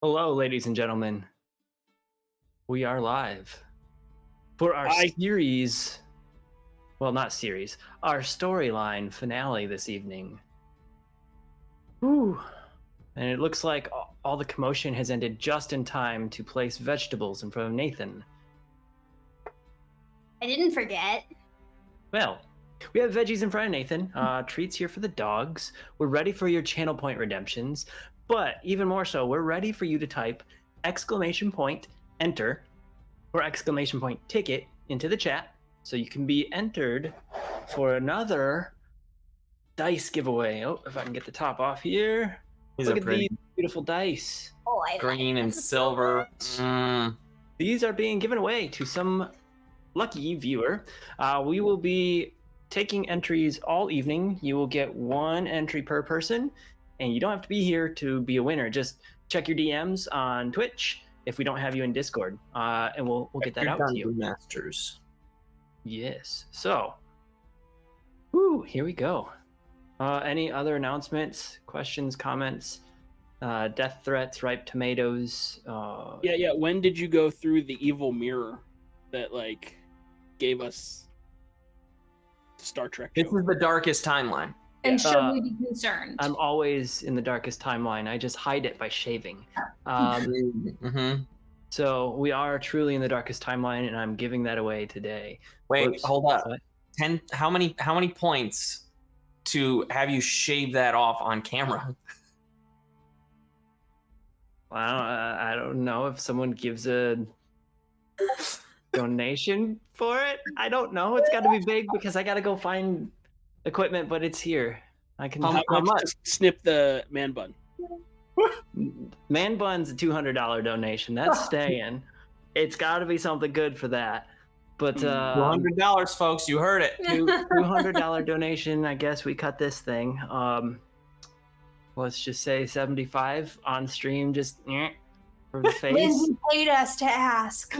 Hello, ladies and gentlemen. We are live for our series. Well, not series, our storyline finale this evening. Whew. And it looks like all the commotion has ended just in time to place vegetables in front of Nathan. I didn't forget. Well, we have veggies in front of Nathan. Treats here for the dogs. We're ready for your channel point redemptions. But even more so, we're ready for you to type ! Enter or ! Ticket into the chat so you can be entered for another dice giveaway. Oh, if I can get the top off here. Look at these beautiful dice. Oh, I Green like and them silver. So much. These are being given away to some lucky viewer. We will be taking entries all evening. You will get one entry per person, and you don't have to be here to be a winner. Just check your DMs on Twitch if we don't have you in Discord, and we'll get that out to you. Masters. Yes. So, here we go. Any other announcements, questions, comments, death threats, ripe tomatoes? Yeah. When did you go through the evil mirror that gave us Star Trek? This is the darkest timeline. And should we be concerned? I'm always in the darkest timeline. I just hide it by shaving. So we are truly in the darkest timeline, and I'm giving that away today. Wait, Oops. hold up. What? 10. How many points to have you shave that off on camera? Well, I don't know if someone gives a donation for it. I don't know. It's got to be big because I got to go find equipment, but it's here. I can. How much? Just snip the man bun. Man bun's a $200 donation. That's staying. It's got to be something good for that. But $200, folks. You heard it. $200 donation. I guess we cut this thing. Let's just say 75 on stream. Just for the face. Lindsay paid us to ask.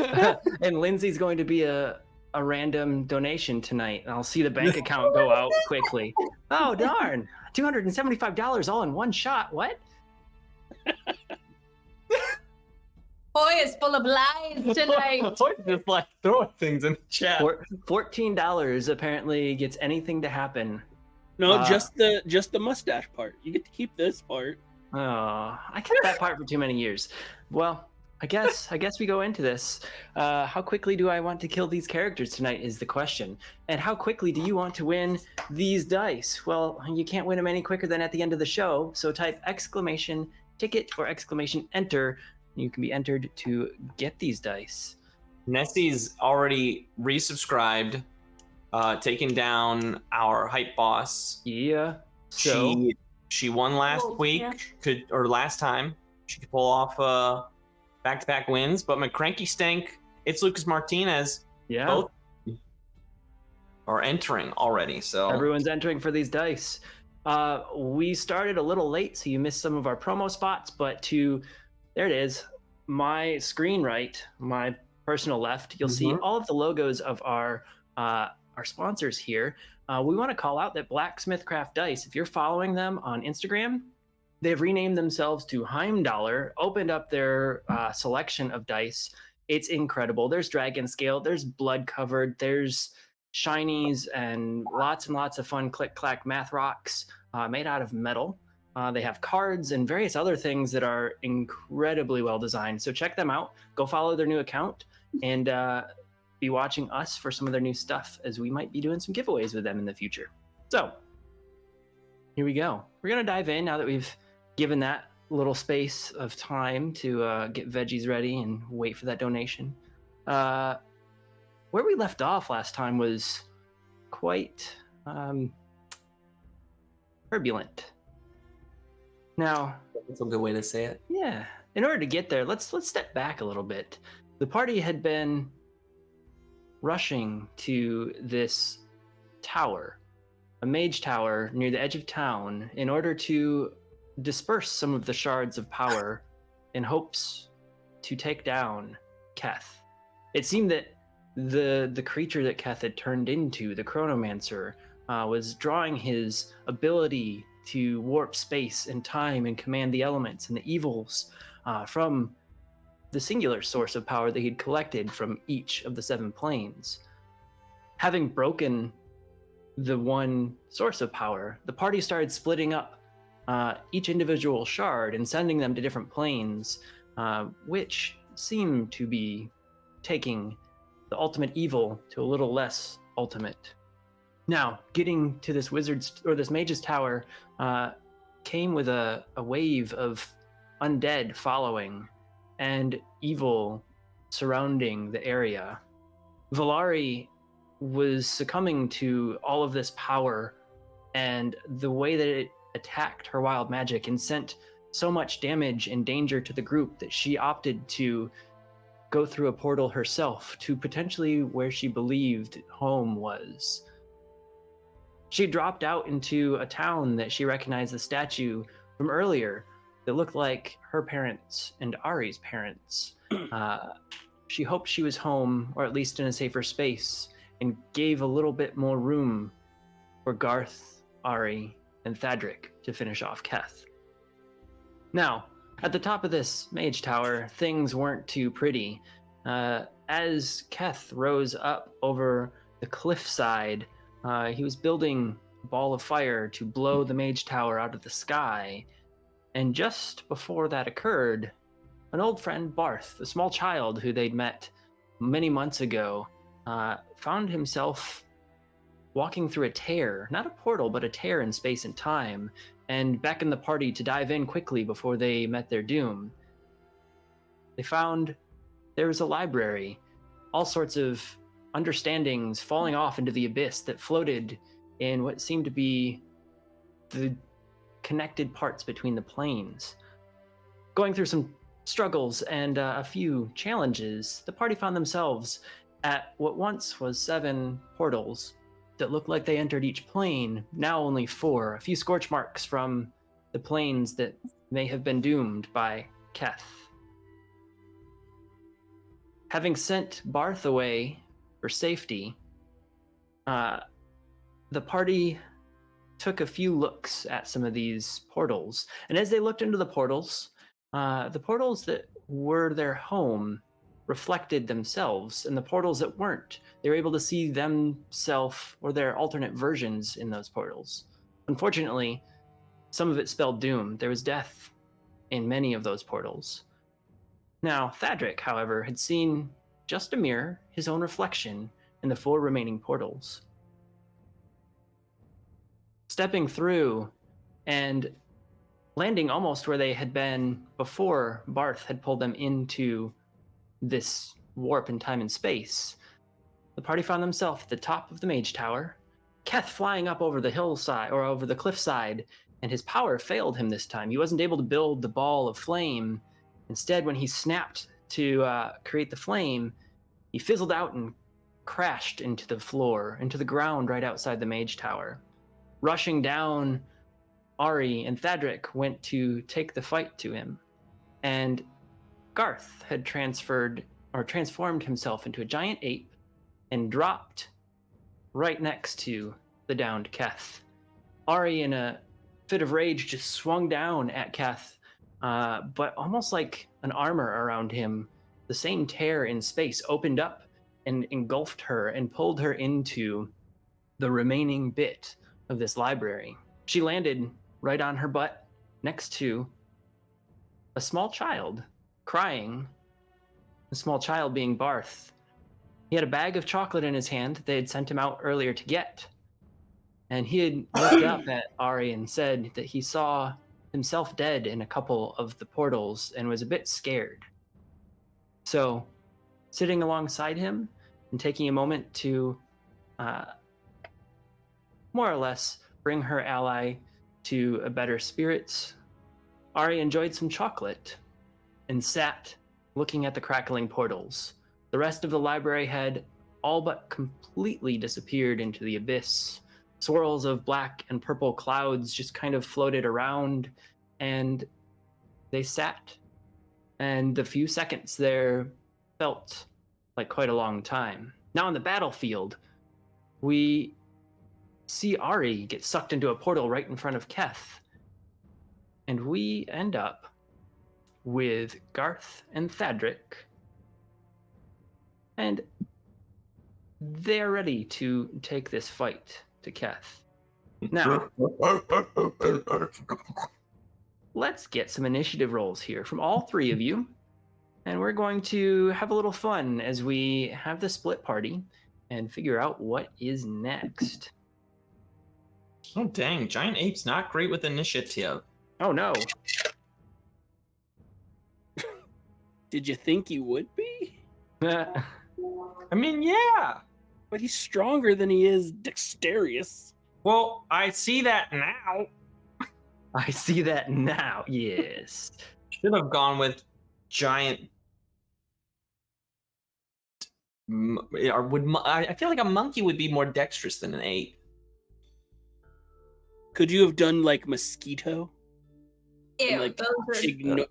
And Lindsay's going to be a random donation tonight. I'll see the bank account go out quickly. Oh darn! $275 all in one shot. What? Boy is full of lies tonight. Just throwing things in the chat. $14 apparently gets anything to happen. No, just the mustache part. You get to keep this part. Oh, I kept that part for too many years. Well, I guess we go into this. How quickly do I want to kill these characters tonight is the question. And how quickly do you want to win these dice? Well, you can't win them any quicker than at the end of the show. So type ! Ticket or ! Enter. You can be entered to get these dice. Nessie's already resubscribed, taken down our hype boss. Yeah. So she won last week. Yeah. Last time. She could pull off back-to-back wins, but McCranky Stank, it's Lucas Martinez. Yeah. Both are entering already. So everyone's entering for these dice. We started a little late, so you missed some of our promo spots, but there it is, my screen right, my personal left, you'll see all of the logos of our sponsors here. We want to call out that Blacksmith Craft Dice, if you're following them on Instagram, they've renamed themselves to Heimdallr, opened up their selection of dice. It's incredible. There's Dragon Scale, there's Blood Covered, there's shinies, and lots of fun click-clack math rocks made out of metal. They have cards and various other things that are incredibly well designed. So check them out. Go follow their new account and be watching us for some of their new stuff, as we might be doing some giveaways with them in the future. So here we go. We're going to dive in now that we've given that little space of time to get veggies ready and wait for that donation. Where we left off last time was quite turbulent. Now, that's a good way to say it. Yeah. In order to get there, let's step back a little bit. The party had been rushing to this tower, a mage tower near the edge of town, in order to disperse some of the shards of power in hopes to take down Keth. It seemed that the creature that Keth had turned into, the Chronomancer, was drawing his ability to warp space and time and command the elements and the evils from the singular source of power that he'd collected from each of the 7 planes. Having broken the one source of power, the party started splitting up each individual shard and sending them to different planes, which seemed to be taking the ultimate evil to a little less ultimate. Now, getting to this this mage's tower came with a wave of undead following and evil surrounding the area. Valari was succumbing to all of this power and the way that it attacked her wild magic and sent so much damage and danger to the group that she opted to go through a portal herself to potentially where she believed home was. She dropped out into a town that she recognized the statue from earlier that looked like her parents and Ari's parents. She hoped she was home, or at least in a safer space, and gave a little bit more room for Garth, Ari, and Thadric to finish off Keth. Now, at the top of this mage tower, things weren't too pretty. As Keth rose up over the cliffside, he was building a ball of fire to blow the mage tower out of the sky. And just before that occurred, an old friend, Barth, a small child who they'd met many months ago, found himself walking through a tear, not a portal, but a tear in space and time, and beckoned the party to dive in quickly before they met their doom. They found there was a library, all sorts of understandings falling off into the abyss that floated in what seemed to be the connected parts between the planes. Going through some struggles and a few challenges, the party found themselves at what once was 7 portals that looked like they entered each plane, now only 4, a few scorch marks from the planes that may have been doomed by Keth. Having sent Barth away for safety, the party took a few looks at some of these portals, and as they looked into the portals that were their home reflected themselves, and the portals that weren't, they were able to see themselves or their alternate versions in those portals. Unfortunately, some of it spelled doom. There was death in many of those portals. Now, Thadric, however, had seen just a mirror, his own reflection, in the 4 remaining portals. Stepping through and landing almost where they had been before Barth had pulled them into this warp in time and space, the party found themselves at the top of the mage tower, Keth flying up over the hillside or over the cliffside, and his power failed him this time. He wasn't able to build the ball of flame. Instead, when he snapped to create the flame, he fizzled out and crashed into the floor, into the ground right outside the mage tower. Rushing down, Ari and Thadric went to take the fight to him, and Garth had transformed himself into a giant ape and dropped right next to the downed Keth. Ari, in a fit of rage, just swung down at Keth, but almost like an armor around him, the same tear in space opened up and engulfed her and pulled her into the remaining bit of this library. She landed right on her butt next to a small child, crying, the small child being Barth. He had a bag of chocolate in his hand that they had sent him out earlier to get. And he had looked up at Ari and said that he saw himself dead in a couple of the portals and was a bit scared. So, sitting alongside him and taking a moment to more or less bring her ally to a better spirits, Ari enjoyed some chocolate and sat looking at the crackling portals. The rest of the library had all but completely disappeared into the abyss. Swirls of black and purple clouds just kind of floated around, and they sat. And the few seconds there felt like quite a long time. Now on the battlefield, we see Ari get sucked into a portal right in front of Keth. And we end up with Garth and Thadric. And they're ready to take this fight to Keth. Now, let's get some initiative rolls here from all three of you. And we're going to have a little fun as we have the split party and figure out what is next. Oh, dang. Giant ape's not great with initiative. Oh, no. Did you think he would be? I mean, yeah. But he's stronger than he is dexterous. Well, I see that now. I see that now, yes. Should have gone with giant. I feel like a monkey would be more dexterous than an ape. Could you have done like mosquito? Ew, And, like, those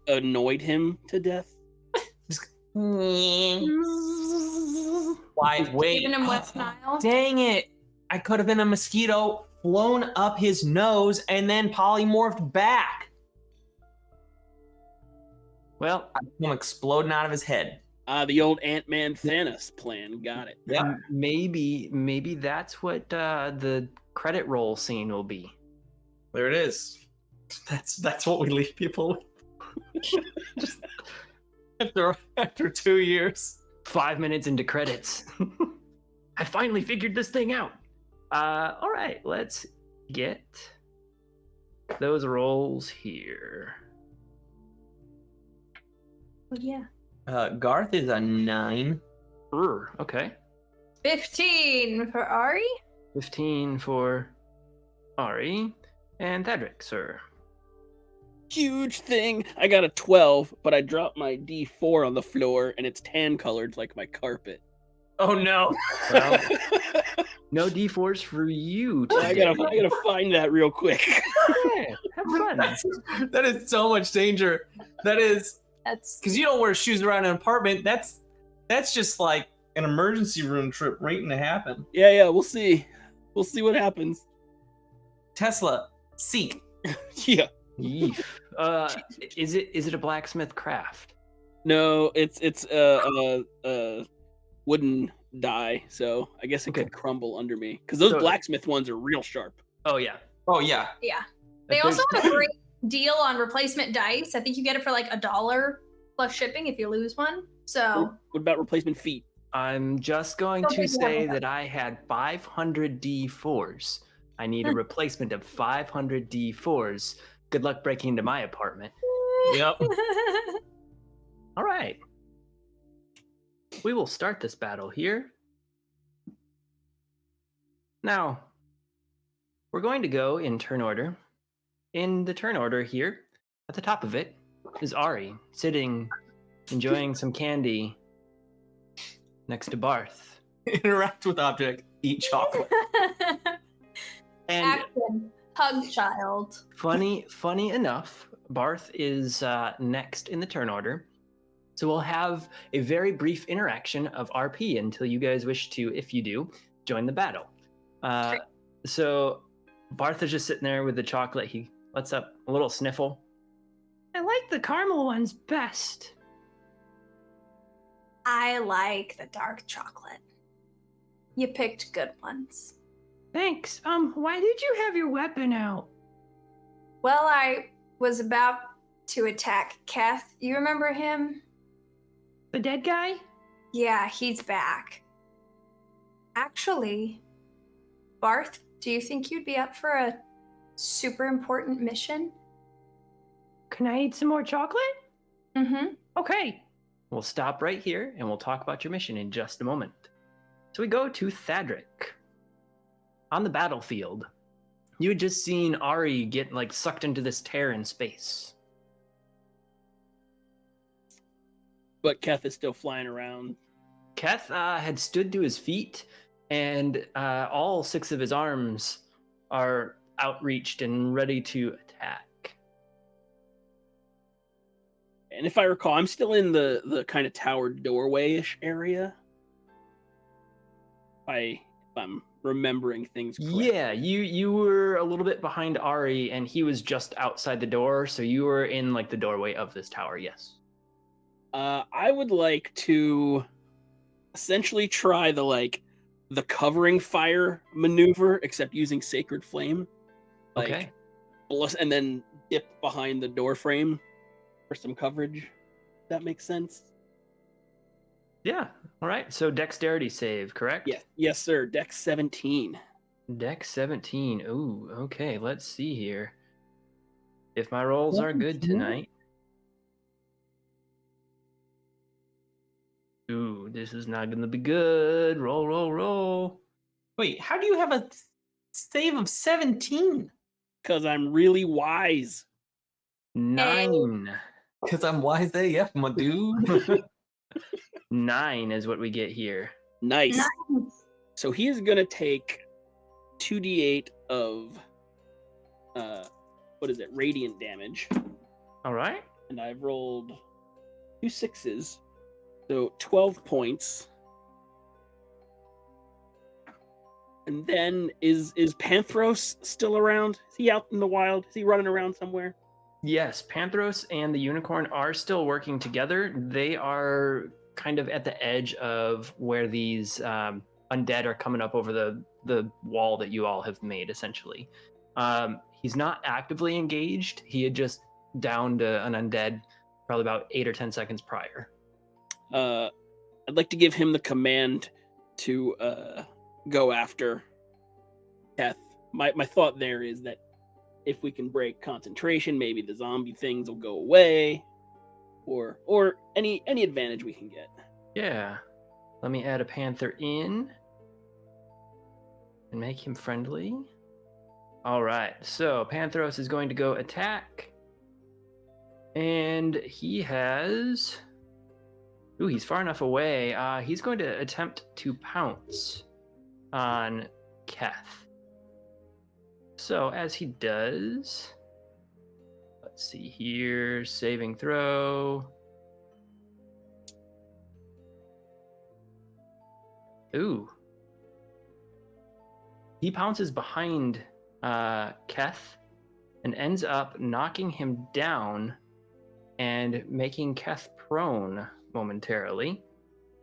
are... annoyed him to death? Why? Wait. Giving him West Nile. Dang it! I could have been a mosquito, flown up his nose, and then polymorphed back. Well, I'm exploding out of his head. The old Ant-Man Thanos plan. Got it. Yeah. maybe that's what the credit roll scene will be. There it is. That's what we leave people with. Just after 2 years. 5 minutes into credits. I finally figured this thing out. All right, let's get those rolls here. Oh, yeah. Garth is a 9. Okay. 15 for Ari. 15 for Ari. And Thadric, sir. Huge thing. I got a 12, but I dropped my D4 on the floor, and it's tan colored like my carpet. Oh no! Well, no D4s for you today. I gotta find that real quick. Yeah, have fun. That is so much danger. That is That's because you don't wear shoes around an apartment. That's just like an emergency room trip waiting to happen. Yeah, we'll see. We'll see what happens. Tesla, seek. Yeah. Yeef. Is it a blacksmith craft? No, it's wooden die, so I guess it Okay. could crumble under me. Because those So- blacksmith ones are real sharp. Oh yeah. Oh yeah. yeah. They also have a great deal on replacement dice. I think you get it for like $1 plus shipping if you lose one. So What about replacement feet? I'm just going Don't to think you say have that I had 500 D4s. I need a replacement of 500 D4s. Good luck breaking into my apartment. Yep. All right. We will start this battle here. Now, we're going to go in turn order. In the turn order here, at the top of it, is Ari, sitting, enjoying some candy next to Barth. Interact with object. Eat chocolate. And Action. Hug child. funny enough, Barth is next in the turn order. So we'll have a very brief interaction of RP until you guys wish to, if you do, join the battle. So Barth is just sitting there with the chocolate. He lets up a little sniffle. I like the caramel ones best. I like the dark chocolate. You picked good ones. Thanks. Why did you have your weapon out? Well, I was about to attack Keth. You remember him? The dead guy? Yeah, he's back. Actually, Barth, do you think you'd be up for a super important mission? Can I eat some more chocolate? Mm-hmm. Okay. We'll stop right here and we'll talk about your mission in just a moment. So we go to Thadric. On the battlefield, you had just seen Ari get sucked into this tear in space. But Keth is still flying around. Keth had stood to his feet, and all 6 of his arms are outreached and ready to attack. And if I recall, I'm still in the kind of tower doorway-ish area. If I'm remembering things correctly. Yeah, you were a little bit behind Ari, and he was just outside the door, so you were in like the doorway of this tower. Yes. I would like to essentially try the covering fire maneuver, except using Sacred Flame. Okay. And then dip behind the door frame for some coverage. If that makes sense. Yeah. All right. So dexterity save, correct? Yes, sir. Dex 17. Dex 17. Ooh, okay. Let's see here. If my rolls are good tonight. Ooh, this is not gonna be good. Roll, roll, roll. Wait, how do you have a save of 17? Because I'm really wise. 9. Because I'm wise AF, my dude. 9 is what we get here. Nice. Nice. So he is gonna take 2d8 of radiant damage. All right. And I've rolled 2 6s. So 12 points. And then is Panthros still around? Is he out in the wild? Is he running around somewhere? Yes, Panthros and the unicorn are still working together. They are kind of at the edge of where these undead are coming up over the wall that you all have made, essentially. He's not actively engaged. He had just downed an undead probably about 8 or 10 seconds prior. I'd like to give him the command to go after Keth. My thought there is that if we can break concentration, maybe the zombie things will go away, or any advantage we can get. Yeah. Let me add a panther in and make him friendly. All right. So Panthros is going to go attack, and he has. Ooh, he's far enough away. He's going to attempt to pounce on Keth. So as he does, let's see here, saving throw. Ooh. He pounces behind Keth and ends up knocking him down and making Keth prone momentarily.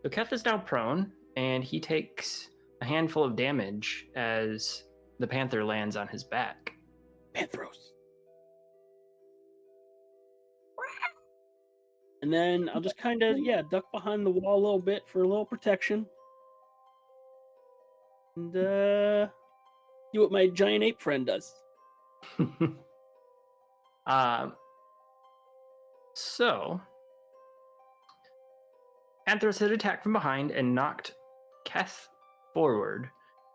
So Keth is now prone, and he takes a handful of damage as the panther lands on his back. Panthros. And then I'll just kind of, duck behind the wall a little bit for a little protection. And see what my giant ape friend does. So Panthros had attacked from behind and knocked Keth forward.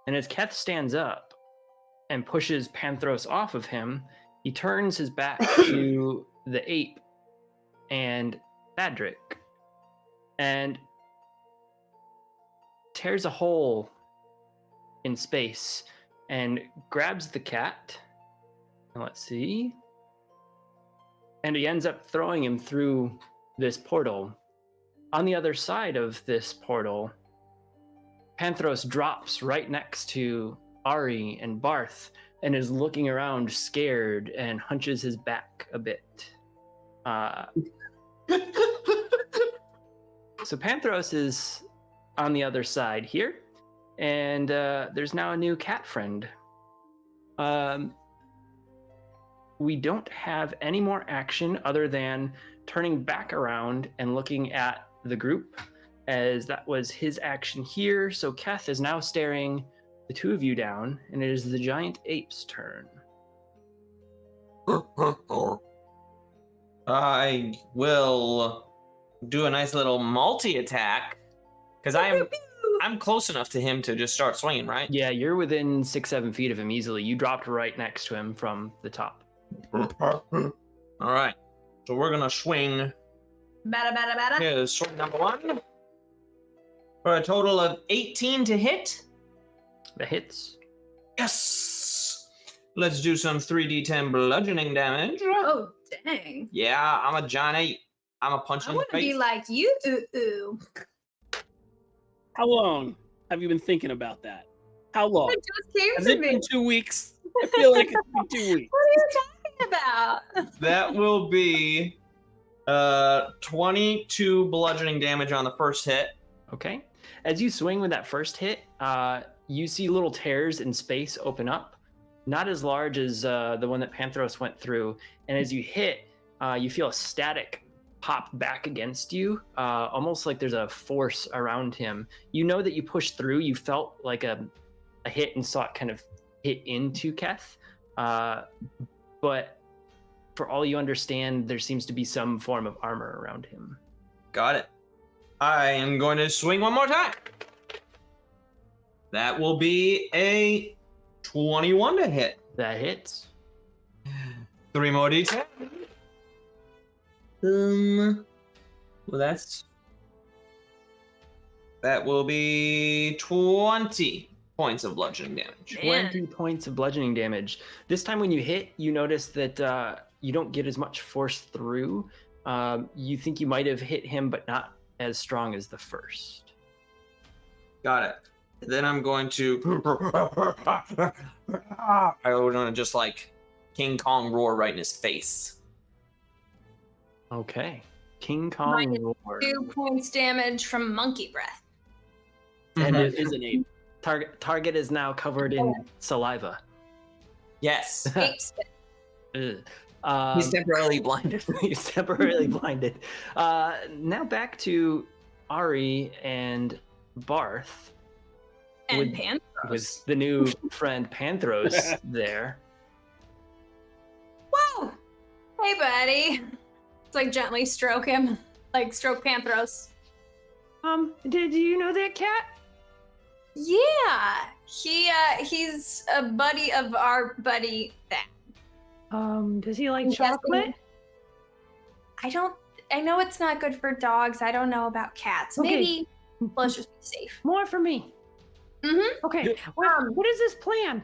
And as Keth stands up and pushes Panthros off of him, he turns his back to the ape and Thadric and tears a hole in space and grabs the cat. And let's see. And he ends up throwing him through this portal. On the other side of this portal, Panthros drops right next to Ari and Barth and is looking around scared and hunches his back a bit. So Panthros is on the other side here, and there's now a new cat friend. We don't have any more action other than turning back around and looking at the group, as that was his action here. So Keth is now staring the two of you down, and it is the giant ape's turn. I will do a nice little multi-attack, because I'm close enough to him to just start swinging, right? Yeah, you're within 6-7 feet of him easily. You dropped right next to him from the top. All right, so we're gonna swing. Bada. Here's swing number 1 for a total of 18 to hit. That hits. Yes. Let's do some 3d10 bludgeoning damage. Oh, dang. Yeah, I'm a giant ape. I'm a punch I in the want to face. be like you. Ooh. How long have you been thinking about that? How long? It just came Has to it me. been 2 weeks? I feel like it's been 2 weeks. What are you talking about? That will be 22 bludgeoning damage on the first hit. Okay. As you swing with that first hit, you see little tears in space open up, not as large as the one that Panthros went through. And as you hit, you feel a static pop back against you, almost like there's a force around him. You know that you pushed through. You felt like a hit and saw it kind of hit into Keth. But for all you understand, there seems to be some form of armor around him. Got it. I am going to swing one more time. That will be a 21 to hit. That hits. 3 more d10. Well, that will be 20 points of bludgeoning damage. Man. 20 points of bludgeoning damage. This time when you hit, you notice that you don't get as much force through. You think you might have hit him, but not as strong as the first. Got it. Then I'm going to I want to just like King Kong roar right in his face. Okay. King Kong Minus roar. 2 points damage from monkey breath. And That it is an ape. target is now covered in saliva. Yes. Ape spit. Ugh. He's temporarily blinded. He's temporarily blinded. Now back to Ari and Barth And Would- Panthros. with the new friend Panthros there. Whoa! Hey, buddy. It's like gently stroke him. Like stroke Panthros. Did you know that cat? Yeah. He's a buddy of our buddy that. Does he like I'm chocolate? guessing- I know it's not good for dogs. I don't know about cats. Okay. Maybe let's just be safe. More for me. Mm-hmm. Okay. What is this plan?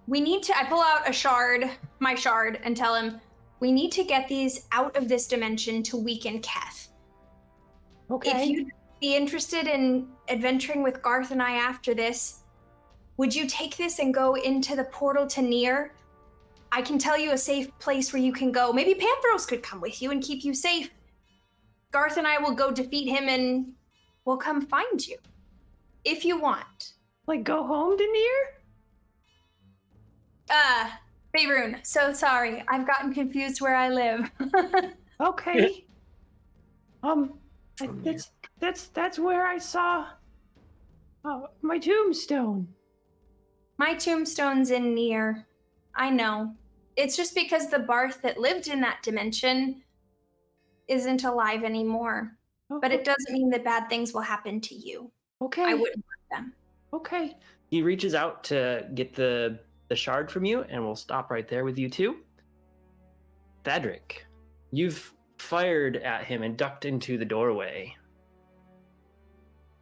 We need to. I pull out my shard, and tell him we need to get these out of this dimension to weaken Keth. Okay. If you'd be interested in adventuring with Garth and I after this, would you take this and go into the portal to Nier? I can tell you a safe place where you can go. Maybe Panthros could come with you and keep you safe. Garth and I will go defeat him and we'll come find you. If you want. Like go home to Nier? Faerun, so sorry. I've gotten confused where I live. Okay. From That's where I saw my tombstone. My tombstone's in Nier. I know. It's just because the Barth that lived in that dimension isn't alive anymore. But it doesn't mean that bad things will happen to you. Okay. I wouldn't want them. Okay. He reaches out to get the shard from you, and we'll stop right there with you two. Thadric, you've fired at him and ducked into the doorway.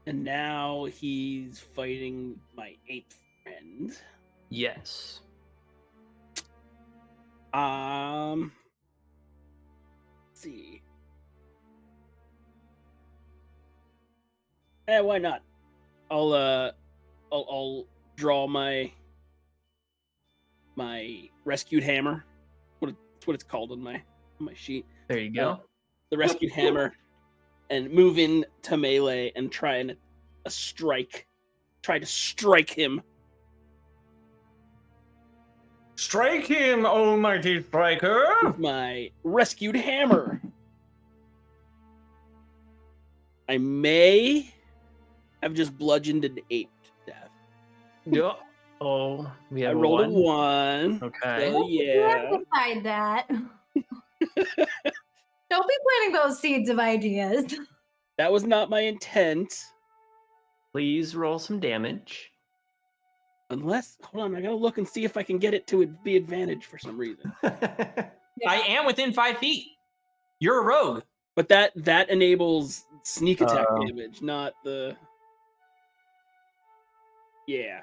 And now he's fighting my ape friend. Yes. Let's see. Why not? I'll draw my rescued hammer. That's what it's called on my sheet. There you go. The rescued hammer, and move in to melee and try to strike him. Strike him, almighty striker! With my rescued hammer. I may have just bludgeoned an ape to death. Yeah. Oh, we have I rolled a one. 1. Okay. Hell yeah. Decide that. Don't be planting those seeds of ideas. That was not my intent. Please roll some damage. Unless, hold on, I gotta look and see if I can get it to be advantage for some reason. I am within 5 feet. You're a rogue. But that enables sneak attack Oh. damage, not the. Yeah,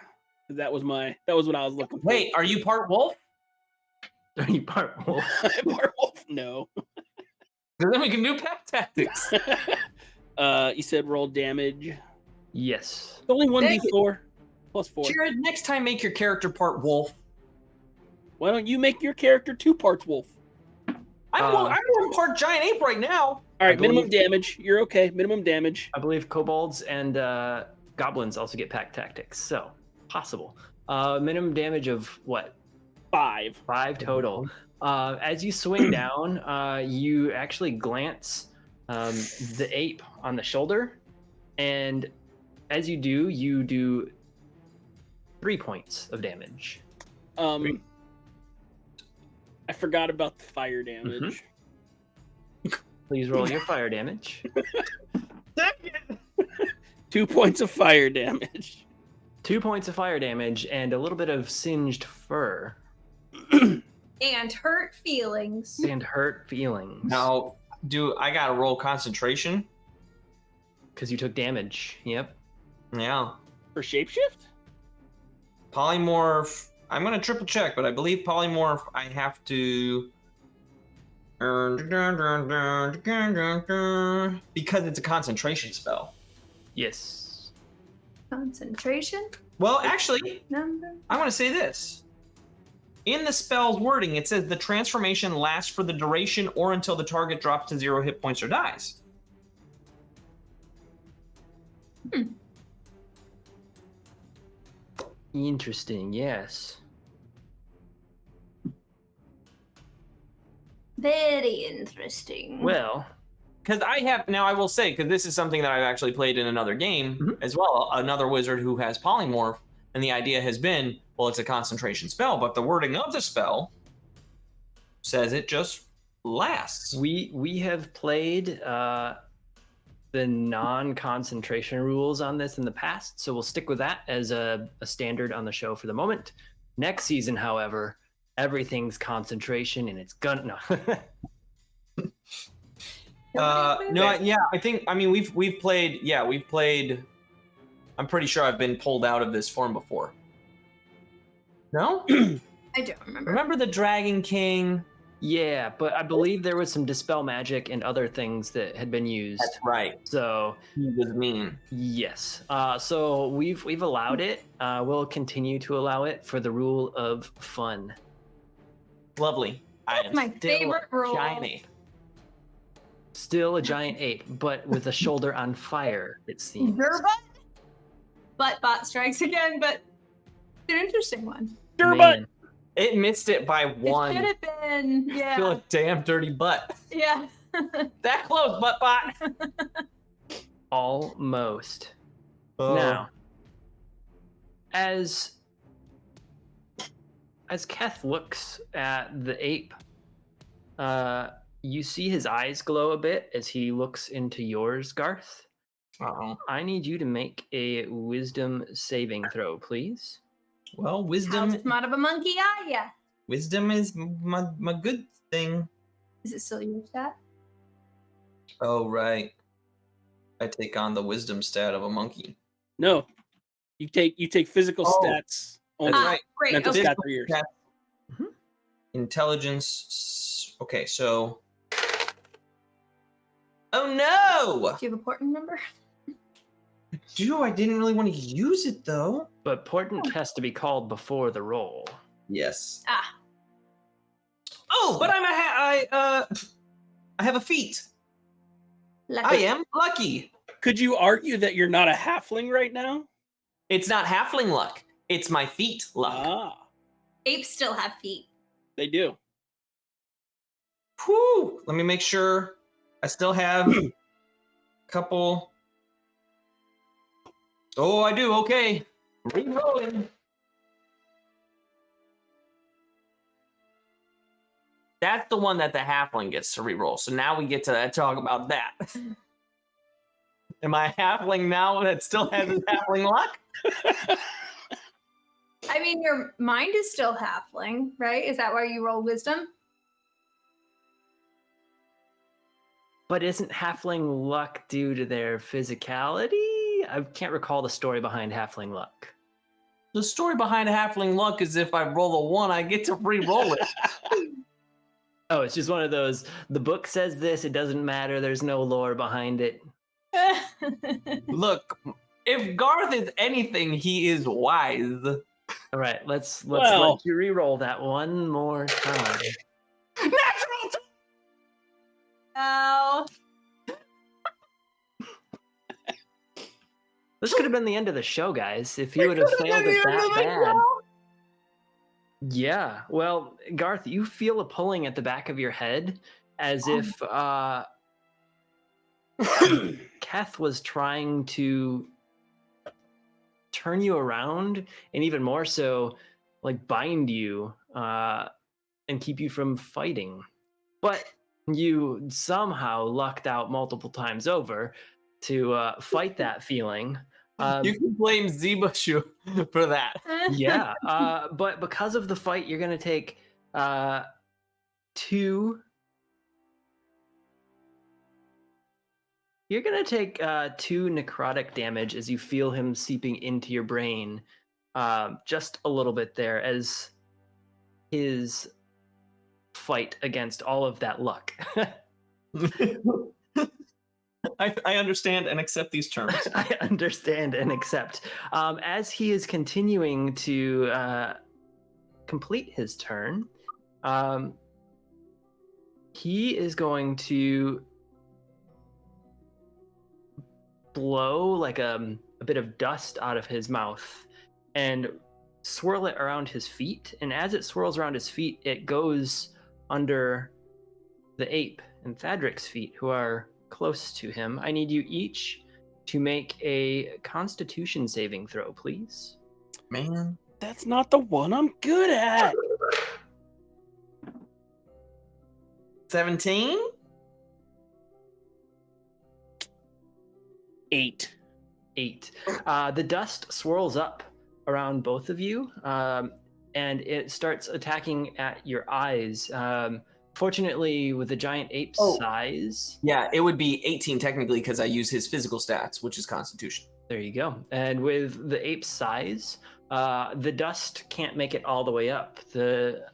that was what I was looking for. Wait, are you part wolf? Are you part wolf? Part wolf? No. Because then we can do pack tactics. You said roll damage. Yes. It's only 1d4 plus 4. Jared, next time make your character part wolf. Why don't you make your character 2 parts wolf? I'm one part giant ape right now. All right, minimum believe- damage. You're okay. Minimum damage. I believe kobolds and goblins also get pack tactics, so possible. Minimum damage of what? 5. 5 total. As you swing down, you actually glance the ape on the shoulder, and as you do 3 points of damage. I forgot about the fire damage. Please roll your fire damage. 2 points of fire damage. 2 points of fire damage and a little bit of singed fur And hurt feelings. and hurt feelings. Now, I gotta roll concentration? Because you took damage. Yep. Yeah. For shapeshift? Polymorph. I'm gonna triple check, but I believe polymorph. I have to. Because it's a concentration spell. Yes. Concentration Well, actually, number. I want to say this. In the spell's wording, it says the transformation lasts for the duration or until the target drops to 0 hit points or dies. Interesting. Yes. Very interesting. Well, Because I will say, because this is something that I've actually played in another game Mhm. as well, another wizard who has polymorph, and the idea has been, well, it's a concentration spell, but the wording of the spell says it just lasts. we have played the non-concentration rules on this in the past, so we'll stick with that as a standard on the show for the moment. Next season, however, everything's concentration, and it's gonna no. We've played. I'm pretty sure I've been pulled out of this form before. No? I don't remember. Remember the Dragon King? Yeah, but I believe there was some dispel magic and other things that had been used. That's right. So He was mean. yes, so we've allowed it. We'll continue to allow it for the rule of fun. Lovely. That's my favorite rule. Giant ape. Still a giant ape, but with a shoulder on fire. It seems. Your butt bot strikes again, but it's an interesting one. Your Man. It missed it by It one. should have been. Yeah. Feel a damn dirty butt. Yeah. That close, butt bot. Almost. Oh. Now, as Keth looks at the ape, you see his eyes glow a bit as he looks into yours, Garth. Uh-oh. I need you to make a wisdom saving throw, please. Well, How wisdom smart of a monkey are ya? wisdom is my good thing. Is it still your stat? Oh, right. I take on the wisdom stat of a monkey. No. You take physical Oh, stats only. That's right. Great. Mental Okay. stat are yours. Stat. Mhm. Intelligence. Okay, so. Oh no! Do you have a portent number? I didn't really want to use it though. But portent has to be called before the roll. Yes. Ah. Oh, but I have a feat. I Lucky. am lucky. Could you argue that you're not a halfling right now? It's not halfling luck. It's my feet luck. Ah, Apes still have feet. they do. Whew. Let me make sure. I still have a couple. Oh, I do. Okay. Re-rolling. That's the one that the halfling gets to re-roll. So now we get to talk about that. Am I a halfling now that still has his halfling luck? I mean, your mind is still halfling, right? Is that why you roll wisdom? But isn't halfling luck due to their physicality? I can't recall the story behind halfling luck. The story behind halfling luck is if I roll a 1, I get to re-roll it. Oh, it's just one of those. The book says this. It doesn't matter. There's no lore behind it. Look, If Garth is anything, he is wise. All right, let's Well. let you re-roll that one more time. Natural. Oh. This could have been the end of the show, guys, if you would have failed it that bad. Yeah. Well, Garth, you feel a pulling at the back of your head as if Keth was trying to turn you around and even more so, like bind you and keep you from fighting. But you somehow lucked out multiple times over to fight that feeling. You can blame Zebashu for that. Yeah, but because of the fight, you're gonna take two. You're gonna take 2 necrotic damage as you feel him seeping into your brain, just a little bit there as his fight against all of that luck. I understand and accept these terms. I understand and accept. As he is continuing to complete his turn, he is going to blow like a bit of dust out of his mouth and swirl it around his feet. And as it swirls around his feet, it goes under the ape and Thadric's feet, who are close to him. I need you each to make a Constitution saving throw, please. Man. That's not the one I'm good at. 17? 8. 8. The dust swirls up around both of you, and it starts attacking at your eyes. Fortunately, with the giant ape's size... Yeah, it would be 18 technically because I use his physical stats, which is Constitution. There you go. And with the ape's size, the dust can't make it all the way up. The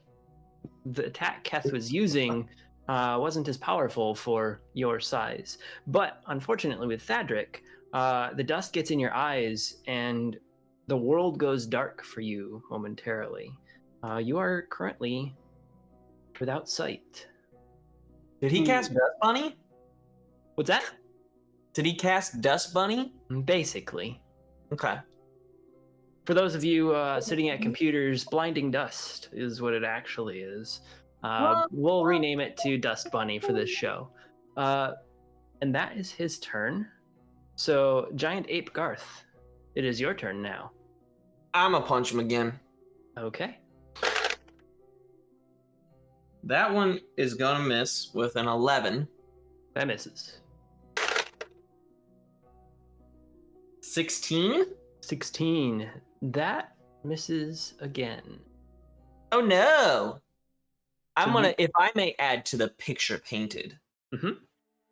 attack Keth was using wasn't as powerful for your size. But unfortunately with Thadric, the dust gets in your eyes and the world goes dark for you momentarily. You are currently without sight. Did he cast Dust Bunny? What's that? Did he cast Dust Bunny? Basically. Okay. For those of you sitting at computers, blinding dust is what it actually is. We'll rename it to Dust Bunny for this show. And that is his turn. So, Giant Ape Garth, it is your turn now. I'm gonna punch him again. Okay. That one is gonna miss with an 11. That misses. 16? 16. That misses again. Oh no! I'm So gonna, if I may add to the picture painted, Mhm.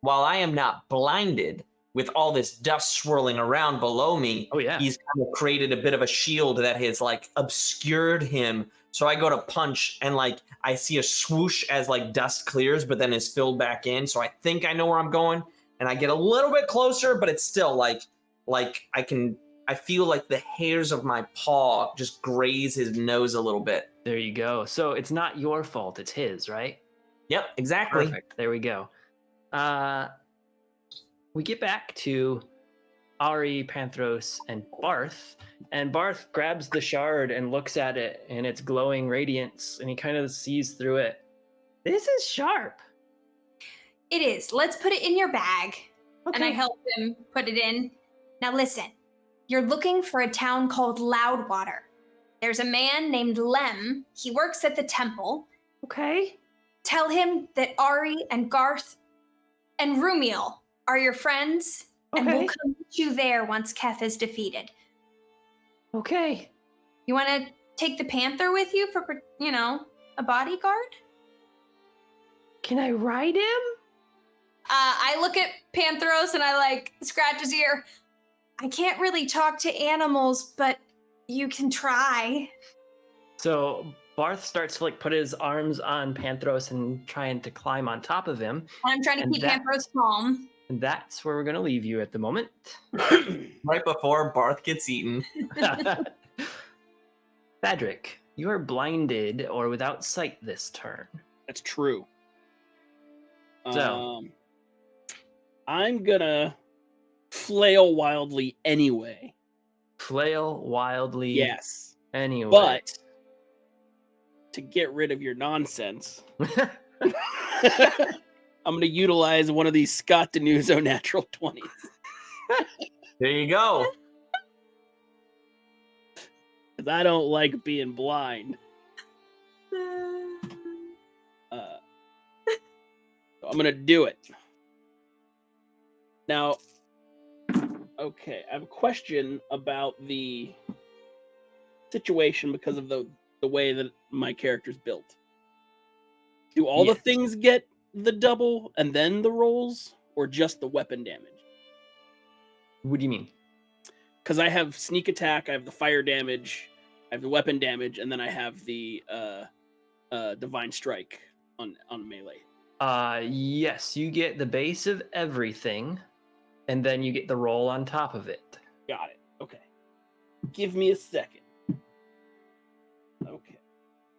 while I am not blinded with all this dust swirling around below me, Oh, yeah. he's kind of created a bit of a shield that has like obscured him. So I go to punch and like I see a swoosh as like dust clears, but then is filled back in. So I think I know where I'm going, and I get a little bit closer, but it's still like I feel like the hairs of my paw just graze his nose a little bit. There you go. So it's not your fault, it's his, right? Yep, exactly. Perfect. There we go. We get back to Ari, Panthros, and Barth. And Barth grabs the shard and looks at it and its glowing radiance, and he kind of sees through it. This is sharp. It is. Let's put it in your bag. Okay. And I help him put it in. Now listen, you're looking for a town called Loudwater. There's a man named Lem. He works at the temple. Okay. Tell him that Ari and Garth and Rumiel are your friends, and we'll come meet you there once Keth is defeated. Okay. You want to take the panther with you for, a bodyguard? Can I ride him? I look at Panthros and I scratch his ear. I can't really talk to animals, but you can try. So Barth starts to put his arms on Panthros and trying to climb on top of him. I'm trying to keep Panthros calm. And that's where we're going to leave you at the moment. Right before Barth gets eaten. Thadric, you are blinded or without sight this turn. That's true. So. I'm gonna flail wildly anyway. Flail wildly. Yes. Anyway. But to get rid of your nonsense, I'm gonna utilize one of these Scott Denuso natural 20s. There you go. Because I don't like being blind. So I'm gonna do it. Now, okay, I have a question about the situation because of the way that my character's built. Do all the things get the double and then the rolls, or just the weapon damage? What do you mean? Because I have sneak attack, I have the fire damage, I have the weapon damage, and then I have the divine strike on melee. Yes, you get the base of everything, and then you get the roll on top of it. Got it. Okay. Give me a second. Okay.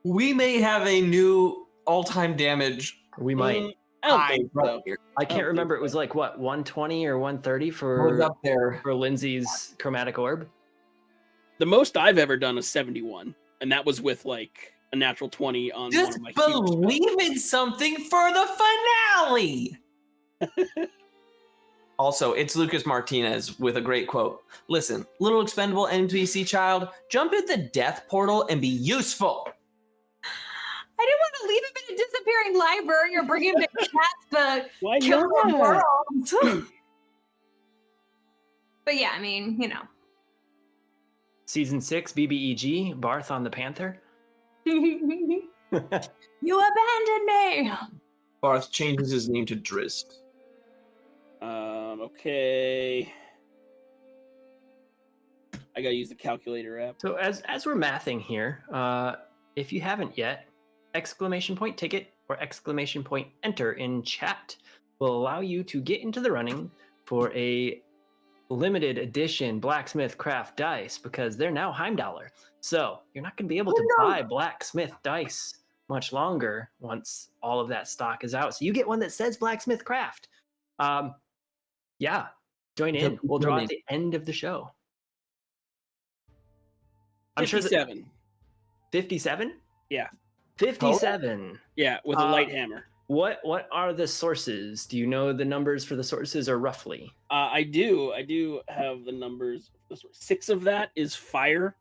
We may have a new all-time damage. We might. I don't think so. I can't remember. It was like what, 120 or 130 for up there for Lindsay's chromatic orb. The most I've ever done is 71, and that was with like a natural 20 on Just one of my huge believe in something for the finale. Also, it's Lucas Martinez with a great quote. Listen, little expendable NPC child, jump in the death portal and be useful. I didn't want to leave him in a disappearing library or bring him to catch the killer not? world. But yeah, I mean, you know. Season 6, BBEG, Barth on the Panther. You abandoned me. Barth changes his name to Drizzt. Okay. I gotta use the calculator app. So as we're mathing here, if you haven't yet, exclamation point ticket or exclamation point enter in chat will allow you to get into the running for a limited edition blacksmith craft dice, because they're now Heimdallr. So you're not going to be able to buy blacksmith dice much longer once all of that stock is out. So you get one that says blacksmith craft. Yeah, join in. We'll draw at the end of the show. I'm 57. sure 57? Yeah. 57. Yeah, with a light hammer. What are the sources? Do you know the numbers for the sources, or roughly? I do have the numbers. 6 of that is fire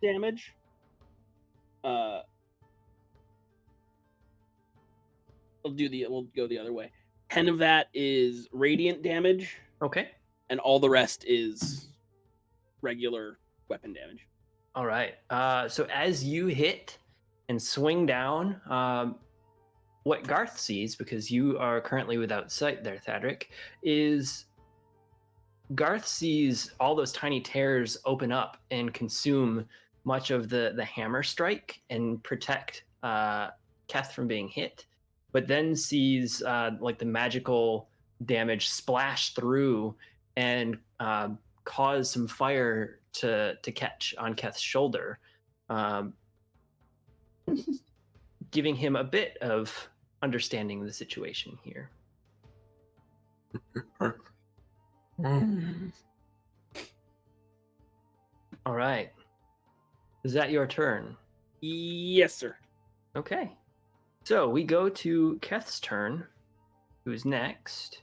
damage. We'll go the other way. 10 of that is radiant damage. Okay. And all the rest is regular weapon damage. All right. So as you hit and swing down, what Garth sees, because you are currently without sight there, Thadric, is Garth sees all those tiny tears open up and consume much of the hammer strike and protect Keth from being hit, but then sees like the magical damage splash through and cause some fire to catch on Keth's shoulder, giving him a bit of understanding the situation here. All right. Is that your turn? Yes, sir. Okay. So we go to Keth's turn, who's next.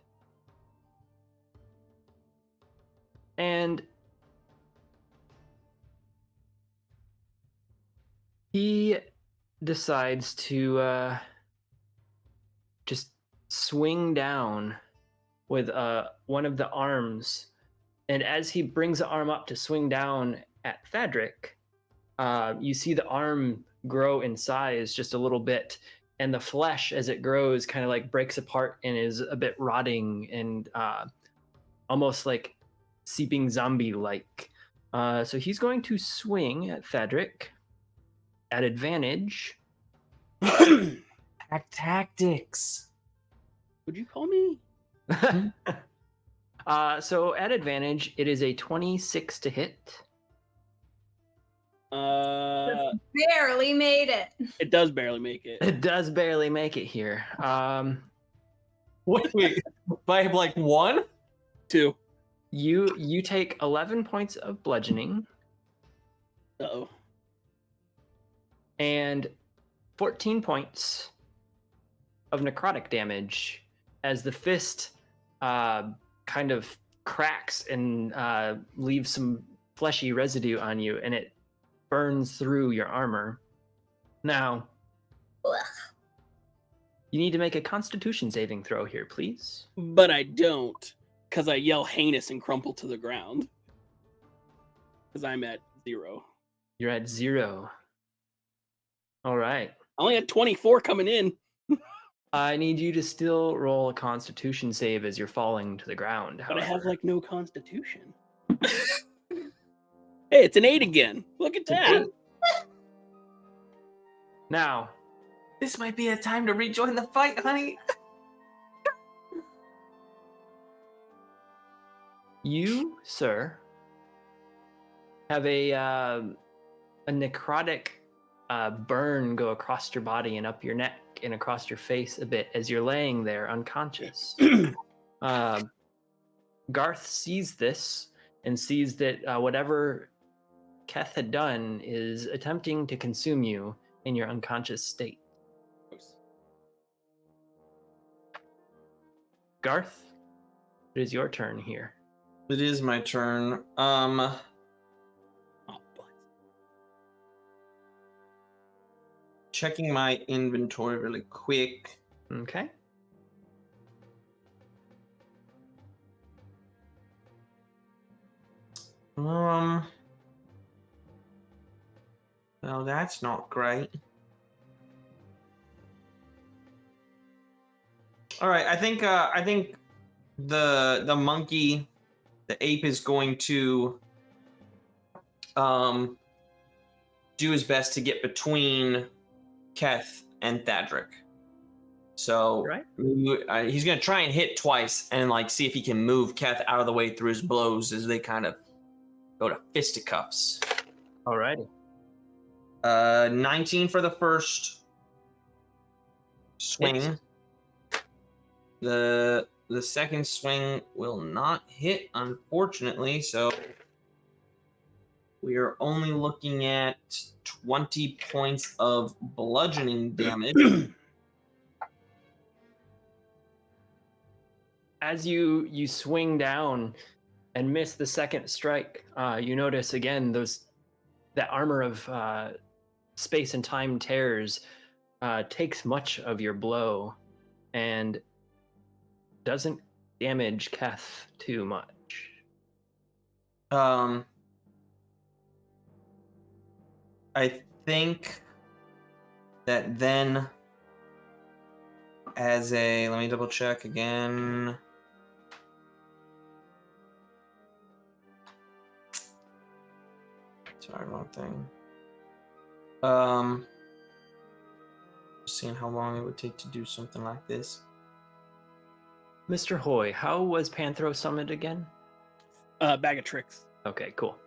And he decides to just swing down with one of the arms. And as he brings the arm up to swing down at Thadric, you see the arm grow in size just a little bit. And the flesh, as it grows, kind of like breaks apart and is a bit rotting and almost like seeping zombie-like. So he's going to swing at Thadric at advantage. Tactics. Would you call me? So at advantage, it is a 26 to hit. Barely made it. It does barely make it. It does barely make it here. Wait, by like 1? 2. You take 11 points of bludgeoning Uh-oh. and 14 points of necrotic damage as the fist kind of cracks and leaves some fleshy residue on you, and it burns through your armor. Now, you need to make a Constitution saving throw here, please. But I don't, because I yell heinous and crumple to the ground. Because I'm at 0. You're at 0. All right. I only had 24 coming in. I need you to still roll a Constitution save as you're falling to the ground. But I have however. like no constitution. Hey, it's an 8 again. Look at that. Now, This might be a time to rejoin the fight, honey. you, sir, have a necrotic burn go across your body and up your neck and across your face a bit as you're laying there unconscious. Garth sees this and sees that whatever Keth had done is attempting to consume you in your unconscious state. Garth, it is your turn here. It is my turn. Oh, but Checking my inventory really quick. Okay. Well, that's not great. All right, I think the monkey, the ape is going to do his best to get between Keth and Thadric. So Right. he's going to try and hit twice and like see if he can move Keth out of the way through his blows as they kind of go to fisticuffs. Alrighty. 19 for the first swing. Hits. The second swing will not hit, unfortunately, so we are only looking at 20 points of bludgeoning damage. As you swing down and miss the second strike, you notice again that armor of space and time tears takes much of your blow and doesn't damage Keth too much. I think that then let me double check again. Sorry, wrong thing. Seeing how long it would take to do something like this. Mr. Hoy, how was Panthro summoned again? Bag of tricks. Okay, cool.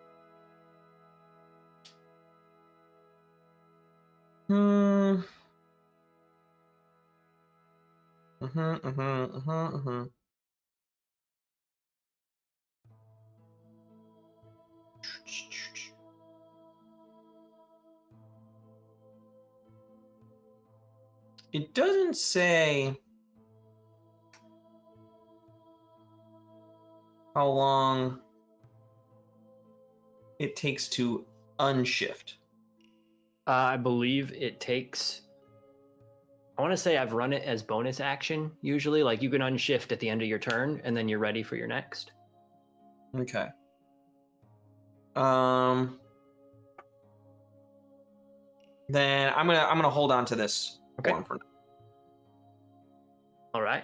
It doesn't say how long it takes to unshift. I believe it takes. I want to say I've run it as bonus action usually. Like you can unshift at the end of your turn, and then you're ready for your next. Okay. Then I'm gonna hold on to this one for now. All right.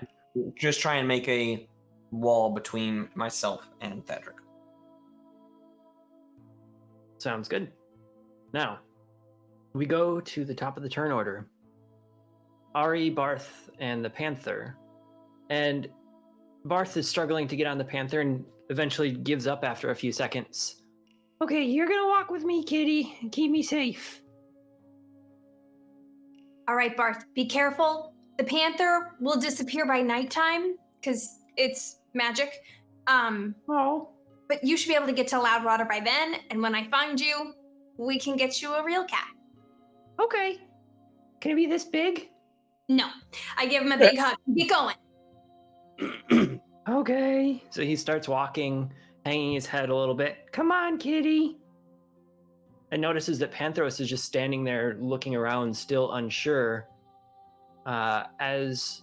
Just try and make a wall between myself and Thadric. Sounds good. Now, we go to the top of the turn order. Ari, Barth, and the Panther. And Barth is struggling to get on the panther and eventually gives up after a few seconds. Okay, you're gonna walk with me, kitty, and keep me safe. All right, Barth, be careful. The panther will disappear by nighttime because it's magic. Oh. But you should be able to get to Loudwater by then, and when I find you, we can get you a real cat. Okay. Can it be this big? No. I give him a big hug. Get going. Okay. So he starts walking, hanging his head a little bit. Come on, kitty. And notices that Panthros is just standing there looking around, still unsure, as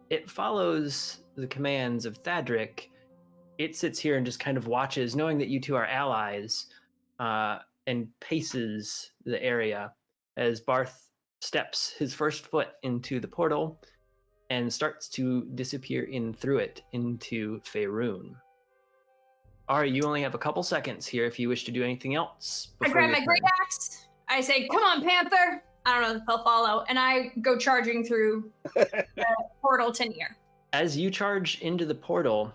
it follows the commands of Thadric. It sits here and just kind of watches, knowing that you two are allies, and paces the area as Barth steps his first foot into the portal and starts to disappear in through it into Faerun. Ari, you only have a couple seconds here if you wish to do anything else. I grab my great axe. I say, come on, Panther. I don't know if he'll follow. And I go charging through the portal to near. As you charge into the portal,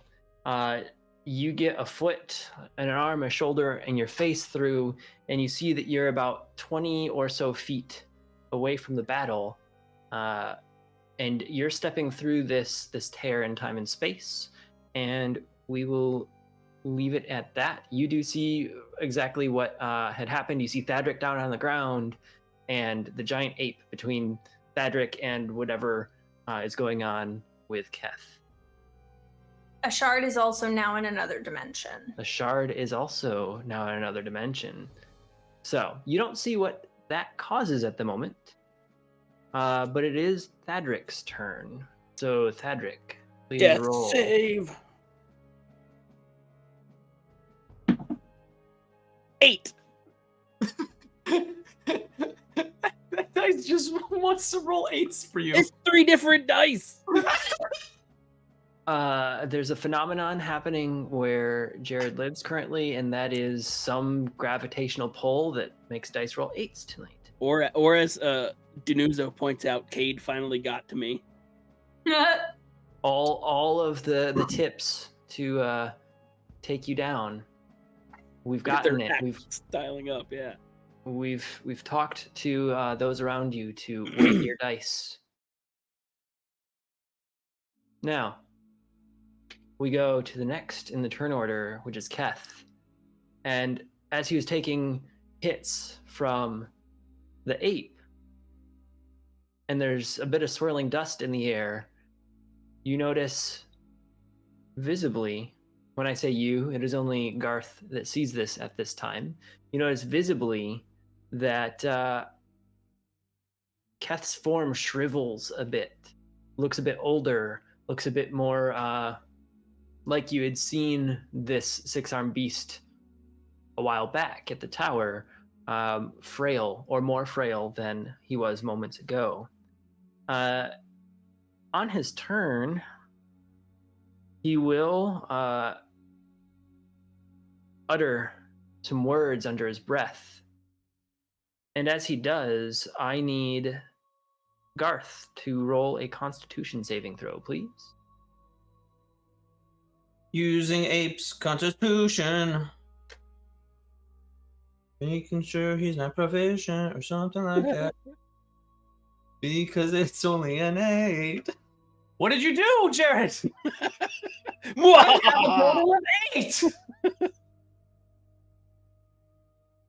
you get a foot, an arm, a shoulder, and your face through, and you see that you're about 20 or so feet away from the battle. And you're stepping through this tear in time and space, and we will leave it at that. You do see exactly what had happened. You see Thadric down on the ground, and the giant ape between Thadric and whatever is going on with Keth. A shard is also now in another dimension. The shard is also now in another dimension. So you don't see what that causes at the moment. But it is Thadric's turn. So Thadric, please Death roll. save. 8. That dice just wants to roll 8s for you. It's 3 different dice. There's a phenomenon happening where Jared lives currently, and that is some gravitational pull that makes dice roll 8s tonight. Or as Denuzo points out, Cade finally got to me. All of the tips to take you down. We've gotten it. We've styling up, yeah. We've talked to those around you to weight your dice. Now, we go to the next in the turn order, which is Keth. And as he was taking hits from the ape, and there's a bit of swirling dust in the air, you notice visibly, when I say you, it is only Garth that sees this at this time, you notice visibly that Keth's form shrivels a bit, looks a bit older, looks a bit more like you had seen this six-armed beast a while back at the tower, frail or more frail than he was moments ago. On his turn, he will utter some words under his breath. And as he does, I need Garth to roll a Constitution saving throw, please. Using Ape's Constitution. Making sure he's not proficient or something like that. Because it's only an 8. What did you do, Jared? I rolled an 8.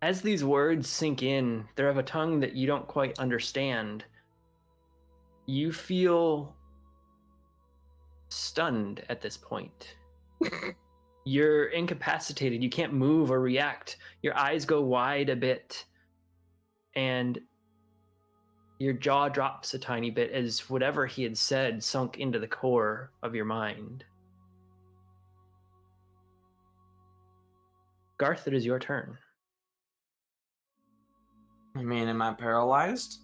As these words sink in, they're of a tongue that you don't quite understand. You feel stunned at this point. You're incapacitated. You can't move or react. Your eyes go wide a bit, and your jaw drops a tiny bit as whatever he had said sunk into the core of your mind. Garth, it is your turn. I mean, am I paralyzed?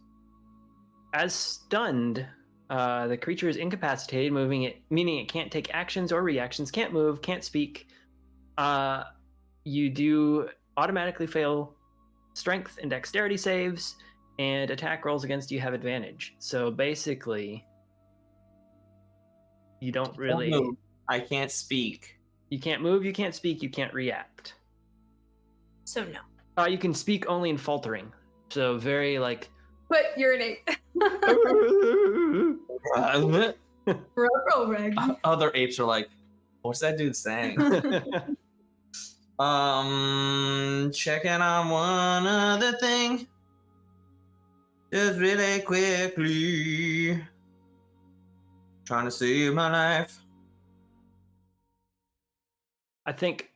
As stunned, the creature is incapacitated, meaning it can't take actions or reactions, can't move, can't speak. You do automatically fail strength and dexterity saves, and attack rolls against you have advantage. So basically, you don't really... I can't speak. You can't move, you can't speak, you can't react. So no. You can speak only in faltering. So very like. But you're an ape. Other apes are like, what's that dude saying? Checking on one other thing. Just really quickly. Trying to save my life. I think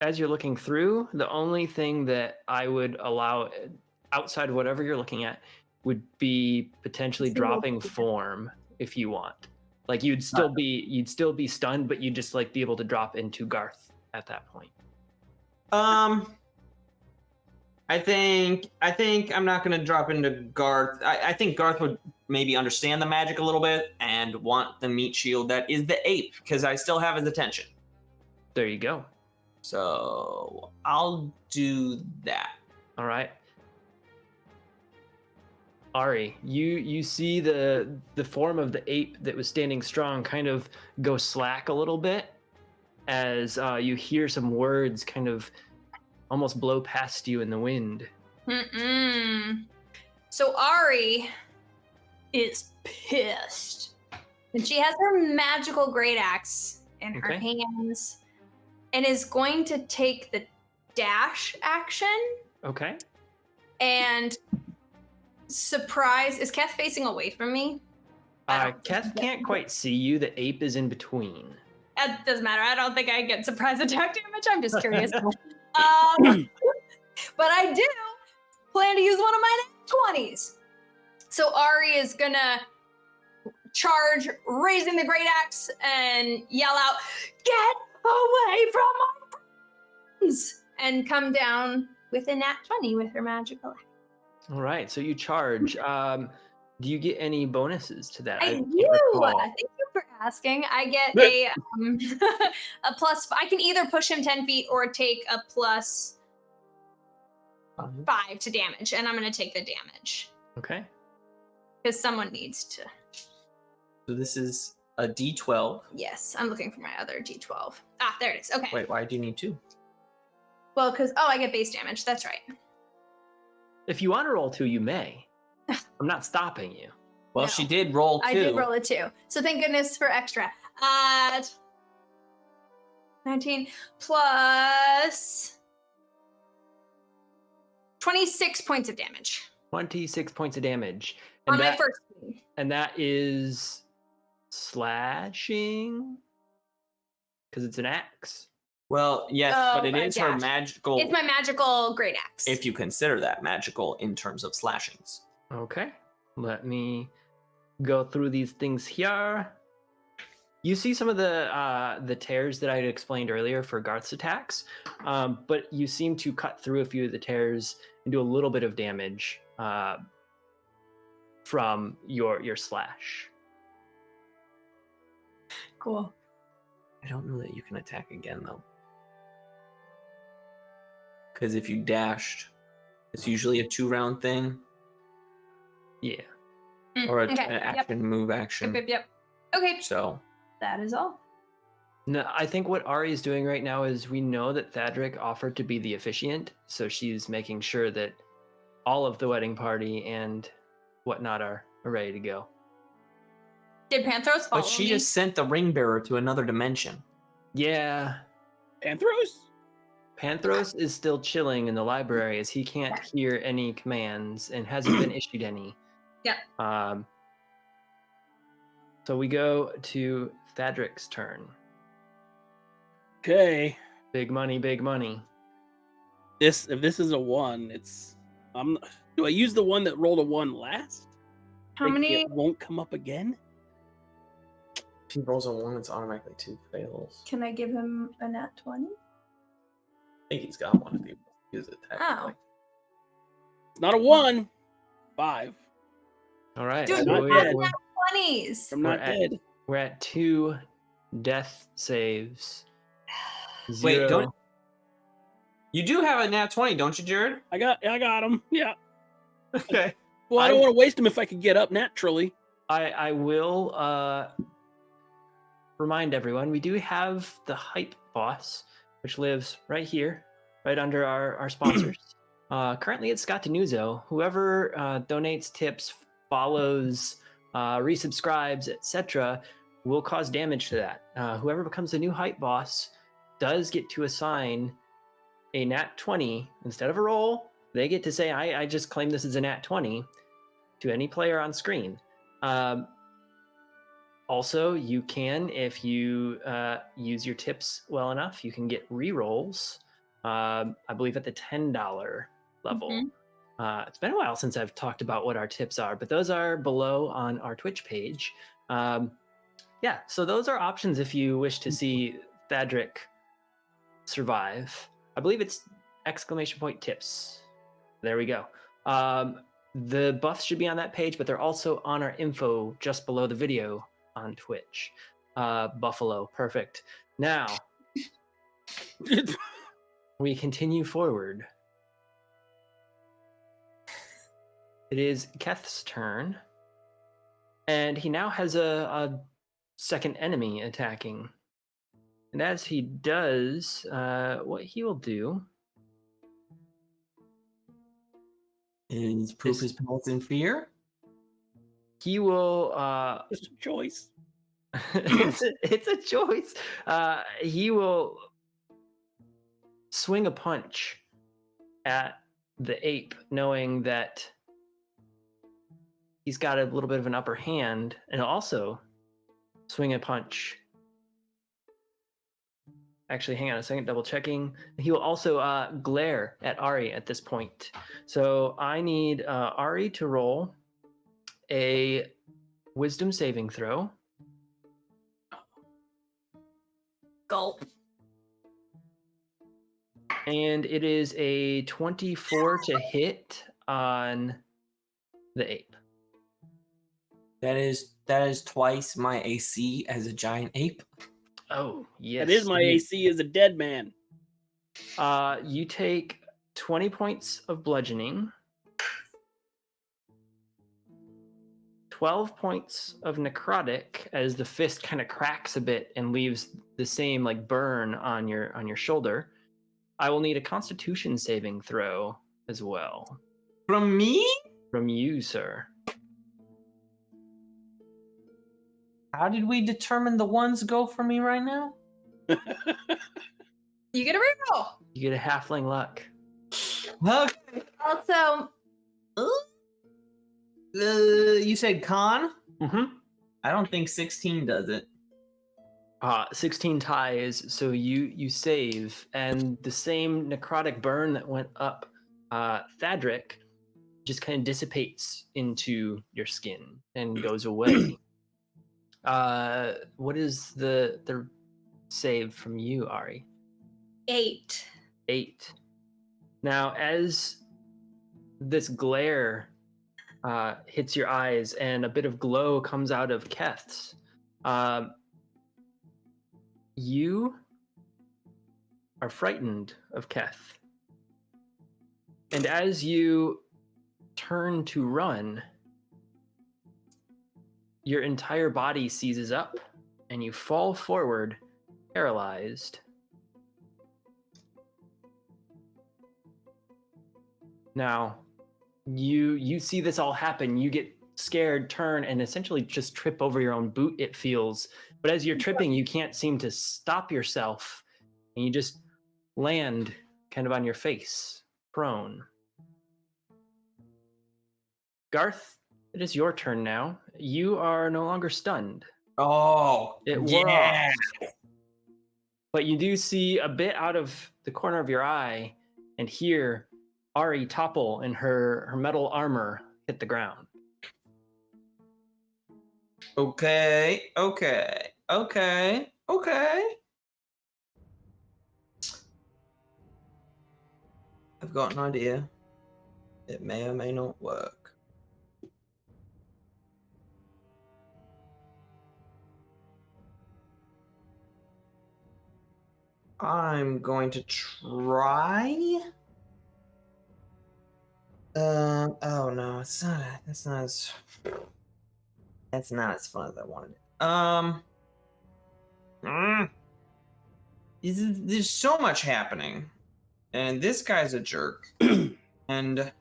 as you're looking through, the only thing that I would allow outside of whatever you're looking at would be potentially dropping form if you want. Like you'd still be stunned, but you'd just like be able to drop into Garth at that point. I think I'm not gonna drop into Garth. I think Garth would maybe understand the magic a little bit and want the meat shield that is the ape, because I still have his attention. There you go. So I'll do that. All right. Ari, you see the form of the ape that was standing strong kind of go slack a little bit as you hear some words kind of almost blow past you in the wind. So Ari is pissed. And she has her magical great axe in her hands and is going to take the dash action. Okay. And surprise, is Keth facing away from me? Keth can't quite see you. The ape is in between. That doesn't matter. I don't think I get surprise attack damage. I'm just curious. But I do plan to use one of my 20s. So Ari is gonna charge, raising the great axe, and yell out, "Get away from my friends!" and come down with a nat 20 with her magical axe. All right, so you charge. Do you get any bonuses to that? I do. Thank you for asking. I get a plus. I can either push him 10 feet or take a plus 5 to damage, and I'm going to take the damage. Okay. Because someone needs to. So this is a D12. Yes, I'm looking for my other D12. Ah, there it is. Okay. Wait, why do you need 2? Well, because I get base damage. That's right. If you want to roll 2, you may. I'm not stopping you. Well, No. she did roll 2. I did roll a 2. So thank goodness for extra. 19 plus 26 points of damage. 26 points of damage. On my first one. And that is slashing? Because it's an axe. Well, yes, but it is her magical. It's my magical great axe. If you consider that magical in terms of slashings. Okay. Let me go through these things here. You see some of the tears that I had explained earlier for Garth's attacks, but you seem to cut through a few of the tears and do a little bit of damage from your slash. Cool. I don't know that you can attack again, though. Because if you dashed, it's usually a 2-round thing. Yeah. Or an action, move action. Yep. Okay. So. That is all. No, I think what Ari is doing right now is we know that Thadric offered to be the officiant, so she's making sure that all of the wedding party and whatnot are ready to go. Did Panthros follow But she me? just sent the ring bearer to another dimension. Yeah. Panthros? Panthros is still chilling in the library as he can't hear any commands and hasn't been issued any. Yeah. So we go to Thadric's turn. Okay. Big money, big money. If this is a 1, it's do I use the one that rolled a 1 last? How many? It won't come up again? If he rolls a 1, it's automatically 2 fails. Can I give him a nat 20? I think he's got one if he uses it. Oh. It's not a 1. 5. All right. Dude, so you have nat 20s. I'm not dead. We're at 2 death saves. Wait, 0. don't. You do have a nat 20, don't you, Jared? I got him. Yeah. Okay. Well, I don't want to waste him if I could get up naturally. I will remind everyone, we do have the hype boss, which lives right here, right under our sponsors. Currently, it's Scott Denuzo. Whoever donates, tips, follows, resubscribes, etc., will cause damage to that. Whoever becomes the new hype boss does get to assign a nat 20 instead of a roll. They get to say, I just claim this is a nat 20 to any player on screen. Also, you can, if you use your tips well enough, you can get rerolls. I believe at the $10 level. Mhm. It's been a while since I've talked about what our tips are, but those are below on our Twitch page. Yeah, so those are options if you wish to see Thadric survive. I believe it's !tips. There we go. The buffs should be on that page, but they're also on our info just below the video on Twitch. Buffalo, perfect. Now, we continue forward. It is Keth's turn, and he now has a second enemy attacking. And as he does, what he will do Is proof his pulse in fear? he will Just a choice. it's a choice. He will swing a punch at the ape, knowing that he's got a little bit of an upper hand, and also swing a punch. Actually, hang on a second, double checking. He will also glare at Ari at this point. So I need Ari to roll a wisdom saving throw. Gulp. And it is a 24 to hit on the ape. That is twice my AC as a giant ape. Oh, yes. That is my AC as a dead man. You take 20 points of bludgeoning, 12 points of necrotic as the fist kind of cracks a bit and leaves the same like burn on your shoulder. I will need a Constitution saving throw as well. From me? From you, sir. How did we determine the ones go for me right now? You get a reroll. You get a halfling luck. Okay. Also, You said con? Mm-hmm. I don't think 16 does it. 16 ties, so you save, and the same necrotic burn that went up Thadric just kind of dissipates into your skin and goes away. What is the save from you, Ari? 8. 8. Now, as this glare hits your eyes and a bit of glow comes out of Keth's, you are frightened of Keth. And as you turn to run, your entire body seizes up and you fall forward, paralyzed. Now, you see this all happen. You get scared, turn, and essentially just trip over your own boot, it feels. But as you're tripping, you can't seem to stop yourself. And you just land kind of on your face, prone. Garth, it is your turn now. You are no longer stunned. Oh, It wore off. But you do see a bit out of the corner of your eye and hear Ari topple and her metal armor hit the ground. Okay. I've got an idea. It may or may not work. I'm going to try. Oh no, it's not. That's not as. That's not as fun as I wanted. There's so much happening, and this guy's a jerk, and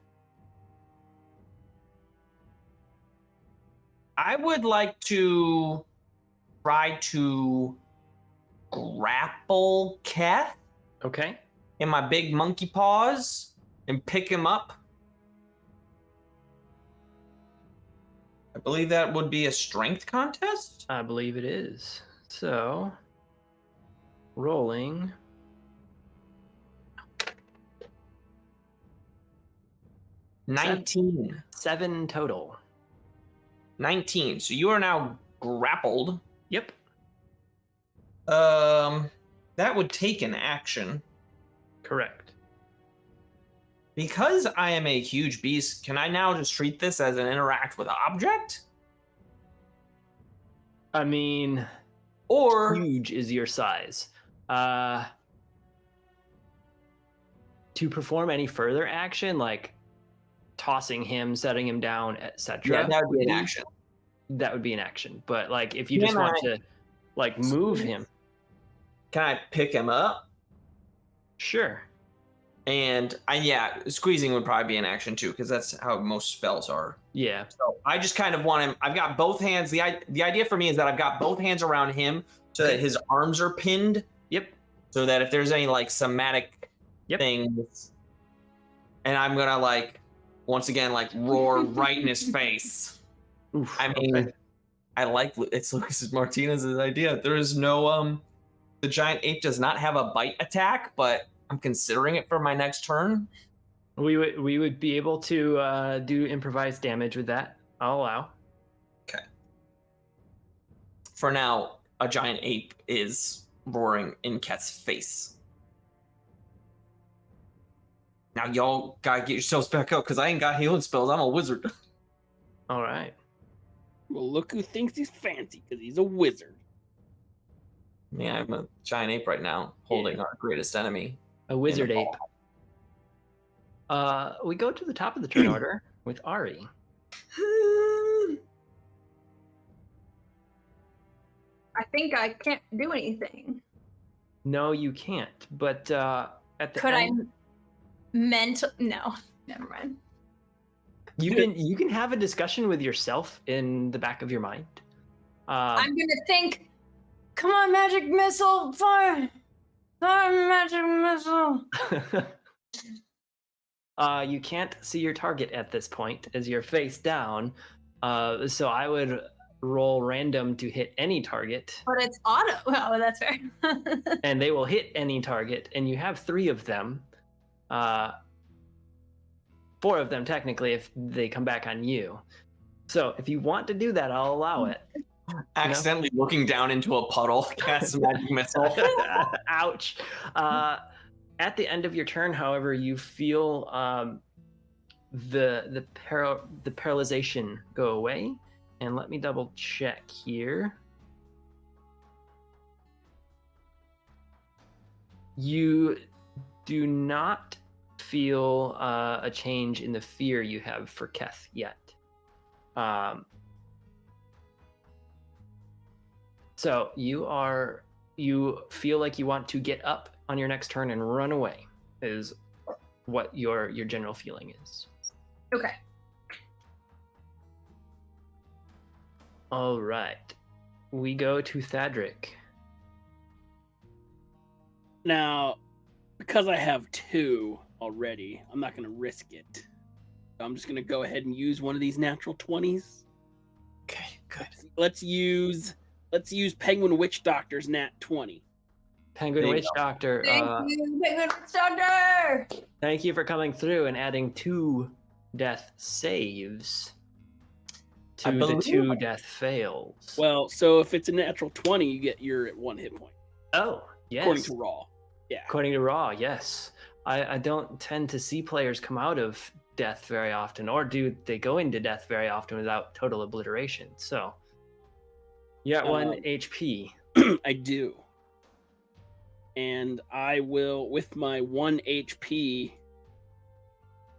I would like to try to grapple Keth Okay. in my big monkey paws and pick him up. I believe that would be a strength contest. I believe it is. So, rolling. Seven. 19. 7 total. 19. So you are now grappled. Yep. That would take an action. Correct. Because I am a huge beast, can I now just treat this as an interact with object? I mean, Or huge is your size. To perform any further action, like tossing him, setting him down, etc. yeah, that would be an action. That would be an action. But like, if you Can just want to, like, move Squeeze. him, Can I pick him up? sure. And squeezing would probably be an action too, because that's how most spells are. Yeah. So I just kind of want him. I've got both hands. The idea for me is that I've got both hands around him so that his arms are pinned. Yep. So that if there's any like somatic things, and I'm gonna like once again like roar right in his face. Oof, I mean, okay. I like it's Lucas Martinez's idea. There is no the giant ape does not have a bite attack, but I'm considering it for my next turn. We would be able to do improvised damage with that. I'll allow. Okay. For now, a giant ape is roaring in Ket's face. Now y'all gotta get yourselves back up because I ain't got healing spells. I'm a wizard. All right. Well, look who thinks he's fancy because he's a wizard. Yeah, I'm a giant ape right now, holding our greatest enemy. A wizard in a ape. ball. We go to the top of the turn order with Ari. I think I can't do anything. No, you can't. But at the Could end, No, never mind. you can have a discussion with yourself in the back of your mind. I'm gonna think. Come on, magic missile, fire! Fire, magic missile. You can't see your target at this point as you're face down. So I would roll random to hit any target. But it's auto. Oh, that's fair. And they will hit any target, and you have 3 of them. 4 of them technically if they come back on you. So if you want to do that, I'll allow it. Accidentally looking down into a puddle, cast a magic missile. Ouch. At the end of your turn, however, you feel the paralyzation go away. And let me double check here. You do not feel a change in the fear you have for Keth yet. So you feel like you want to get up on your next turn and run away, is what your general feeling is. Okay. All right. We go to Thadric. Now, because I have 2 already, I'm not going to risk it. I'm just going to go ahead and use one of these natural 20s. Okay, good. Let's use Penguin Witch Doctor's nat 20. Penguin There you Witch go. Doctor. Thank you, Penguin Witch Doctor. Thank you for coming through and adding 2 death saves to the 2 death fails. Well, so if it's a natural 20, you're at 1 hit point. Oh, yes. According to Raw. Yeah. According to Raw, yes. I don't tend to see players come out of death very often, or do they go into death very often without total obliteration. So you got 1 HP. I do. And I will, with my 1 HP,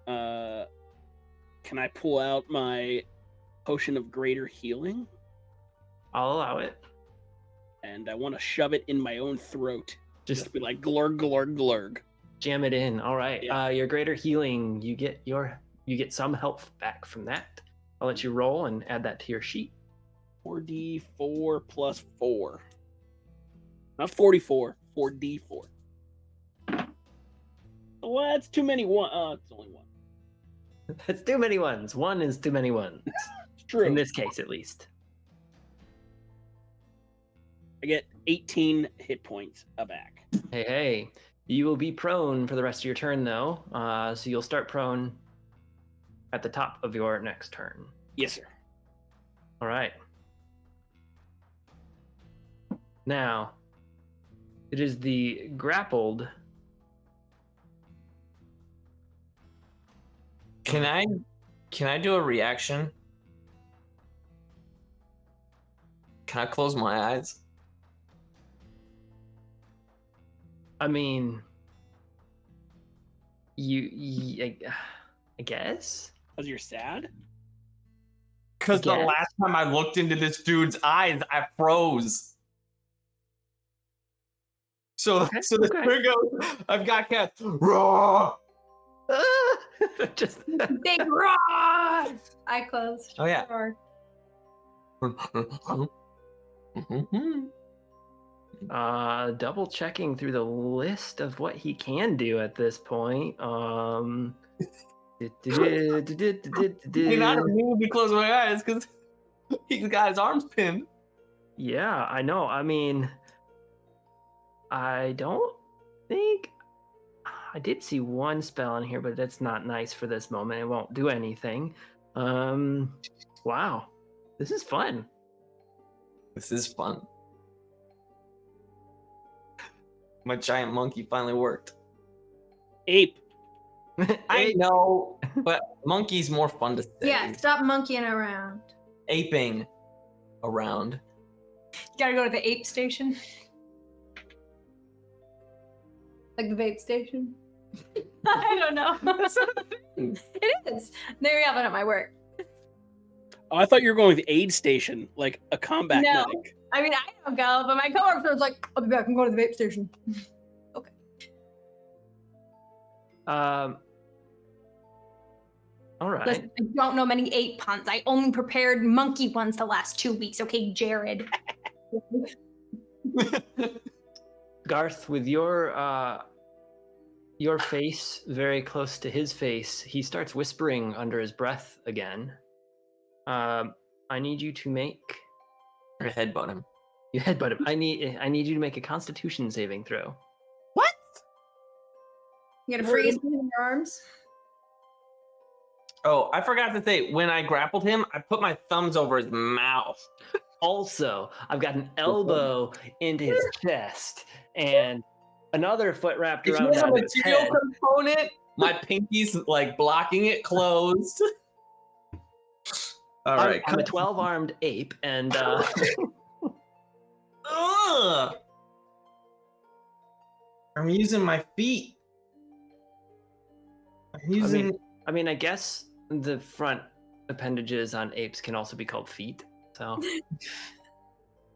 can I pull out my potion of greater healing? I'll allow it. and I want to shove it in my own throat. Just Be like glurg, glurg, glurg. jam it in. All right. Yeah. Your greater healing, you get some health back from that. I'll let you roll and add that to your sheet. 4d4 plus 4. Not 44. 4d4. Well, that's too many one. It's only one. That's too many ones. One is too many ones. It's true. In this case, at least. I get 18 hit points back. Hey. You will be prone for the rest of your turn, though. So you'll start prone at the top of your next turn. Yes, sir. All right. Now, it is the grappled. Can I do a reaction? Can I close my eyes? I mean, I guess. Because you're sad? Because the Yes. last time I looked into this dude's eyes, I froze. So the spirit goes, I've got cats. Raw. Just Big roar! I closed. Oh, yeah. Roar. double checking through the list of what he can do at this point. You're not immediately close my eyes because he's got his arms pinned. Yeah, I know. I mean, I don't think I did see one spell in here, but that's not nice for this moment. It won't do anything. Wow, this is fun. This is fun. My giant monkey finally worked. Ape. I know, but monkey's more fun to say. Yeah, stop monkeying around. Aping around. You gotta go to the ape station. Like the vape station. I don't know. It is. They have it at my work. Oh, I thought you were going with the aid station, like a combat No. medic. I mean, I don't go, but my coworker was like, I'll be back. I'm going to the vape station. All right. Listen, I don't know many ape puns. I only prepared monkey ones the last 2 weeks. Okay, Jared. Garth, with your face very close to his face, he starts whispering under his breath again. I need you to make Or headbutt him. you headbutt him. I need you to make a Constitution saving throw. What? You gotta freeze me in your arms. Oh, I forgot to say, when I grappled him, I put my thumbs over his mouth. Also, I've got an elbow into his chest and another foot wrapped If you around have a his head. material component, my pinky's like blocking it closed. All right. I'm a 12-armed ape, and Ugh. I'm using my feet. I'm using. I mean, I guess the front appendages on apes can also be called feet. So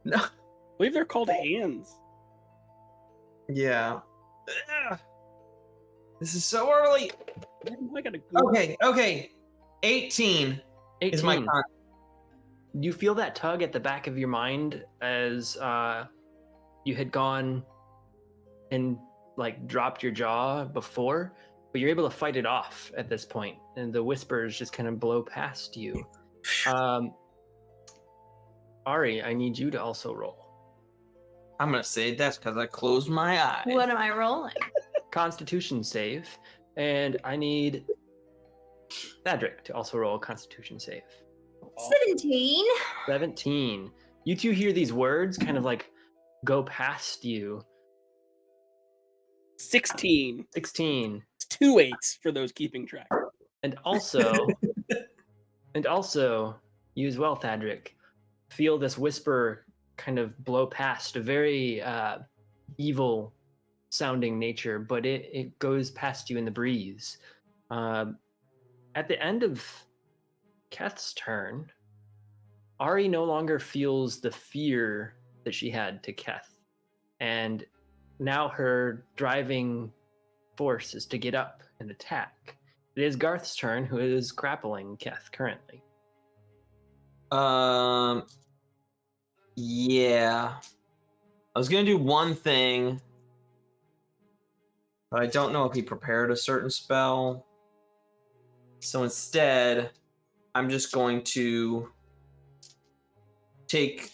No. I believe they're called hands. Yeah. Ugh. This is so early. I gotta go. Okay. 18 is my 18. con. You feel that tug at the back of your mind as you had gone and like dropped your jaw before, but you're able to fight it off at this point, and the whispers just kind of blow past you. Ari, I need you to also roll. I'm gonna say that's because I closed my eyes. What am I rolling? Constitution save, and I need Thadric to also roll a Constitution save. 17. 17. You two hear these words kind of like go past you. 16. 16. It's 2 8s for those keeping track. And also, you as well, Thadric, feel this whisper kind of blow past a very evil sounding nature, but it goes past you in the breeze. At the end of Keth's turn, Ari no longer feels the fear that she had to Keth. And now her driving force is to get up and attack. It is Garth's turn, who is grappling Keth currently. Yeah. I was gonna do one thing, but I don't know if he prepared a certain spell. So instead, I'm just going to take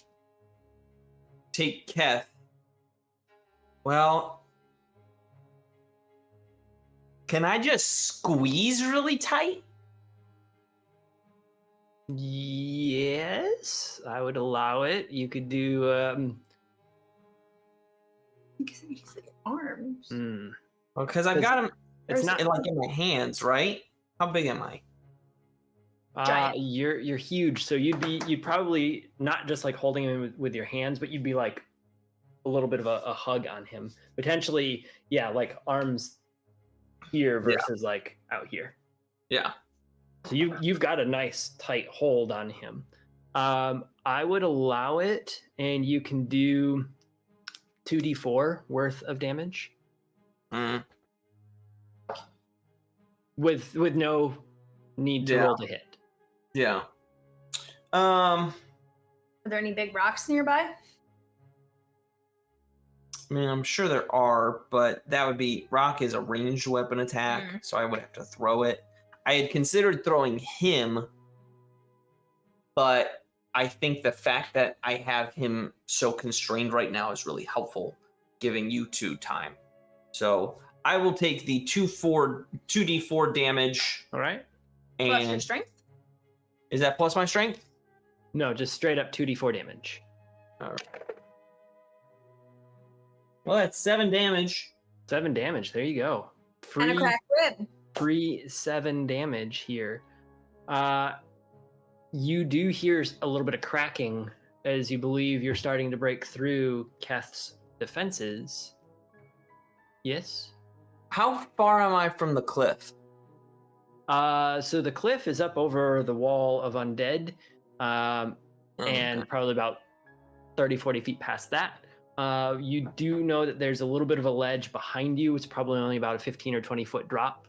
Keth. Well, can I just squeeze really tight? Yes, I would allow it. You could do He's like arms. Because I've got him. It's not like in my hands, right? How big am I? Giant. You're huge, so you'd probably not just like holding him with your hands, but you'd be like a little bit of a hug on him. Potentially, yeah, like arms here versus like out here. Yeah. So you've got a nice tight hold on him. I would allow it, and you can do 2d4 worth of damage with no need to roll to hit. Yeah. Are there any big rocks nearby? I mean, I'm sure there are, but that would be rock is a ranged weapon attack, so I would have to throw it. I had considered throwing him, but I think the fact that I have him so constrained right now is really helpful, giving you 2 time. So I will take the 2d4 damage. All right. And Plus your strength? Is that plus my strength? No, just straight up 2d4 damage. All right. Well, that's 7 damage. 7 damage. There you go. And a cracked rib. Free 7 damage here. You do hear a little bit of cracking as you believe you're starting to break through Keth's defenses. Yes? How far am I from the cliff? So the cliff is up over the wall of undead, and probably about 30, 40 feet past that. You do know that there's a little bit of a ledge behind you. It's probably only about a 15 or 20 foot drop.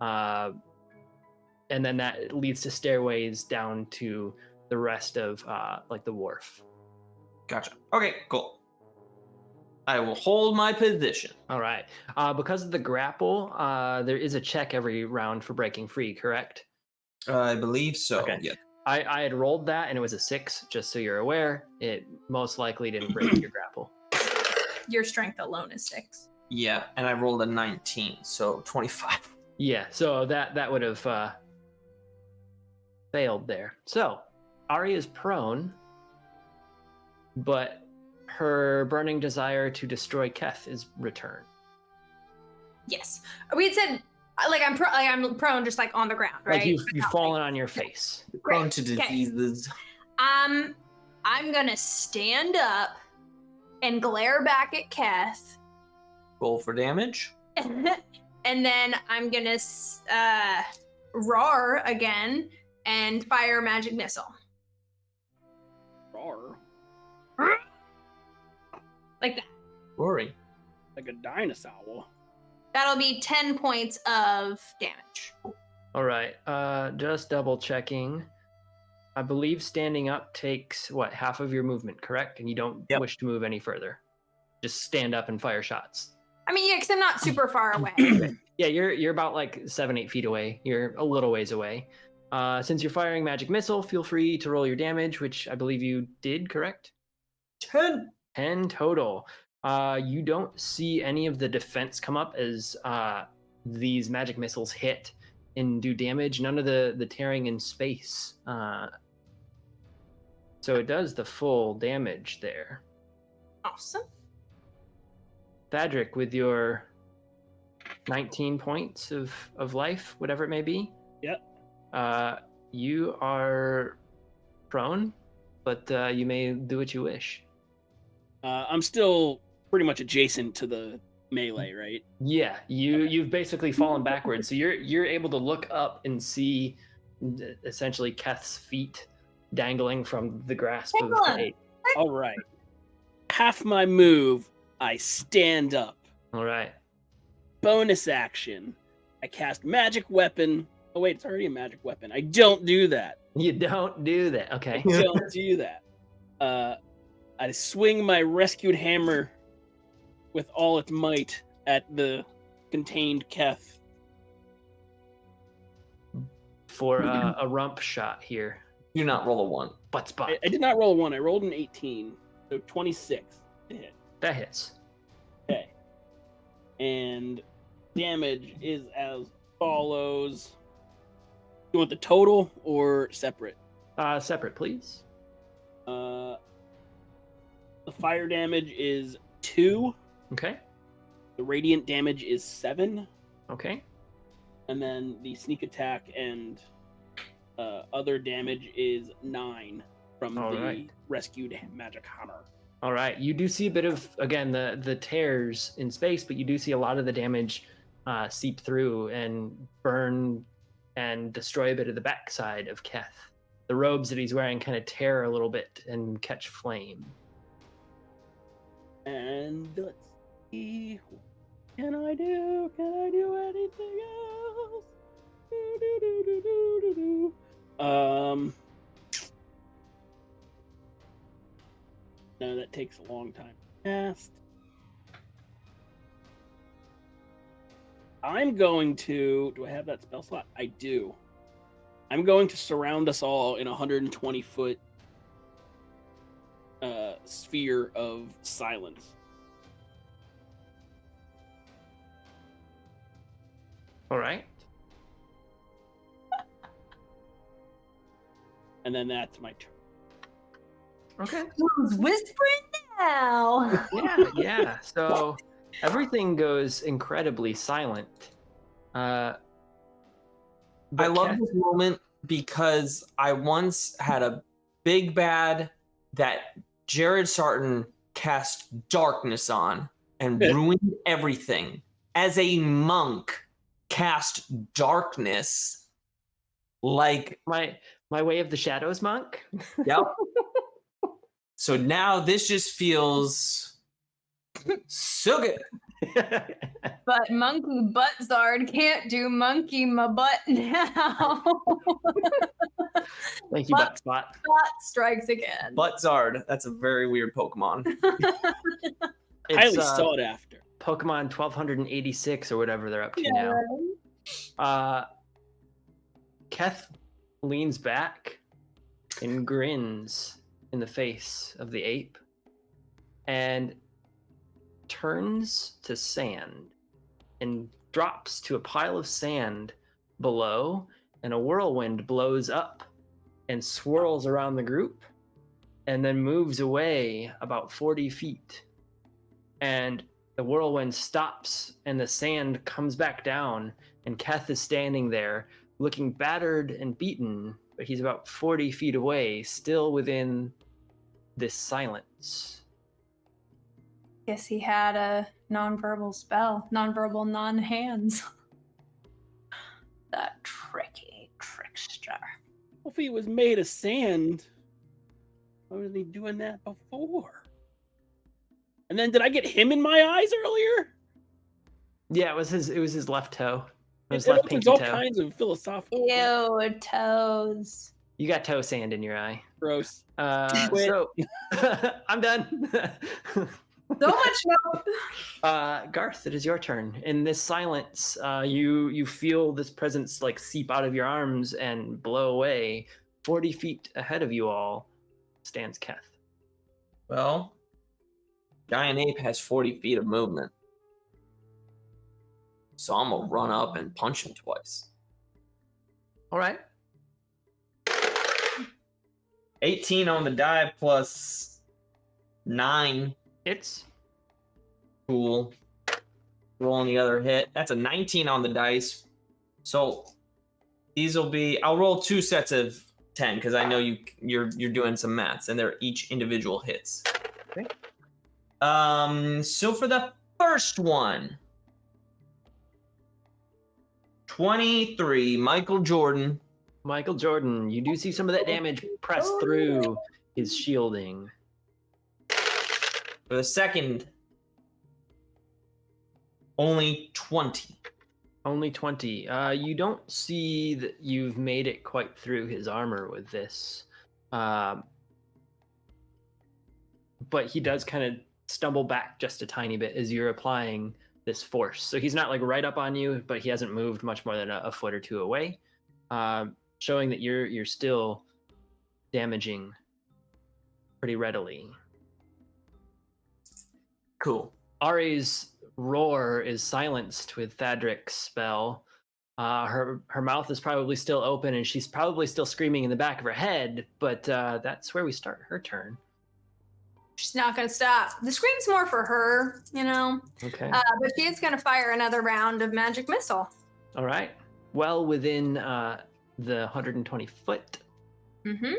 And then that leads to stairways down to the rest of like the wharf. Gotcha. Okay, cool. I will hold my position. All right. Because of the grapple, there is a check every round for breaking free, correct? I believe so. Okay. Yeah. I had rolled that and it was a 6, just so you're aware. It most likely didn't break your grapple. Your strength alone is 6. Yeah, and I rolled a 19, so 25. Yeah, so that would have failed there. So Ari is prone, but her burning desire to destroy Keth is returned. Yes. We had said like I'm prone just like on the ground, right? Like you've fallen on your face. Prone to diseases. I'm gonna stand up and glare back at Keth. Roll for damage. And then I'm gonna roar again and fire a magic missile. Roar. Like that. Rory. Like a dinosaur. That'll be 10 points of damage. All right. Just double checking. I believe standing up takes half of your movement, correct? And you don't wish to move any further. Just stand up and fire shots. I mean, yeah, because I'm not super far away. Yeah, you're about like 7-8 feet away. You're a little ways away. Since you're firing magic missile, feel free to roll your damage, which I believe you did, correct? 10. 10 total. You don't see any of the defense come up as these magic missiles hit and do damage. None of the tearing in space. So it does the full damage there. Awesome. Thadric, with your 19 points of life, whatever it may be. Yep. You are prone, but you may do what you wish. I'm still pretty much adjacent to the melee, right? Yeah, you've basically fallen backwards, so you're able to look up and see essentially Keth's feet dangling from the grasp of the ape. All right. half my move, I stand up. All right. Bonus action, I cast magic weapon. Oh wait, it's already a magic weapon. I don't do that. You don't do that. I Okay. don't do that. I swing my rescued hammer with all its might at the contained Keth. For a rump shot here. Do not roll a 1. Butt spot. I did not roll a 1. I rolled an 18, so 26 to hit. That hits. Okay. And damage is as follows. You want the total or separate? Separate, please. The fire damage is 2. Okay. The radiant damage is 7. Okay. And then the sneak attack and other damage is 9 from All the right. rescued magic hammer. All right. You do see a bit of, again, the tears in space, but you do see a lot of the damage seep through and burn and destroy a bit of the backside of Keth. The robes that he's wearing kind of tear a little bit and catch flame. And let's see. What can I do? Can I do anything else? No, that takes a long time to cast. I'm going to. Do I have that spell slot? I do. I'm going to surround us all in a 120-foot sphere of silence. All right. And then that's my turn. Okay. Who's whispering now? Yeah. So everything goes incredibly silent. I but love Keth- this moment because I once had a big bad that Jared Sarton cast darkness on and ruined everything. As a monk, cast darkness like my way of the shadows monk. yep. So now this just feels so good. But Monkey Buttzard can't do Monkey my butt now. Thank you, What? butt spot. Spot strikes again. Buttzard, that's a very weird Pokemon. Highly It's sought after. Pokemon 1286 or whatever they're up to Yeah, now. Keth leans back and grins in the face of the ape and turns to sand and drops to a pile of sand below, and a whirlwind blows up and swirls around the group and then moves away about 40 feet. And the whirlwind stops and the sand comes back down, and Keth is standing there looking battered and beaten, but he's about 40 feet away, still within this silence. Guess he had a nonverbal spell. Nonverbal non-hands. That tricky trickster. If he was made of sand, why was he doing that before? And then did I get him in my eyes earlier? Yeah, it was his left toe. It was It left opens pinky all toe. kinds of philosophical. Ew, toes. You got toe sand in your eye. Gross. Quit. So I'm done. So much no. Garth, it is your turn. In this silence, you feel this presence like seep out of your arms and blow away. 40 feet ahead of you all stands Keth. Well, Giant Ape has 40 feet of movement. So I'm gonna run up and punch him twice. All right. 18 on the die plus 9. It's Cool. Rolling the other hit. That's a 19 on the dice. So these will be. I'll roll 2 sets of 10 because I know you're doing some maths, and they're each individual hits. Okay. So for the first one, 23, Michael Jordan. Michael Jordan. You do see some of that damage press through his shielding. For the second, only 20. Only 20. You don't see that you've made it quite through his armor with this. But he does kind of stumble back just a tiny bit as you're applying this force. So he's not like right up on you, but he hasn't moved much more than a foot or two away, showing that you're still damaging pretty readily. Cool. Ari's roar is silenced with Thadric's spell. Her mouth is probably still open, and she's probably still screaming in the back of her head. But that's where we start her turn. She's not going to stop. The scream's more for her, you know. Okay. But she is going to fire another round of magic missile. All right. Well within the 120 foot. Mm-hmm.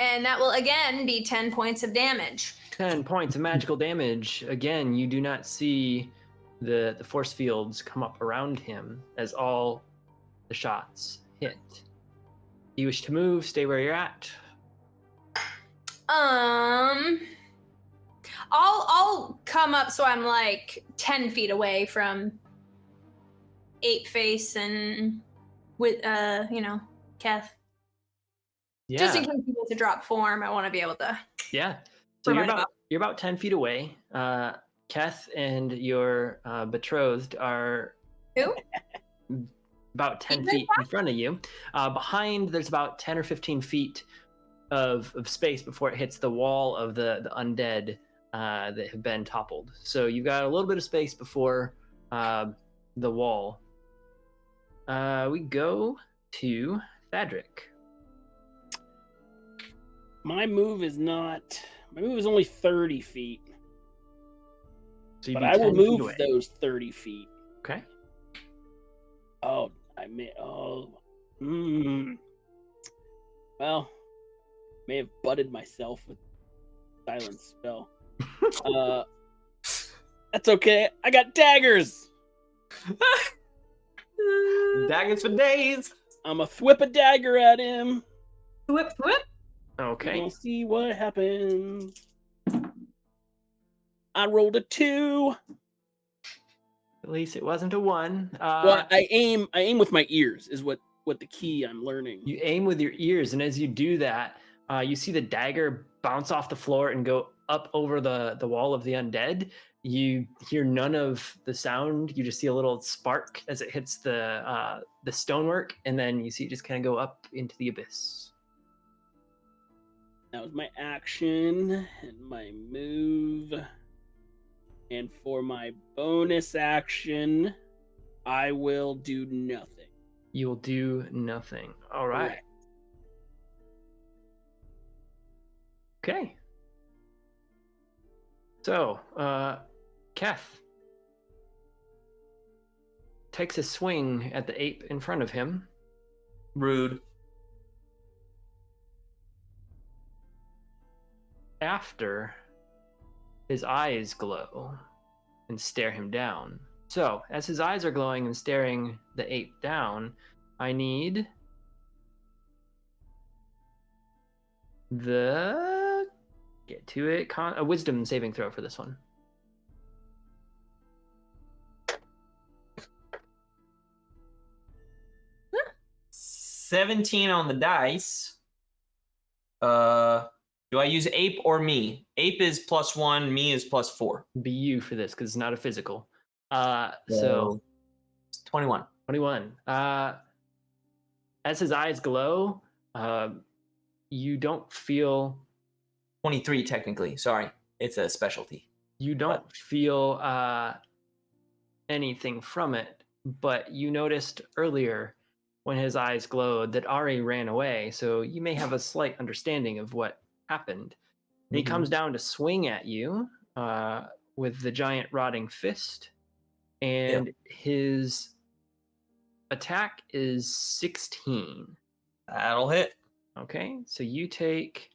And that will again be 10 points of damage. 10 points of magical damage. Again, you do not see the force fields come up around him as all the shots hit. You wish to move, stay where you're at. I'll come up so I'm like 10 feet away from Ape Face and with Keth. Yeah. Just in case he wants to drop form, I want to be able to. Yeah. So Provide you're about 10 feet away. Keth and your betrothed are Who? about 10 feet in front of you. Behind, there's about 10 or 15 feet of space before it hits the wall of the undead that have been toppled. So you've got a little bit of space before the wall. We go to Thadric. My move is only 30 feet. So but I will move those 30 feet. Okay. Oh, well, may have butted myself with silence spell. That's okay. I got daggers. Daggers for days. I'm a thwip a dagger at him. Whip, whip. Okay. We'll see what happens. I rolled a 2. At least it wasn't a 1. Well, I aim with my ears is what the key I'm learning. You aim with your ears, and as you do that, you see the dagger bounce off the floor and go up over the wall of the undead. You hear none of the sound. You just see a little spark as it hits the stonework, and then you see it just kind of go up into the abyss. That was my action and my move. And for my bonus action, I will do nothing. You will do nothing. All right. Correct. Okay. So, Keth takes a swing at the ape in front of him. Rude. After his eyes glow and stare him down. So, as his eyes are glowing and staring the ape down, I need a wisdom saving throw for this one. 17 on the dice. Do I use ape or me? Ape is +1, me is +4. Be you for this because it's not a physical. So 21. 21. As his eyes glow, you don't feel 23 technically. Sorry, it's a specialty. You don't feel anything from it, but you noticed earlier when his eyes glowed that Ari ran away, so you may have a slight understanding of what happened. And he comes down to swing at you with the giant rotting fist, and his attack is 16. That'll hit. Okay, so you take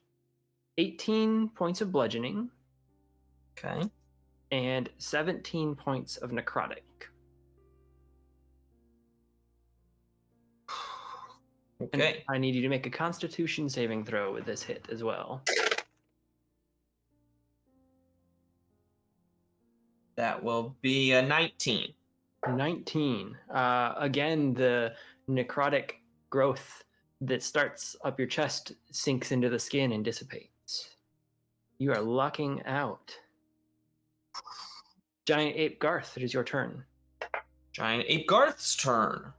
18 points of bludgeoning. Okay. And 17 points of necrotic. Okay. And I need you to make a Constitution saving throw with this hit as well. That will be a 19. 19. Again, the necrotic growth that starts up your chest sinks into the skin and dissipates. You are lucking out. Giant Ape Garth, it is your turn. Giant Ape Garth's turn.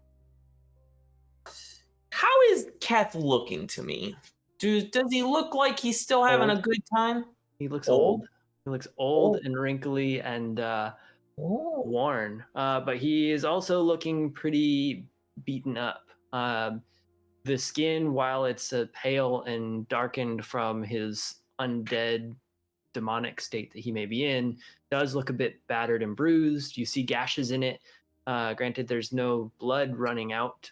How is Keth looking to me? Does he look like he's still having a Old. good time? He looks Old? old. He looks old Old. and wrinkly and Oh. worn. But he is also looking pretty beaten up. The skin, while it's pale and darkened from his undead demonic state that he may be in, does look a bit battered and bruised. You see gashes in it. Granted, there's no blood running out.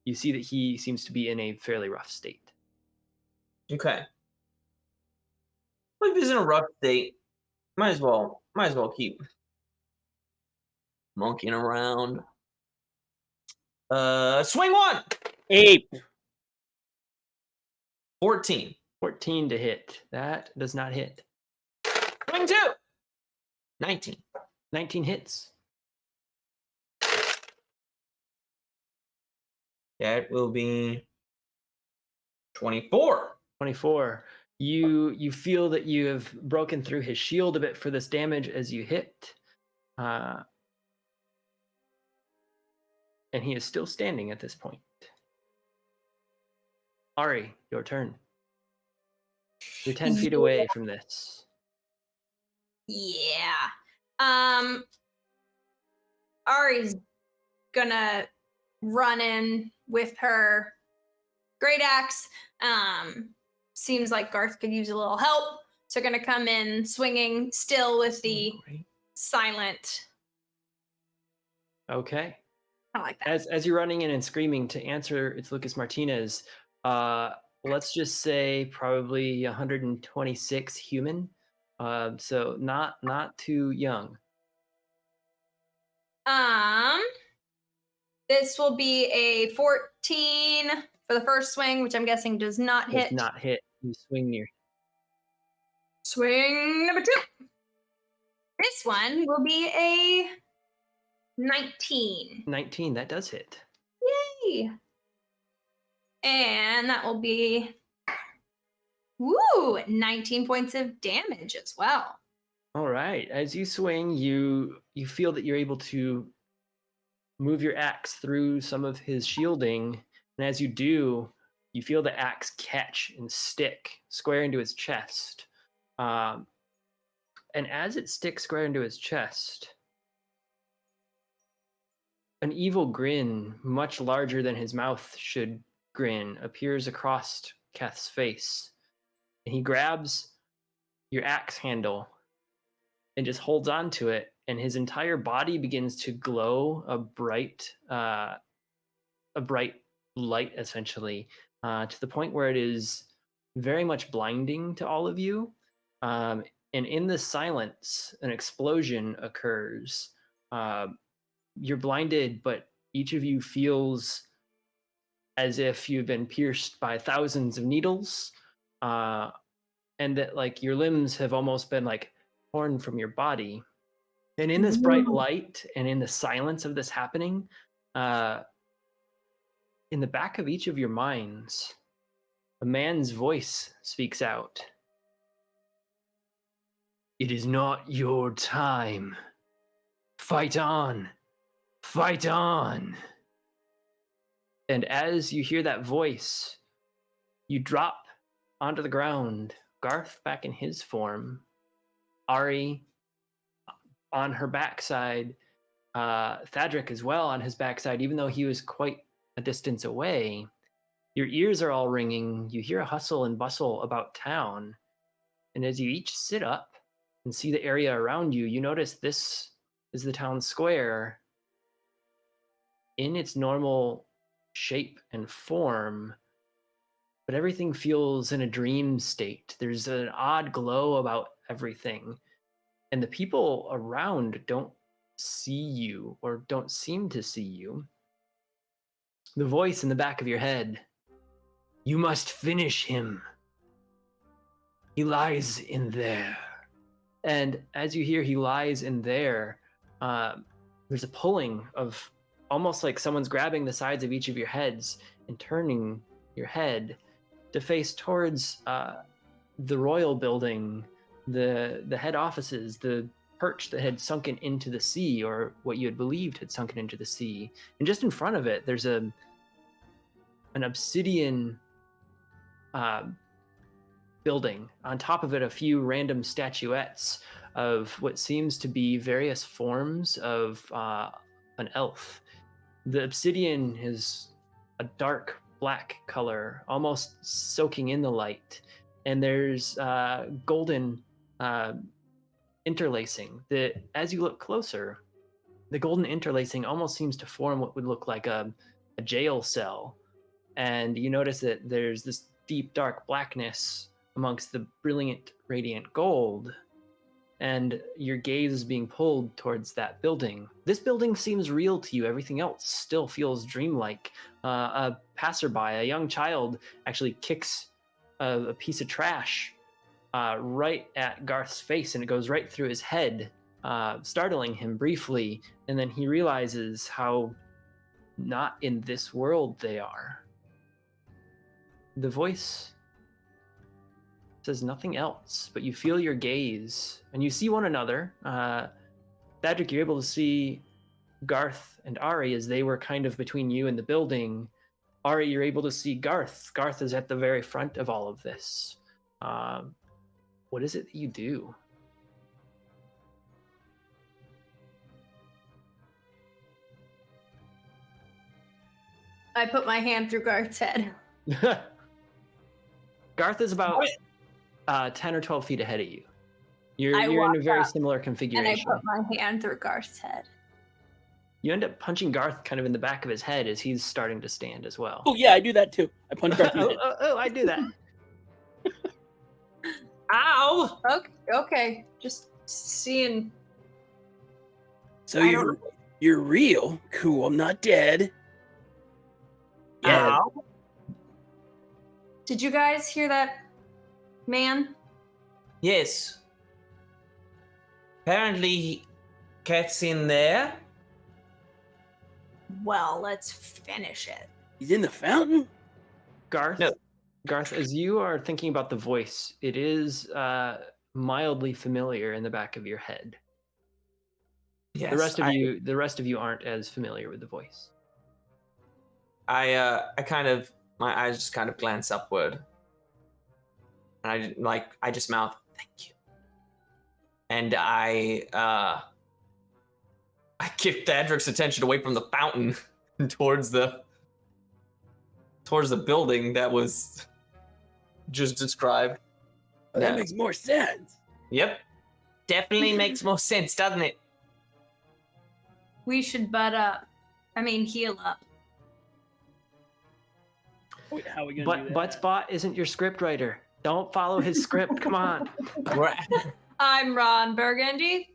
You see that he seems to be in a fairly rough state. Okay. Well, if he's in a rough state, might as well keep monkeying around. Swing 1. Ape. 14. 14 to hit. That does not hit. Swing 2. 19. 19 hits. That will be 24. 24. You feel that you have broken through his shield a bit for this damage as you hit. And he is still standing at this point. Ari, your turn. You're 10 feet away from this. Yeah. Ari's gonna run in with her great axe. Seems like Garth could use a little help, so gonna come in swinging, still with the silent. Okay. I like that. As you're running in and screaming to answer, it's Lucas Martinez. Let's just say probably 126 human. So not too young. This will be a 14 for the first swing, which I'm guessing does not hit. Does not hit. You swing near. Swing number 2. This one will be a 19. 19. That does hit. Yay! And that will be 19 points of damage as well. All right. As you swing, you feel that you're able to move your axe through some of his shielding, and as you do, you feel the axe catch and stick square into his chest. And as it sticks square into his chest, an evil grin, much larger than his mouth should grin, appears across Keth's face. And he grabs your axe handle and just holds on to it, and his entire body begins to glow a bright light, essentially, to the point where it is very much blinding to all of you. And in the silence, an explosion occurs. You're blinded, but each of you feels as if you've been pierced by thousands of needles, and that like your limbs have almost been like torn from your body. And in this bright light and in the silence of this happening, in the back of each of your minds, a man's voice speaks out. It is not your time. Fight on. Fight on. And as you hear that voice, you drop onto the ground, Garth back in his form, Ari on her backside, Thadric as well on his backside, even though he was quite a distance away. Your ears are all ringing. You hear a hustle and bustle about town. And as you each sit up and see the area around you, you notice this is the town square in its normal shape and form, but everything feels in a dream state. There's an odd glow about everything. And the people around don't see you or don't seem to see you. The voice in the back of your head, you must finish him. He lies in there. And as you hear he lies in there, there's a pulling of almost like someone's grabbing the sides of each of your heads and turning your head to face towards the royal building, the head offices, the perch that had sunken into the sea, or what you had believed had sunken into the sea. And just in front of it, there's an obsidian building. On top of it, a few random statuettes of what seems to be various forms of an elf. The obsidian is a dark black color, almost soaking in the light. And there's golden interlacing that, as you look closer, the golden interlacing almost seems to form what would look like a jail cell. And you notice that there's this deep, dark blackness amongst the brilliant, radiant gold. And your gaze is being pulled towards that building. This building seems real to you. Everything else still feels dreamlike. A passerby, a young child, actually kicks a piece of trash right at Garth's face, and it goes right through his head, startling him briefly. And then he realizes how not in this world they are. The voice says nothing else, but you feel your gaze, and you see one another. Thadric, you're able to see Garth and Ari as they were kind of between you and the building. Ari, you're able to see Garth. Garth is at the very front of all of this. What is it that you do? I put my hand through Garth's head. Garth is about 10 or 12 feet ahead of you. You're in a walk very up similar And configuration. I put my hand through Garth's head. You end up punching Garth kind of in the back of his head as he's starting to stand as well. Oh yeah, I do that too. I punch Garth in the head. I do that. Ow! Okay. Just seeing. So I don't- you're real. Cool. I'm not dead. Yeah. Ow! Did you guys hear that man? Yes. Apparently, Cat's in there. Well, let's finish it. He's in the fountain. Garth, No. Garth, as you are thinking about the voice, it is mildly familiar in the back of your head. Yes. The rest of you aren't as familiar with the voice. I kind of, my eyes just kind of glance upward, and I just mouth, "Thank you," and I give Thadric's attention away from the fountain towards the building that was just described. Oh, that Yeah. makes more sense. Yep, definitely makes more sense, doesn't it? We should heal up. Wait, how are we gonna do that? Buttspot isn't your script writer. Don't follow his script. Come on. Right. I'm Ron Burgundy.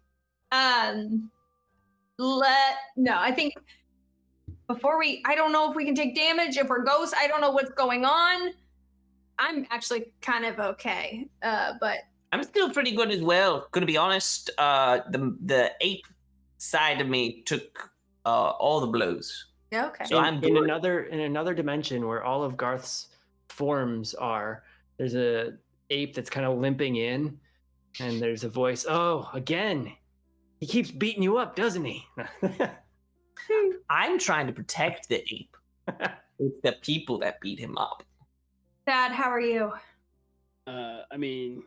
I think I don't know if we can take damage. If we're ghosts, I don't know what's going on. I'm actually kind of okay. But I'm still pretty good as well. Gonna be honest, the ape side of me took all the blows. yeah, okay. So I'm in good. another dimension where all of Garth's forms are, there's a ape that's kind of limping in, and there's a voice. Oh, again, he keeps beating you up, doesn't he? I'm trying to protect the ape. It's the people that beat him up. Dad, how are you? I mean,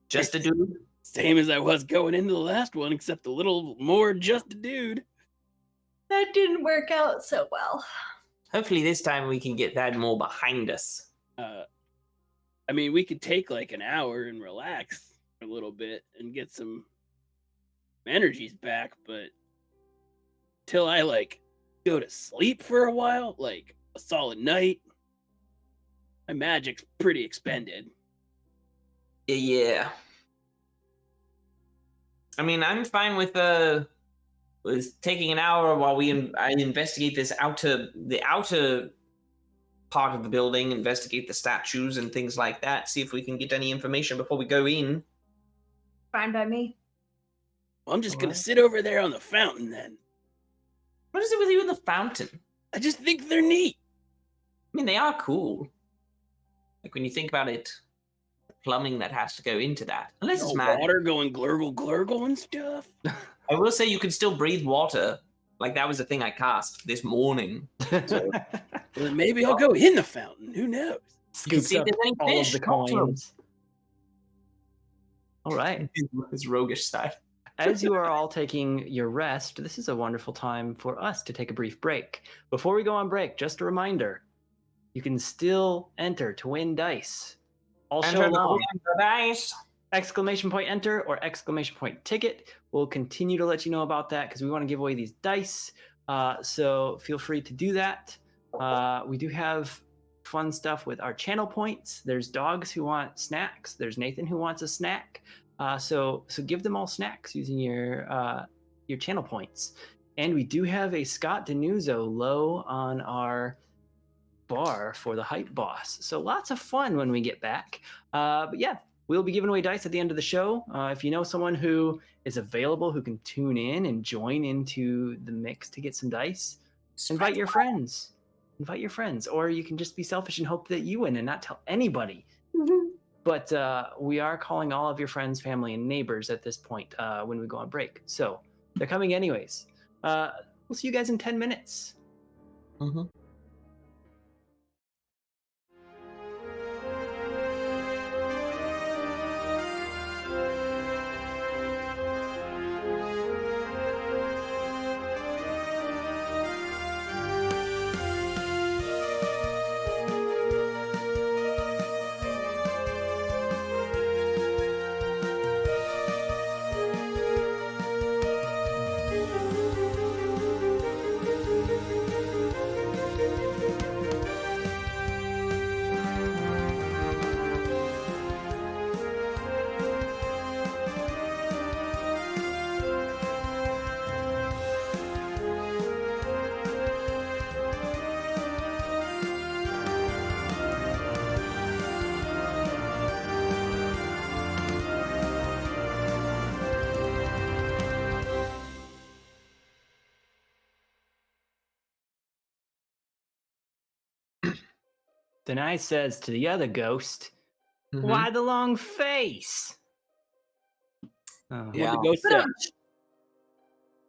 Just a dude. same as I was going into the last one, except a little more just a dude. That didn't work out so well. Hopefully this time we can get that more behind us. I mean, we could take like an hour and relax a little bit and get some energies back, but till I like go to sleep for a while, like a solid night, my magic's pretty expended. Yeah. I mean, I'm fine with taking an hour while I investigate the outer part of the building, investigate the statues and things like that, see if we can get any information before we go in. Fine by me. Well, I'm just gonna Alright. sit over there on the fountain then. What is it with you in the fountain? I just think they're neat. I mean, they are cool. Like when you think about it, the plumbing that has to go into that. Unless it's magic. Water going glurgle glurgle and stuff. I will say you can still breathe water. Like that was the thing I cast this morning. So Well, then maybe I'll go in the fountain. Who knows? you can Scoops see if up there's any all of fish. the Talk to 'em. coins. All right. His roguish side. As you are all taking your rest, this is a wonderful time for us to take a brief break. Before we go on break, just a reminder, you can still enter to win dice all show long. Dice. Exclamation point enter or exclamation point ticket. We'll continue to let you know about that because we want to give away these dice. So feel free to do that. We do have fun stuff with our channel points. There's dogs who want snacks. There's Nathan who wants a snack. So give them all snacks using your channel points. And we do have a Scott Denuzo low on our bar for the hype boss. So lots of fun when we get back. But yeah, we'll be giving away dice at the end of the show. If you know someone who is available who can tune in and join into the mix to get some dice, invite your friends. Invite your friends. Or you can just be selfish and hope that you win and not tell anybody. But we are calling all of your friends, family, and neighbors at this point when we go on break. So they're coming anyways. We'll see you guys in 10 minutes. Mm-hmm. Then I says to the other ghost, Mm-hmm. "Why the long face?" Oh, Yeah. What the ghost said.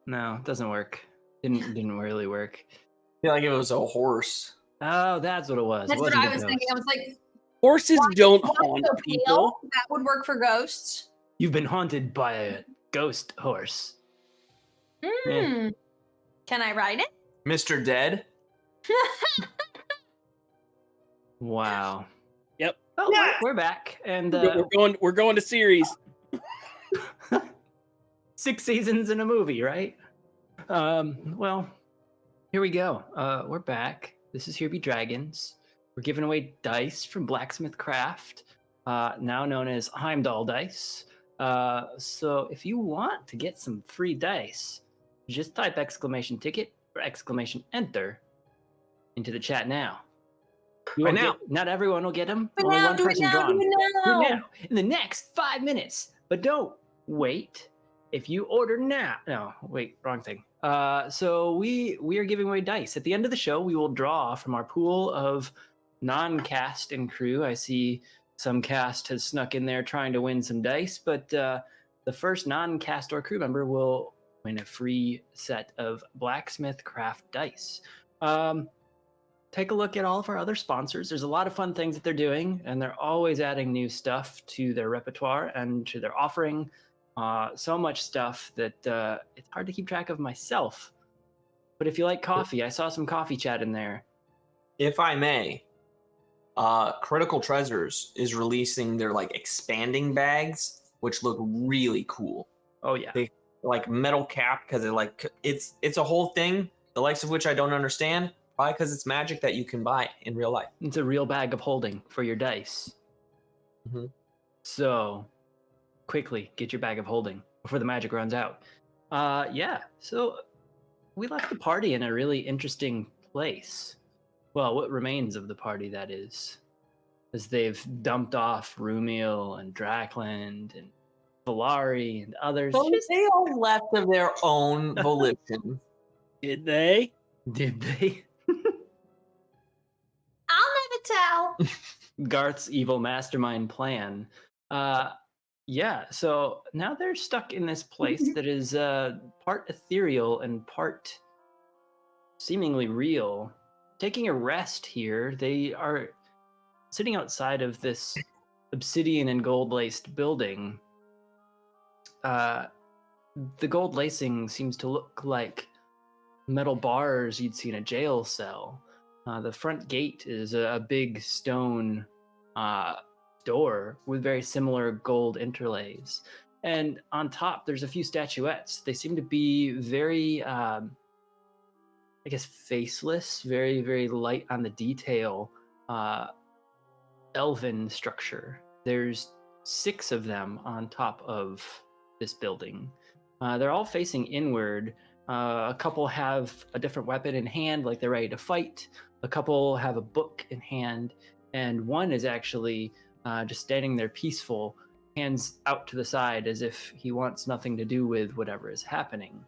no, it doesn't work. Didn't really work. I feel like it was a horse. Oh, that's what it was. That's It what wasn't I a was thinking. I ghost. was like, Horses don't why haunt so people. pale? That would work for ghosts. You've been haunted by a ghost horse. Hmm. Can I ride it? Mr. Dead. Wow. Yep. Oh, Yeah. we're back, and We're going to series. 6 seasons in a movie, right? Well, here we go. We're back. This is Here Be Dragons. We're giving away dice from Blacksmith Craft, now known as Heimdall dice. So if you want to get some free dice, just type exclamation ticket or exclamation enter into the chat now. You Right won't now. get- not everyone will get them. Do it Only now, one do it person now, drawn. do it Do now. it now. In the next 5 minutes. But don't wait. If you order now, no, wait, wrong thing. So we are giving away dice. At the end of the show, we will draw from our pool of non-cast and crew. I see some cast has snuck in there trying to win some dice, but the first non-cast or crew member will win a free set of Blacksmith Craft dice. Take a look at all of our other sponsors. There's a lot of fun things that they're doing, and they're always adding new stuff to their repertoire and to their offering. So much stuff that it's hard to keep track of myself. But if you like coffee, I saw some coffee chat in there. If I may, Critical Treasures is releasing their like expanding bags, which look really cool. Oh yeah. They like metal cap because it's a whole thing, the likes of which I don't understand. Probably because it's magic that you can buy in real life. It's a real bag of holding for your dice. Mhm. So quickly get your bag of holding before the magic runs out. Yeah, so we left the party in a really interesting place. Well, what remains of the party, that is. As they've dumped off Rumiel and Drakland and Valari and others. So Just they all left of their own volition. Did they? did they? I'll never tell. Garth's evil mastermind plan. Yeah, so now they're stuck in this place that is part ethereal and part seemingly real. Taking a rest here, they are sitting outside of this obsidian and gold laced building. The gold lacing seems to look like metal bars you'd see in a jail cell. The front gate is a big stone door with very similar gold interlays. And on top, there's a few statuettes. They seem to be very, I guess, faceless, very, very light on the detail, elven structure. There's 6 of them on top of this building. They're all facing inward. A couple have a different weapon in hand, like they're ready to fight. A couple have a book in hand, and one is actually just standing there peaceful, hands out to the side as if he wants nothing to do with whatever is happening.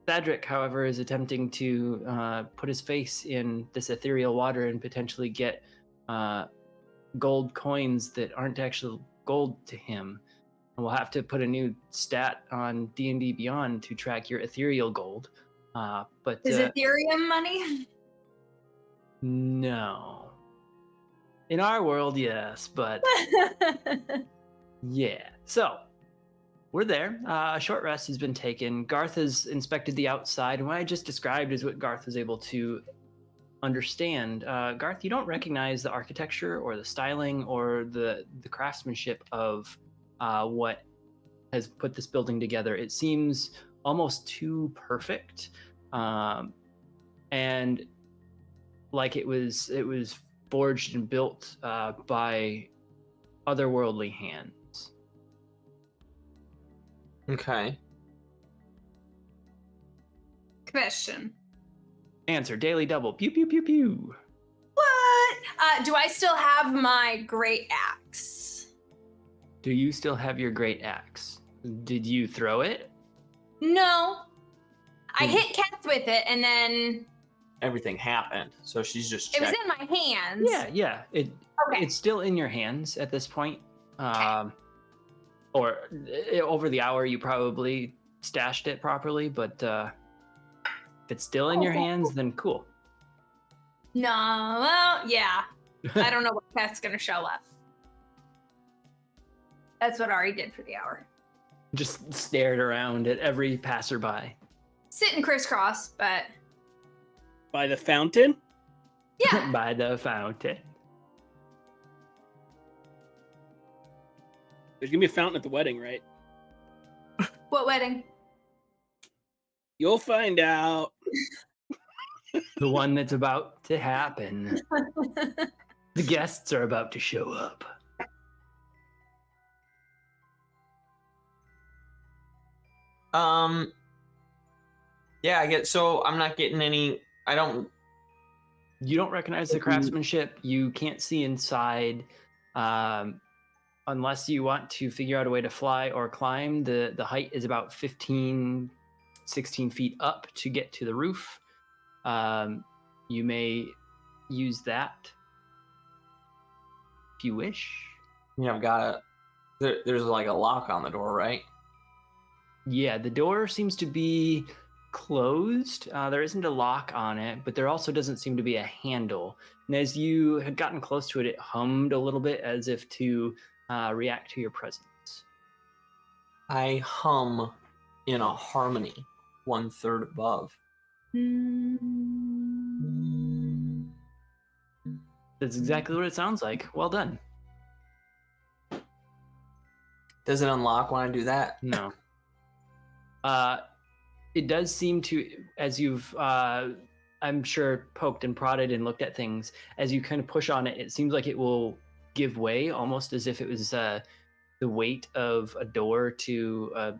Thadric, however, is attempting to put his face in this ethereal water and potentially get gold coins that aren't actually gold to him. And we'll have to put a new stat on D&D Beyond to track your ethereal gold. But Is Ethereum money? no. In our world, yes, but yeah. So we're there. A short rest has been taken. Garth has inspected the outside, and what I just described is what Garth was able to understand. Garth, you don't recognize the architecture or the styling or the craftsmanship of what has put this building together. It seems almost too perfect, and like it was forged and built by otherworldly hands. Okay. Question. Answer: daily double. Pew pew pew pew. What? Do I still have my great axe? Do you still have your great axe? Did you throw it? No. I hit Keth with it, and then Everything happened, so she's just it was checking. in my hands. Yeah. Okay. It's still in your hands at this point. Or over the hour, you probably stashed it properly. But if it's still in your hands, then cool. No, well, yeah. I don't know what Keth's gonna show up. That's what Ari did for the hour. Just stared around at every passerby. Sitting crisscross, but By the fountain? yeah. By the fountain. There's gonna be a fountain at the wedding, right? What wedding? You'll find out. The one that's about to happen. The guests are about to show up. Yeah, I get. So I'm not getting any. I don't. You don't recognize the craftsmanship. You can't see inside. Unless you want to figure out a way to fly or climb. The height is about 15, 16 feet up to get to the roof. You may use that if you wish. Yeah, I've got a. There's like a lock on the door, right? Yeah, the door seems to be closed. There isn't a lock on it, but there also doesn't seem to be a handle. And as you had gotten close to it, it hummed a little bit as if to react to your presence. I hum in a harmony, 1/3 above. That's exactly what it sounds like. Well done. Does it unlock when I do that? No. It does seem to, as you've, I'm sure, poked and prodded and looked at things, as you kind of push on it, it seems like it will give way, almost as if it was the weight of a door to a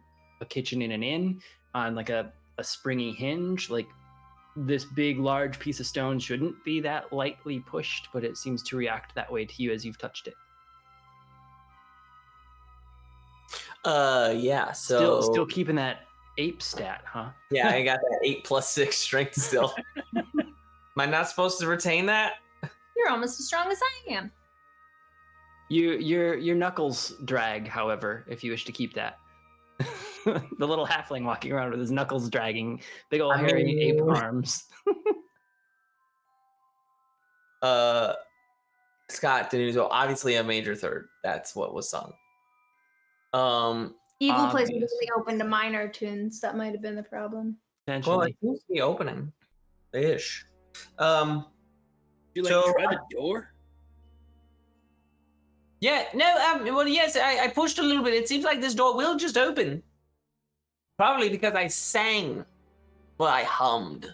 kitchen in an inn on like a springy hinge. Like this big, large piece of stone shouldn't be that lightly pushed, but it seems to react that way to you as you've touched it. Yeah. So Still keeping that ape stat, huh? yeah, I got that 8 plus 6 strength still. Am I not supposed to retain that? You're almost as strong as I am. Your knuckles drag, however, if you wish to keep that. The little halfling walking around with his knuckles dragging, big old hairy ape arms. Scott Denuso, obviously a major third. That's what was sung. Eagle plays Obvious. really open to minor tunes. That might have been the problem. Well, Potentially. it seems to be opening. Ish. You So- try the door? Yeah, no, well, yes, I pushed a little bit. It seems like this door will just open. Probably because I sang. Well, I hummed.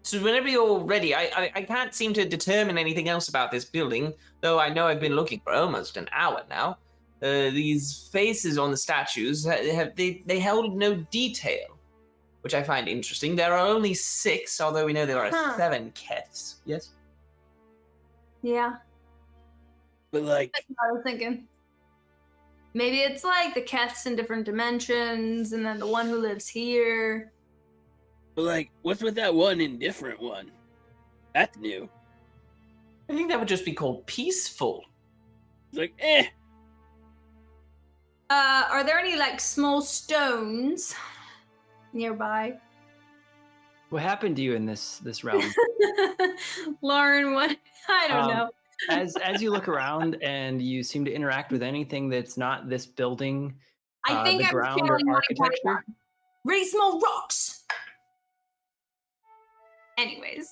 So whenever you're ready, I can't seem to determine anything else about this building, though I know I've been looking for almost an hour now. These faces on the statues, they held no detail, which I find interesting. There are only 6, although we know there are 7 Keths. Yes? Yeah, But like, that's what I was thinking. Maybe it's like the Keths in different dimensions, and then the one who lives here. what's with that one indifferent one? That's new. I think that would just be called peaceful. It's like, eh. Are there any like small stones nearby? What happened to you in this realm? Lauren, what? I don't know. As you look around and you seem to interact with anything that's not this building, I think the I'm ground or channeling my architecture. Pokemon. Really small rocks. Anyways,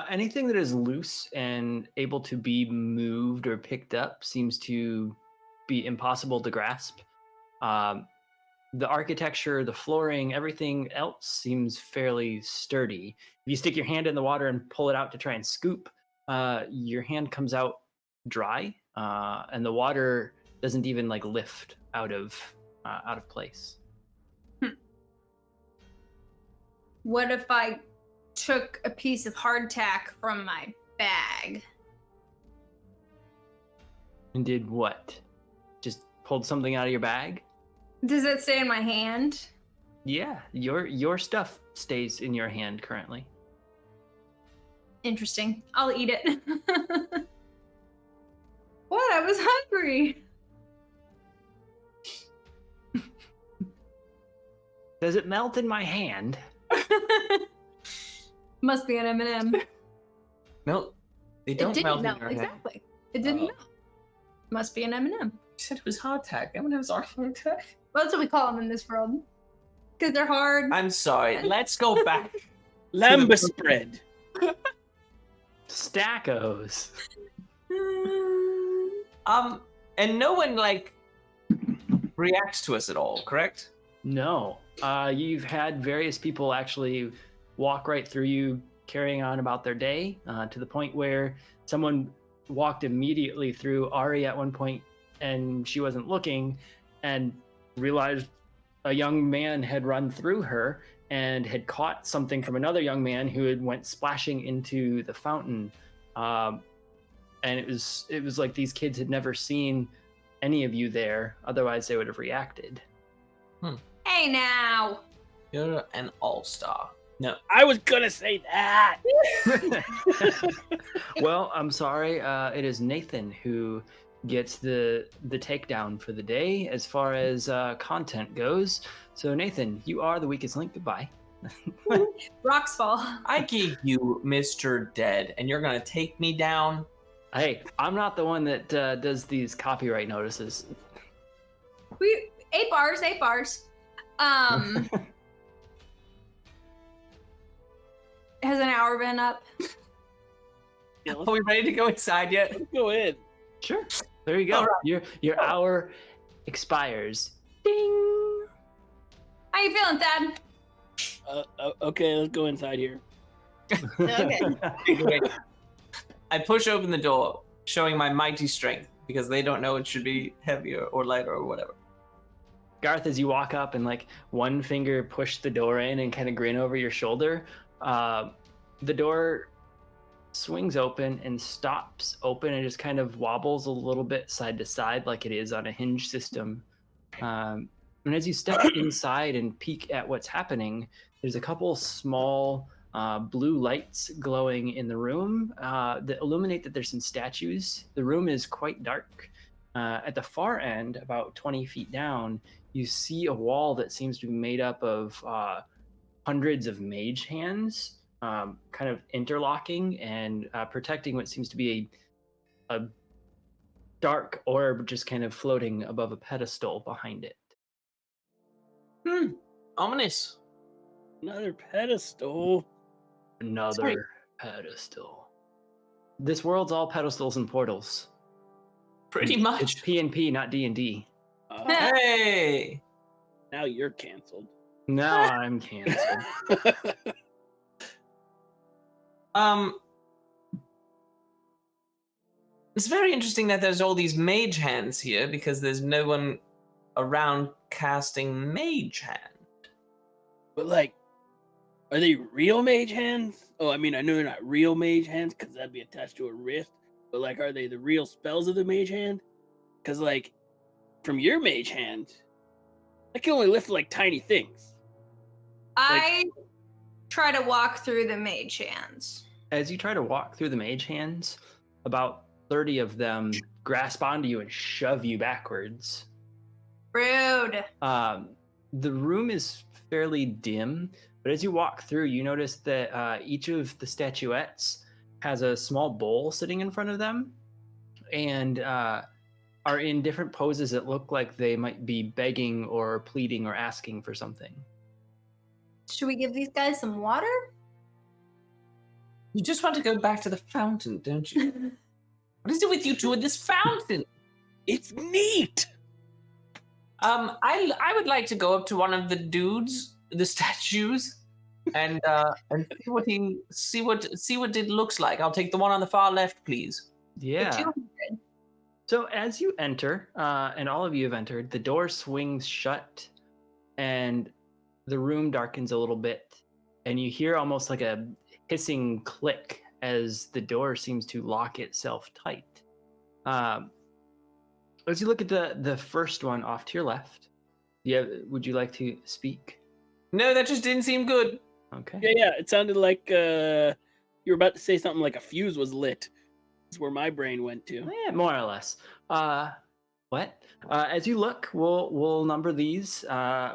Anything that is loose and able to be moved or picked up seems to be impossible to grasp. The architecture, the flooring, everything else seems fairly sturdy. If you stick your hand in the water and pull it out to try and scoop, your hand comes out dry, and the water doesn't even like lift out of place. what if I took a piece of hardtack from my bag? And did what? Just pulled something out of your bag? Does it stay in my hand? Yeah, your stuff stays in your hand currently. Interesting. I'll eat it. What? I was hungry. Does it melt in my hand? Must be an M&M. No, they It don't didn't melt in melt. your hand. Exactly. It didn't Oh. melt. Must be an M&M. You said it was hardtack. M&M's are hardtack. Well, that's what we call them in this world. Because they're hard. I'm sorry. Let's go back. Lamba spread. Stackos. And no one like reacts to us at all, correct? No. You've had various people actually walk right through you, carrying on about their day, to the point where someone walked immediately through Ari at one point, and she wasn't looking, and realized a young man had run through her and had caught something from another young man who had went splashing into the fountain. And it was like these kids had never seen any of you there, otherwise they would have reacted. Hey now. You're an all-star. No. I was gonna say that. Well, I'm sorry. It is Nathan who gets the takedown for the day as far as content goes. So Nathan, you are the weakest link. Goodbye. Rocks fall. I gave you Mr. Dead, and you're gonna take me down? Hey, I'm not the one that does these copyright notices. We 8 bars, 8 bars. Has an hour been up? Yeah, Are we ready to go inside yet? let's go in. Sure. There you go. All right. Your hour expires. Ding. How you feeling, Thad? Okay, let's go inside here. Okay. I push open the door, showing my mighty strength, because they don't know it should be heavier or lighter or whatever. Garth, as you walk up and like one finger push the door in and kind of grin over your shoulder, the door swings open and stops open and just kind of wobbles a little bit side to side like it is on a hinge system. And as you step inside and peek at what's happening, there's a couple small blue lights glowing in the room that illuminate that there's some statues. The room is quite dark. At the far end, about 20 feet down, you see a wall that seems to be made up of hundreds of mage hands, kind of interlocking and protecting what seems to be a dark orb just kind of floating above a pedestal behind it. Ominous. Another pedestal. Another Sorry. pedestal. This world's all pedestals and portals. Pretty It's much. P&P, not D&D. Hey. Now you're canceled. Now I'm canceled. It's very interesting that there's all these mage hands here because there's no one around casting mage hand. But like, are they real mage hands? Oh, I mean, I know they're not real mage hands because that'd be attached to a wrist. But like, are they the real spells of the mage hand? Because like, from your mage hand, I can only lift like tiny things. I try to walk through the mage hands. As you try to walk through the mage hands, about 30 of them grasp onto you and shove you backwards. Rude. The room is fairly dim, but as you walk through, you notice that each of the statuettes has a small bowl sitting in front of them and are in different poses that look like they might be begging or pleading or asking for something. Should we give these guys some water? You just want to go back to the fountain, don't you? What is it with you two in this fountain? It's neat. I would like to go up to one of the dudes, the statues, and see what it looks like. I'll take the one on the far left, please. Yeah. 200. So as you enter, and all of you have entered, the door swings shut and the room darkens a little bit, and you hear almost like a hissing click as the door seems to lock itself tight. As you look at the first one off to your left, would you like to speak? No, that just didn't seem good. Okay. Yeah. It sounded like you were about to say something like a fuse was lit. That's where my brain went to. Yeah, more or less. What? As you look, we'll number these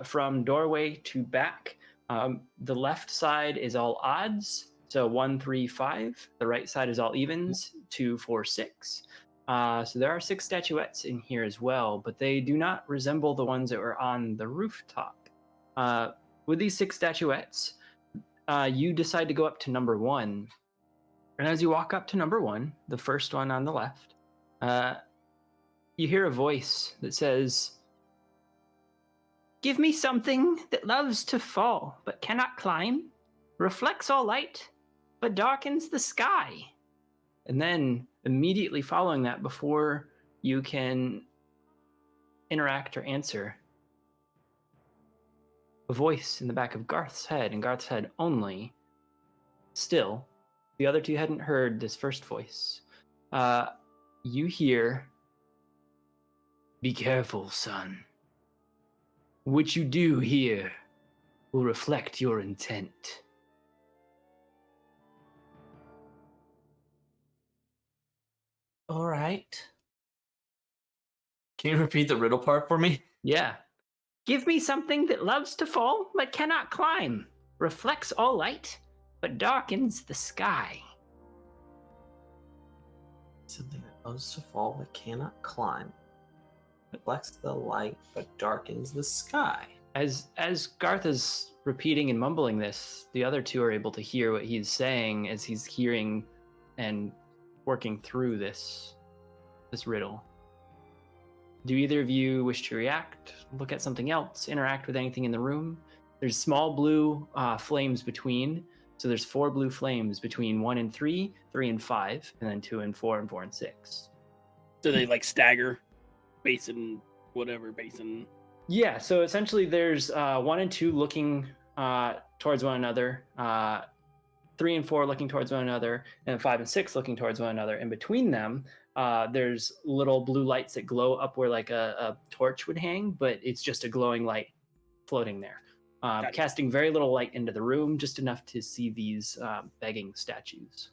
from doorway to back. The left side is all odds, so 1, 3, 5. The right side is all evens, 2, 4, 6. So there are 6 statuettes in here as well, but they do not resemble the ones that were on the rooftop. With these 6 statuettes, you decide to go up to number 1. And as you walk up to number 1, the first one on the left, you hear a voice that says, "Give me something that loves to fall but cannot climb, reflects all light but darkens the sky." And then immediately following that, before you can interact or answer, a voice in the back of Garth's head, and Garth's head only, still, the other two hadn't heard this first voice. You hear, "Be careful, son. What you do here will reflect your intent." All right. Can you repeat the riddle part for me? Yeah. "Give me something that loves to fall but cannot climb, reflects all light but darkens the sky." Something that loves to fall but cannot climb. Reflects the light but darkens the sky. As Garth is repeating and mumbling this, the other two are able to hear what he's saying as he's hearing and working through this riddle. Do either of you wish to react, look at something else, interact with anything in the room? There's small blue flames between. So there's 4 blue flames between 1 and 3, 3 and 5, and then 2 and 4, and 4 and 6. So they like stagger, basin. Yeah, so essentially there's 1 and 2 looking towards one another, 3 and 4 looking towards one another, and 5 and 6 looking towards one another. And between them, there's little blue lights that glow up where like a torch would hang, but it's just a glowing light floating there, Gotcha. casting very little light into the room, just enough to see these begging statues.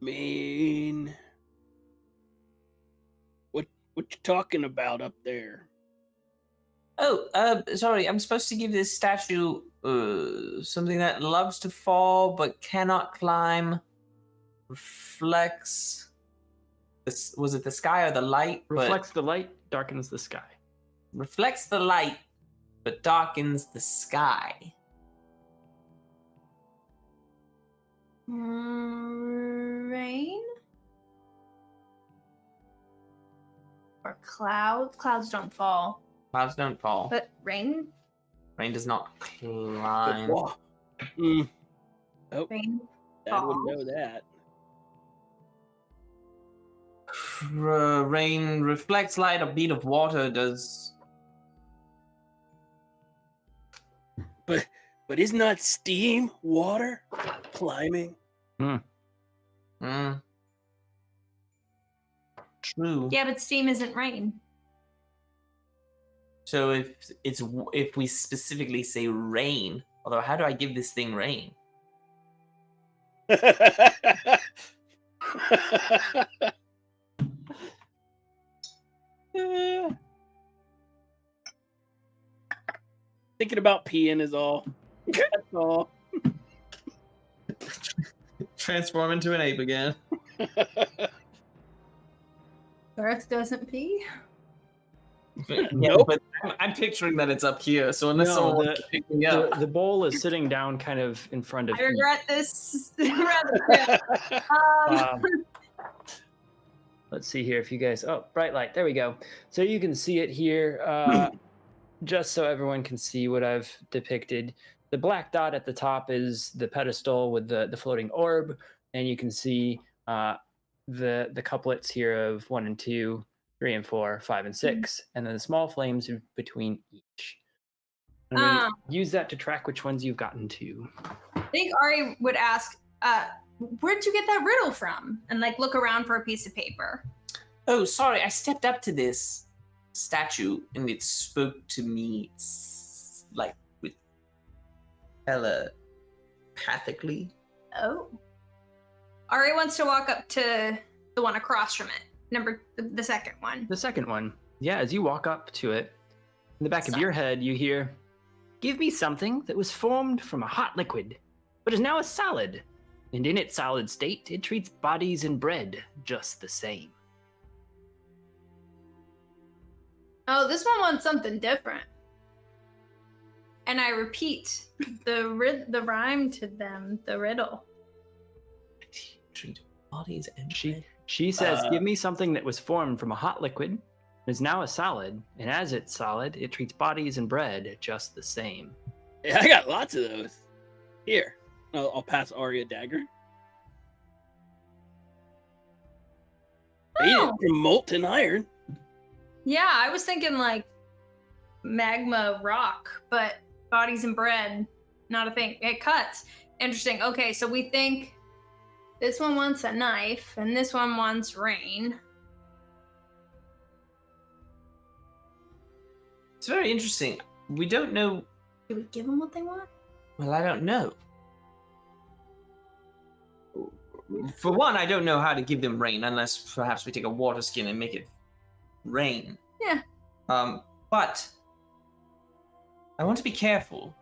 Mean. What you talking about up there? Oh, sorry. I'm supposed to give this statue something that loves to fall but cannot climb. Reflects. This, was it the sky or the light? Reflects the light, darkens the sky. Reflects the light, but darkens the sky. Rain? Or clouds? Clouds don't fall. Clouds don't fall. But rain? Rain does not climb. Oh, Rain Dad would falls. know that. Rain reflects light. A bead of water does. But isn't that steam, water, climbing? True. Yeah, but steam isn't rain. So if we specifically say rain, although how do I give this thing rain? Thinking about peeing is all. That's all. Transform into an ape again. Earth doesn't pee? Yeah, Nope. but I'm picturing that it's up here. So unless No, someone wants to pick me up, The bowl is sitting down kind of in front of I regret this. Rather quick. Um, let's see here if you guys. Oh, bright light. There we go. So you can see it here. Just so everyone can see what I've depicted. The black dot at the top is the pedestal with the floating orb, and you can see the couplets here of 1 and 2, 3 and 4, 5 and 6, and then the small flames in between each. And then use that to track which ones you've gotten to. I think Ari would ask, where'd you get that riddle from? And like look around for a piece of paper. oh, sorry, I stepped up to this statue and it spoke to me like with telepathically. Oh. Ari wants to walk up to the one across from it. The second one. The second one, yeah, as you walk up to it, in the back of your head, you hear, "Give me something that was formed from a hot liquid, but is now a solid. And in its solid state, it treats bodies and bread just the same." Oh, this one wants something different. And I repeat the rhyme to them, the riddle. Treat bodies and She says, "Give me something that was formed from a hot liquid, is now a solid, and as it's solid, it treats bodies and bread just the same." Yeah, I got lots of those. Here, I'll pass Ari a dagger. Made it Oh. from molten iron. Yeah, I was thinking like magma rock, but bodies and bread, not a thing. It cuts. Interesting. Okay, so we think this one wants a knife, and this one wants rain. It's very interesting. We don't know. Do we give them what they want? Well, I don't know. For one, I don't know how to give them rain unless perhaps we take a water skin and make it rain. Yeah. But I want to be careful.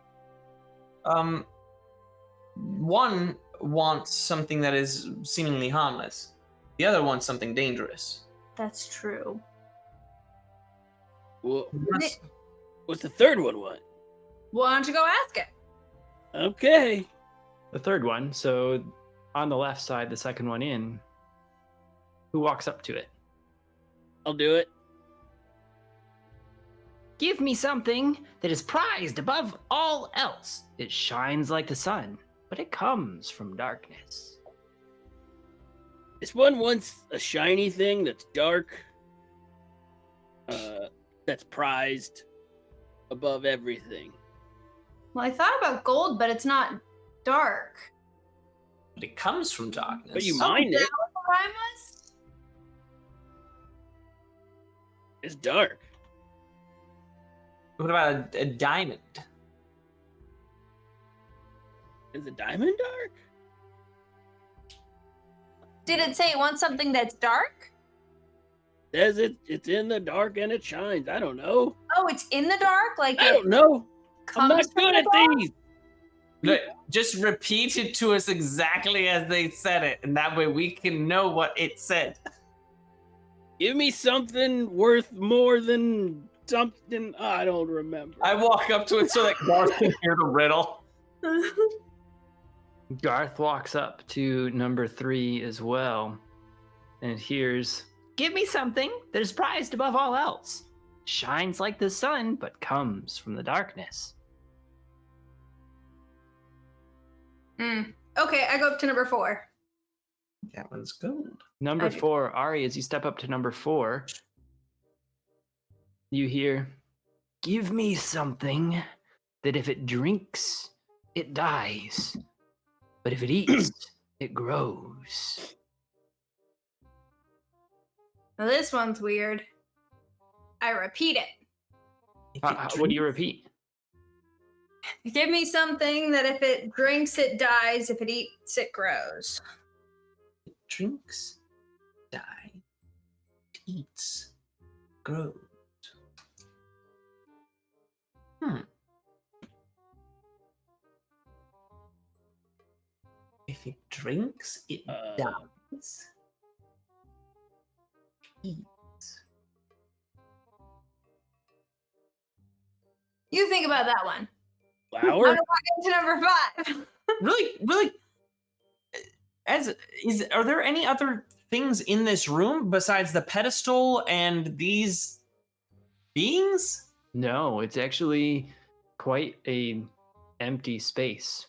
One wants something that is seemingly harmless. The other wants something dangerous. That's true. Well, Unless- what's the third one want? Why don't you go ask it? Okay. The third one, so on the left side, the second one in, who walks up to it? I'll do it. "Give me something that is prized above all else. It shines like the sun, but it comes from darkness." This one wants a shiny thing that's dark, that's prized above everything. Well, I thought about gold, but it's not dark. But it comes from darkness. But you mine it. Primus? It's dark. What about a diamond? Is a diamond dark? Did it say it wants something that's dark? Says it's in the dark and it shines. I don't know. Oh, it's in the dark? Like I it don't know. I'm comes not from good the at dark? these. Look, just repeat it to us exactly as they said it, and that way we can know what it said. Give me something worth more than something. I don't remember. I walk up to it so that Garth can hear the riddle. Garth walks up to number 3 as well and hears, "Give me something that is prized above all else. Shines like the sun, but comes from the darkness." Okay, I go up to number 4. That one's gold. Number I do. 4, Ari, as you step up to number 4, you hear, "Give me something that if it drinks, it dies. But if it eats, it grows." Now this one's weird. I repeat it. If What do you repeat? Give me something that if it drinks, it dies. If it eats, it grows. drinks, die, eats, grows. If it drinks, it dies. Eats. You think about that one. I'm Flower? gonna walk into number 5. Really, are there any other things in this room besides the pedestal and these beings? No, it's actually quite a empty space.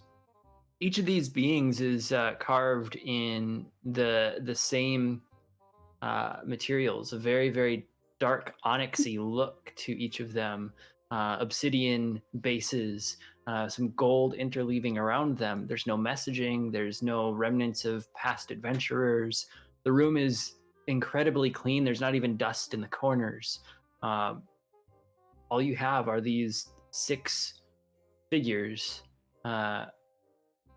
Each of these beings is carved in the same materials, a very, very dark onyxy look to each of them. Obsidian bases, some gold interleaving around them. There's no messaging, there's no remnants of past adventurers. The room is incredibly clean. There's not even dust in the corners. All you have are these 6 figures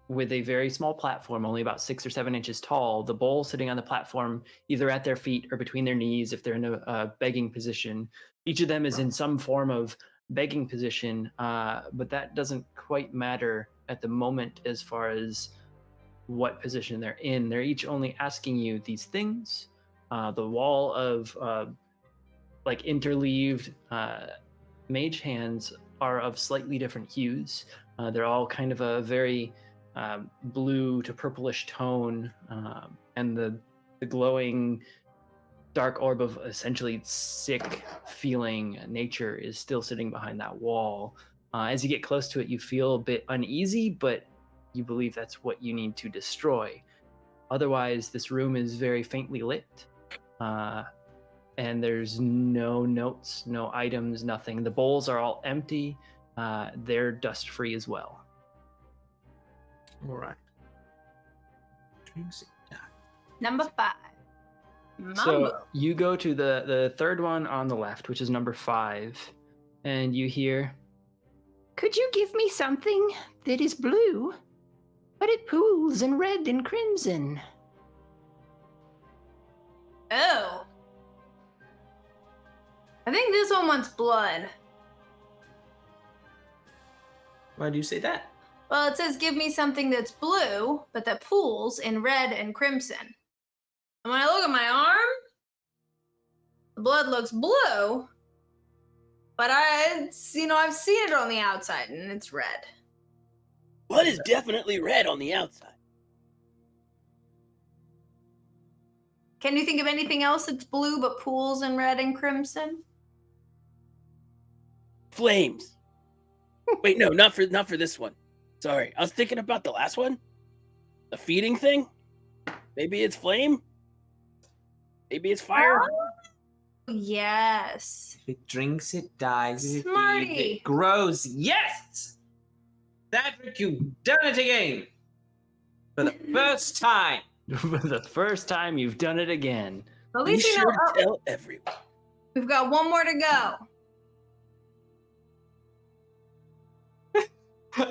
with a very small platform, only about 6 or 7 inches tall. The bowl sitting on the platform, either at their feet or between their knees if they're in a begging position. Each of them is in some form of begging position, but that doesn't quite matter at the moment as far as what position they're in. They're each only asking you these things. The wall of like interleaved mage hands are of slightly different hues. They're all kind of a very blue to purplish tone, and the glowing dark orb of essentially sick feeling nature is still sitting behind that wall. As you get close to it, you feel a bit uneasy, but you believe that's what you need to destroy. Otherwise, this room is very faintly lit, and there's no notes, no items, nothing. The bowls are all empty. They're dust free as well. All right. Drinks, it dies. Number 5. Mambo. So you go to the third one on the left, which is number 5, and you hear, "Could you give me something that is blue, but it pools in red and crimson?" Oh. I think this one wants blood. Why do you say that? Well, it says give me something that's blue, but that pools in red and crimson. And when I look at my arm, the blood looks blue, but I've seen it on the outside and it's red. Blood is definitely red on the outside. Can you think of anything else that's blue but pools in red and crimson? Flames. Wait, no, not for this one. Sorry, I was thinking about the last one. The feeding thing. Maybe it's flame. Maybe it's fire. Yes. If it drinks, it dies. If it Smarty. eats, it grows. Yes! Patrick, you've done it again. For the first time. For the first time, you've done it again. At Be least you know. sure to Oh, tell everyone. we've got one more to go.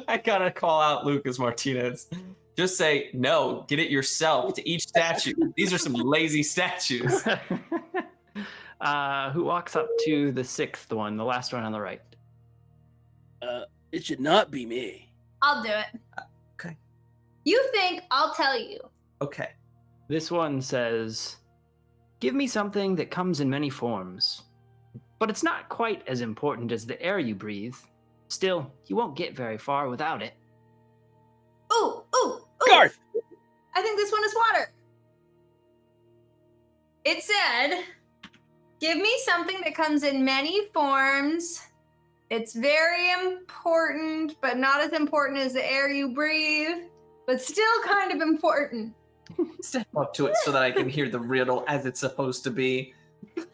I gotta call out Lucas Martinez. Just say, no, get it yourself to each statue. These are some lazy statues. Who walks up to the sixth one, the last one on the right? It should not be me. I'll do it. Okay. You think I'll tell you? Okay. This one says, "Give me something that comes in many forms, but it's not quite as important as the air you breathe. Still, you won't get very far without it." Ooh, ooh, ooh. Garth! I think this one is water. It said, "Give me something that comes in many forms. It's very important, but not as important as the air you breathe, but still kind of important." Step up to it so that I can hear the riddle as it's supposed to be.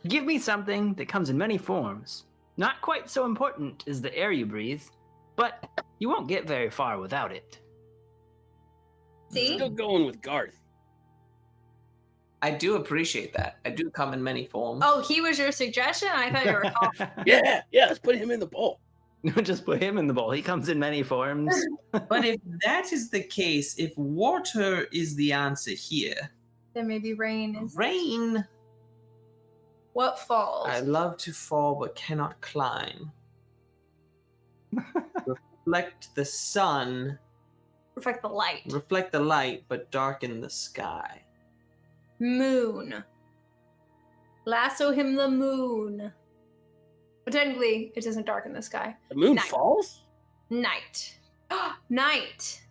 Give me something that comes in many forms, not quite so important as the air you breathe, but you won't get very far without it. See? Still going with Garth. I do appreciate that. I do come in many forms. Oh, he was your suggestion? I thought you were calling. Yeah, let's put him in the bowl. Just put him in the bowl. He comes in many forms. But if that is the case, if water is the answer here, Then maybe rain is. rain. What falls? I love to fall but cannot climb. Reflect the sun, Reflect the light. reflect the light, but darken the sky. Moon. Lasso him the moon. But technically, it doesn't darken the sky. The moon Night. falls? Night. Night.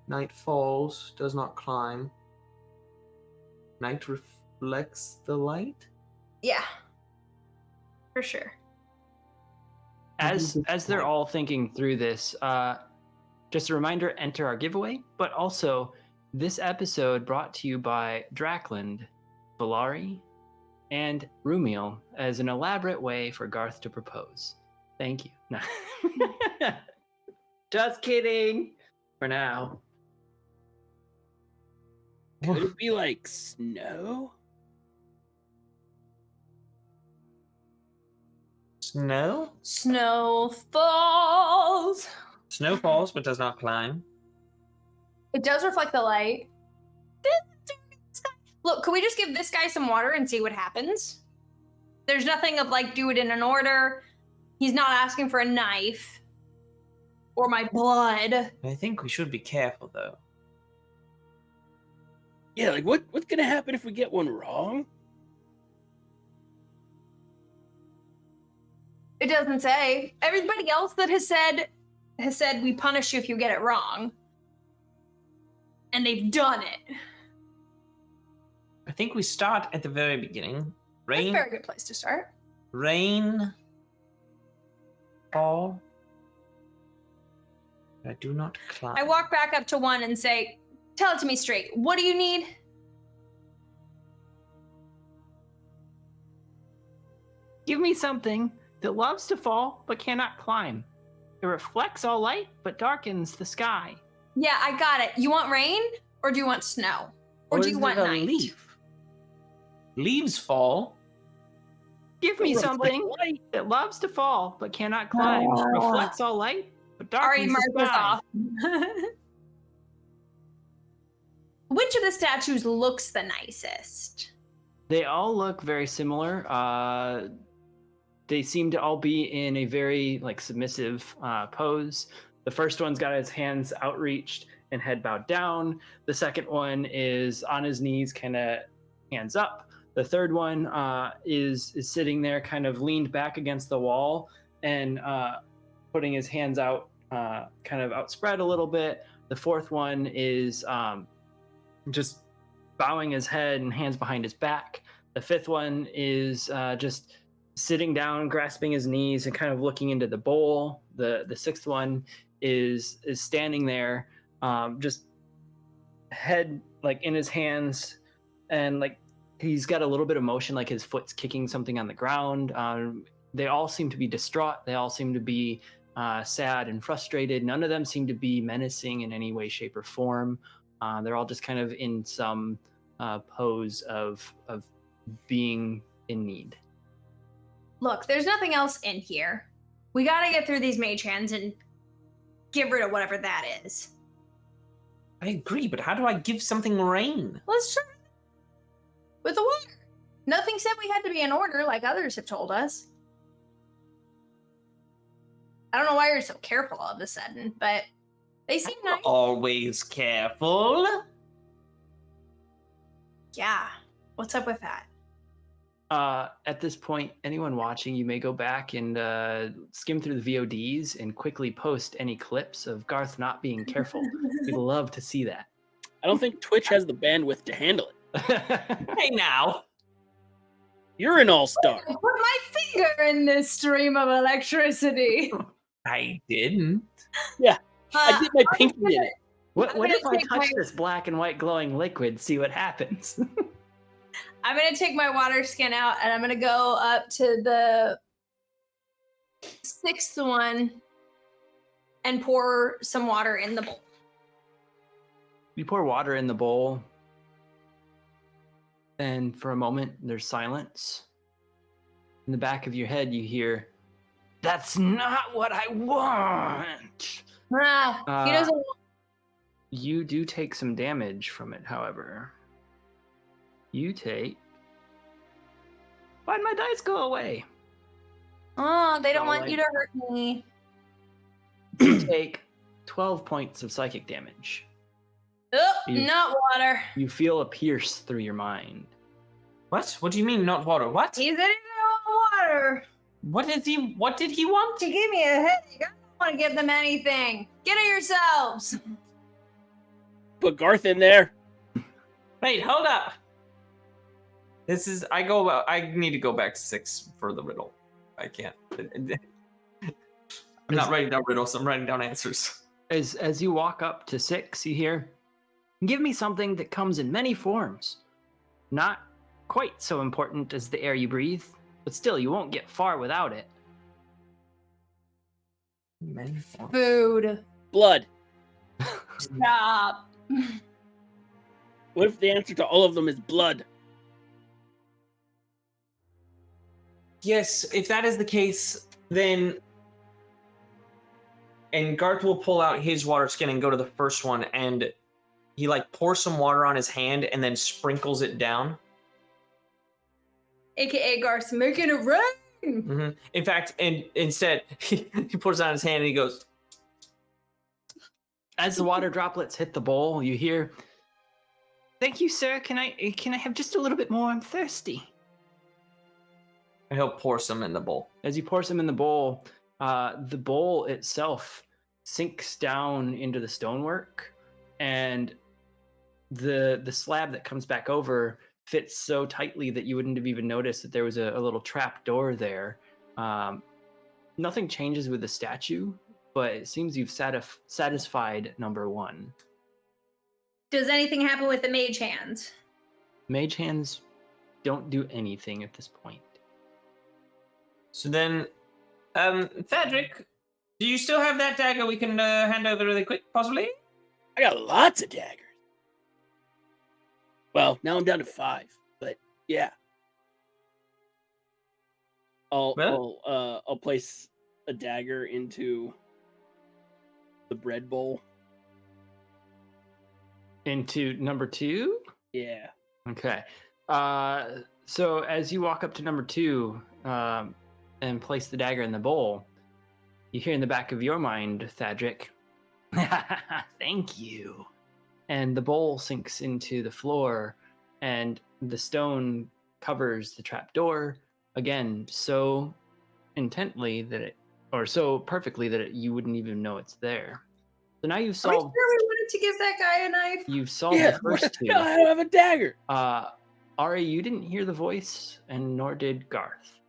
Night falls, does not climb. Night reflects the light. Yeah. For sure. As they're all thinking through this, just a reminder, enter our giveaway, but also this episode brought to you by Drackland, Valari, and Rumiel as an elaborate way for Garth to propose. Thank you. No. Just kidding. For now. Could it be like snow? Snow? Snow falls. Snow falls but does not climb. It does reflect the light. Look, can we just give this guy some water and see what happens? There's nothing of like do it in an order. He's not asking for a knife or my blood. I think we should be careful though. Yeah, like what's gonna happen if we get one wrong? It doesn't say. Everybody else that has said we punish you if you get it wrong. And they've done it. I think we start at the very beginning. That's a Rain, very good place to start. rain, fall. I do not climb. I walk back up to one and say, "Tell it to me straight. What do you need?" Give me something that loves to fall but cannot climb. It reflects all light but darkens the sky. Yeah, I got it. You want rain or do you want snow? Or do is you it want a night? leaf? Leaves fall. Give me Reflect something light. that loves to fall but cannot climb. Reflects all light but Already darkens the marked this sky. off. Which of the statues looks the nicest? They all look very similar. They seem to all be in a very submissive pose. The first one's got his hands outreached and head bowed down. The second one is on his knees, kind of hands up. The third one is sitting there, kind of leaned back against the wall and putting his hands out, kind of outspread a little bit. The fourth one is just bowing his head and hands behind his back. The fifth one is just sitting down, grasping his knees and kind of looking into the bowl. The sixth one is standing there, just head in his hands, and he's got a little bit of motion, like his foot's kicking something on the ground. They all seem to be distraught. They all seem to be sad and frustrated. None of them seem to be menacing in any way, shape, or form. They're all just kind of in some pose of being in need. Look, there's nothing else in here. We gotta get through these mage hands and get rid of whatever that is. I agree, but how do I give something rain? Let's try with the water. Nothing said we had to be in order like others have told us. I don't know why you're so careful all of a sudden, but they seem nice. Always careful. Yeah. What's up with that? At this point, anyone watching, you may go back and skim through the VODs and quickly post any clips of Garth not being careful. We'd love to see that. I don't think Twitch has the bandwidth to handle it. Hey now. You're an all-star. I put my finger in this stream of electricity. I didn't. I did my pinky in it. What I'm if gonna I take touch my- this black and white glowing liquid, see what happens? I'm gonna take my water skin out and I'm gonna go up to the 6th one and pour some water in the bowl. You pour water in the bowl, and for a moment, there's silence. In the back of your head, you hear, "That's not what I want." He doesn't. You do take some damage from it, however. You take... Why'd my dice go away? Oh, they don't Oh, want like- you to hurt me. You take 12 points of psychic damage. Oh, You- not water. You feel a pierce through your mind. What? What do you mean not water? What? He said he didn't want water. What did he want? To give me a headache. I don't want to give them anything. Get it yourselves. Put Garth in there. Wait, hold up. I need to go back to 6 for the riddle. I can't. I'm not writing down riddles, I'm writing down answers. As you walk up to 6, you hear, "Give me something that comes in many forms. Not quite so important as the air you breathe, but still you won't get far without it." Food. Blood. Stop. What if the answer to all of them is blood? Yes, if that is the case, then... And Garth will pull out his water skin and go to the first one, and he pours some water on his hand and then sprinkles it down. AKA Garth's making it rain. Mm-hmm. In fact, and instead, he pours it on his hand and he goes... As the water droplets hit the bowl, you hear, "Thank you, sir. Can I have just a little bit more? I'm thirsty." And he'll pour some in the bowl. As you pour some in the bowl itself sinks down into the stonework, and the slab that comes back over fits so tightly that you wouldn't have even noticed that there was a little trap door there. Nothing changes with the statue, but it seems you've satisfied number 1. Does anything happen with the mage hands? Mage hands don't do anything at this point. So then, Thadric, do you still have that dagger we can hand over really quick, possibly? I got lots of daggers. Well, now I'm down to 5, but yeah. I'll place a dagger into the bread bowl. Into number 2? Yeah. Okay. So as you walk up to number 2 and place the dagger in the bowl, you hear in the back of your mind, Thadric, "Thank you." And the bowl sinks into the floor, and the stone covers the trap door again so intently so perfectly that you wouldn't even know it's there. So now you've Are we solved. sure we wanted to give that guy a knife? You've solved Yeah, the first 2. I don't have a dagger. Ari, you didn't hear the voice, and nor did Garth.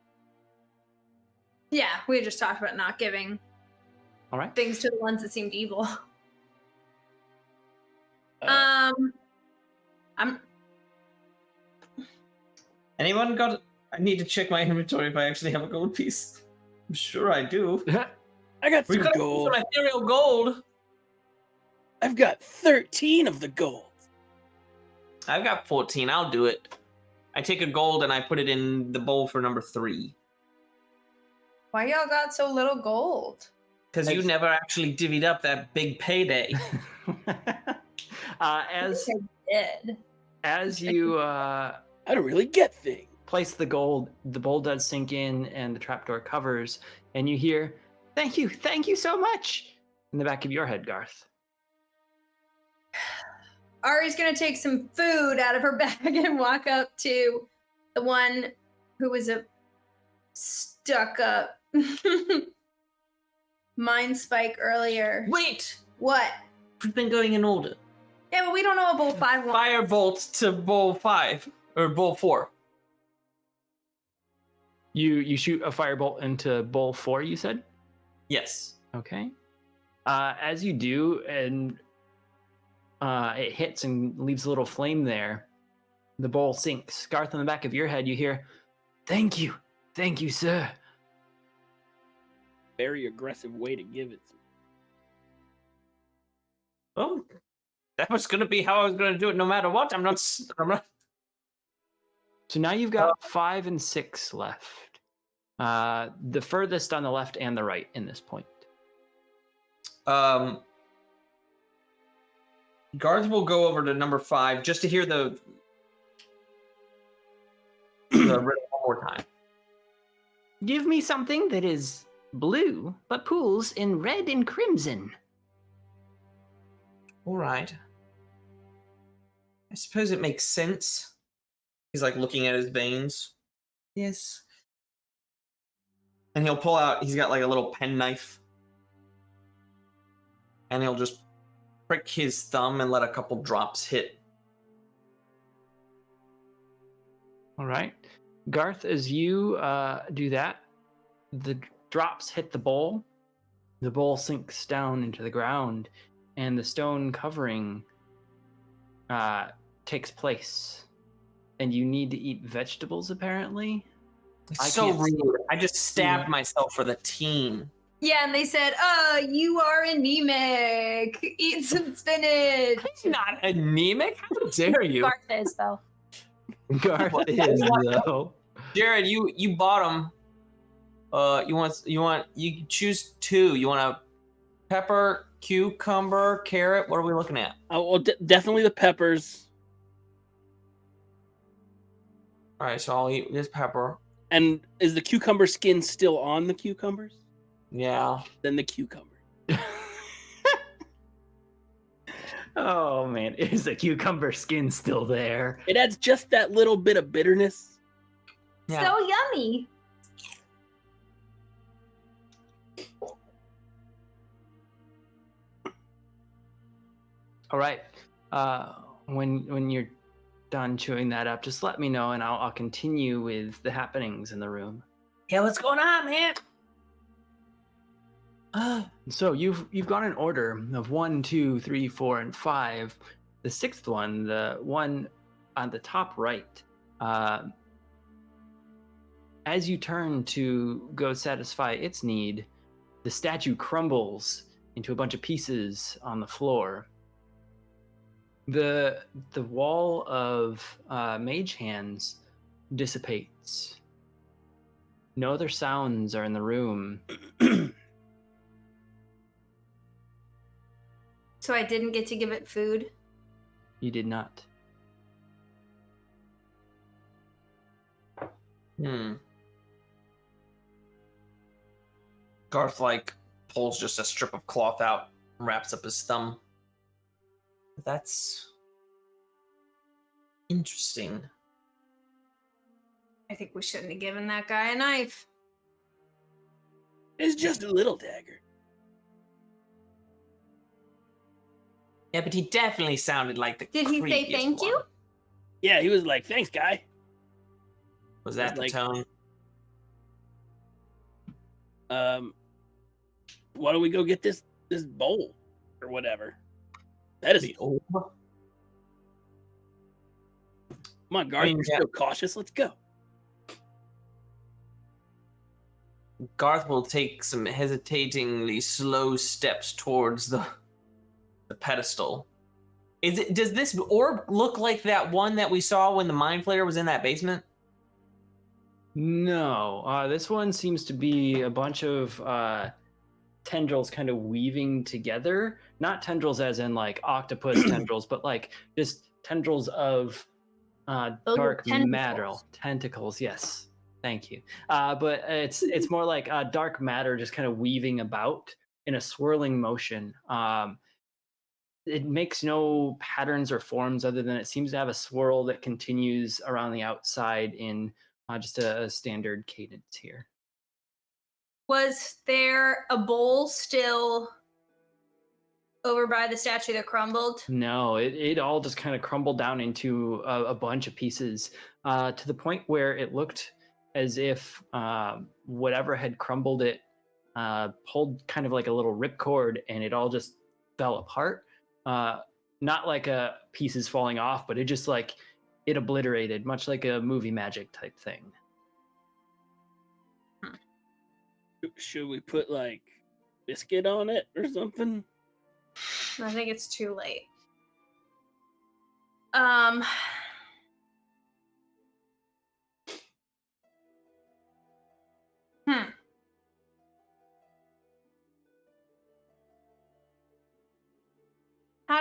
Yeah, we just talked about not giving All right. things to the ones that seemed evil. Uh, I'm Anyone got... I need to check my inventory if I actually have a gold piece. I'm sure I do. I got We some could gold. some ethereal gold. I've got 13 of the gold. I've got 14. I'll do it. I take a gold and I put it in the bowl for number 3. Why y'all got so little gold? Because you never actually divvied up that big payday. As Did. you I don't really get things. place the gold, the bowl does sink in and the trapdoor covers, and you hear, thank you so much, in the back of your head, Garth. Ari's gonna take some food out of her bag and walk up to the one who was a stuck up mind spike earlier. Wait! What? We've been going in order. Yeah, but we don't know what bowl 5 wants. Firebolt to bowl 5. Or bowl 4. You shoot a firebolt into bowl 4, you said? Yes. Okay. As you do, and it hits and leaves a little flame there, the bowl sinks. Garth, in the back of your head, you hear, thank you, sir. Very aggressive way to give it. Oh, that was going to be how I was going to do it no matter what. I'm not. So now you've got 5 and 6 left. The furthest on the left and the right in this point. Garth will go over to number 5 just to hear the riddle one more time. Give me something that is blue, but pools in red and crimson. All right. I suppose it makes sense. He's like looking at his veins. Yes. And he'll pull out, he's got like a little penknife. And he'll just prick his thumb and let a couple drops hit. All right. Garth, as you do that, the drops hit the bowl sinks down into the ground, and the stone covering takes place. And you need to eat vegetables, apparently. It's so rude. I just stabbed myself for the team. Yeah, and they said, you are anemic. Eat some spinach. I'm not anemic. How dare you? Garth is, though. Garth is, though. Jared, you bought them. You choose 2. You want a pepper, cucumber, carrot? What are we looking at? Oh, well, definitely the peppers. All right, so I'll eat this pepper. And is the cucumber skin still on the cucumbers? Yeah. Then the cucumber. Oh man, is the cucumber skin still there? It adds just that little bit of bitterness. Yeah. So yummy. All right. When you're done chewing that up, just let me know, and I'll continue with the happenings in the room. Yeah, what's going on, man? So you've gone in order of 1, 2, 3, 4, and 5. The 6th one, the one on the top right, as you turn to go satisfy its need, the statue crumbles into a bunch of pieces on the floor. The wall of mage hands dissipates. No other sounds are in the room. So I didn't get to give it food? You did not. Garth pulls just a strip of cloth out and wraps up his thumb. That's interesting. I think we shouldn't have given that guy a knife. It's just a little dagger. Yeah, but he definitely sounded like the Did he say creepiest thank you? one. Yeah, he was like, "Thanks, guy." Was that the tone? Why don't we go get this bowl or whatever? That is old. Come on, Garth. You're still cautious. Let's go. Garth will take some hesitatingly slow steps towards the pedestal. Does this orb look like that one that we saw when the Mind Flayer was in that basement? No, this one seems to be a bunch of tendrils kind of weaving together. Not tendrils as in like octopus tendrils, but like just tendrils of dark matter. Tentacles, yes. Thank you. But it's more like dark matter just kind of weaving about in a swirling motion. It makes no patterns or forms other than it seems to have a swirl that continues around the outside in just a standard cadence here. Was there a bowl still over by the statue that crumbled? No, it all just kind of crumbled down into a bunch of pieces to the point where it looked as if whatever had crumbled it pulled kind of like a little ripcord and it all just fell apart. Not like pieces falling off, but it just like it obliterated, much like a movie magic type thing. Should we put like biscuit on it or something? I think it's too late. How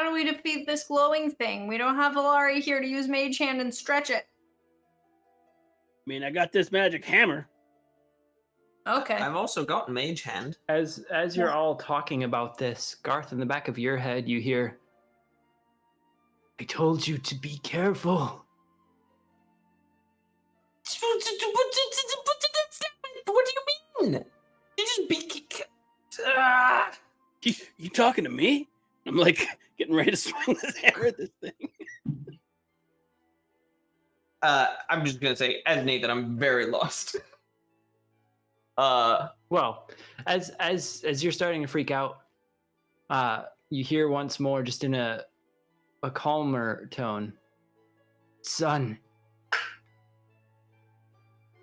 do we defeat this glowing thing? We don't have Valari here to use Mage Hand and stretch it. I mean, I got this magic hammer. Okay. I've also got Mage Hand. As you're all talking about this, Garth, in the back of your head, you hear, "I told you to be careful." What do you mean? You just be... You talking to me? I'm like getting ready to swing this hammer at this thing. I'm just gonna say, as Nathan, I'm very lost. Well, as you're starting to freak out, you hear once more, just in a calmer tone, "Son,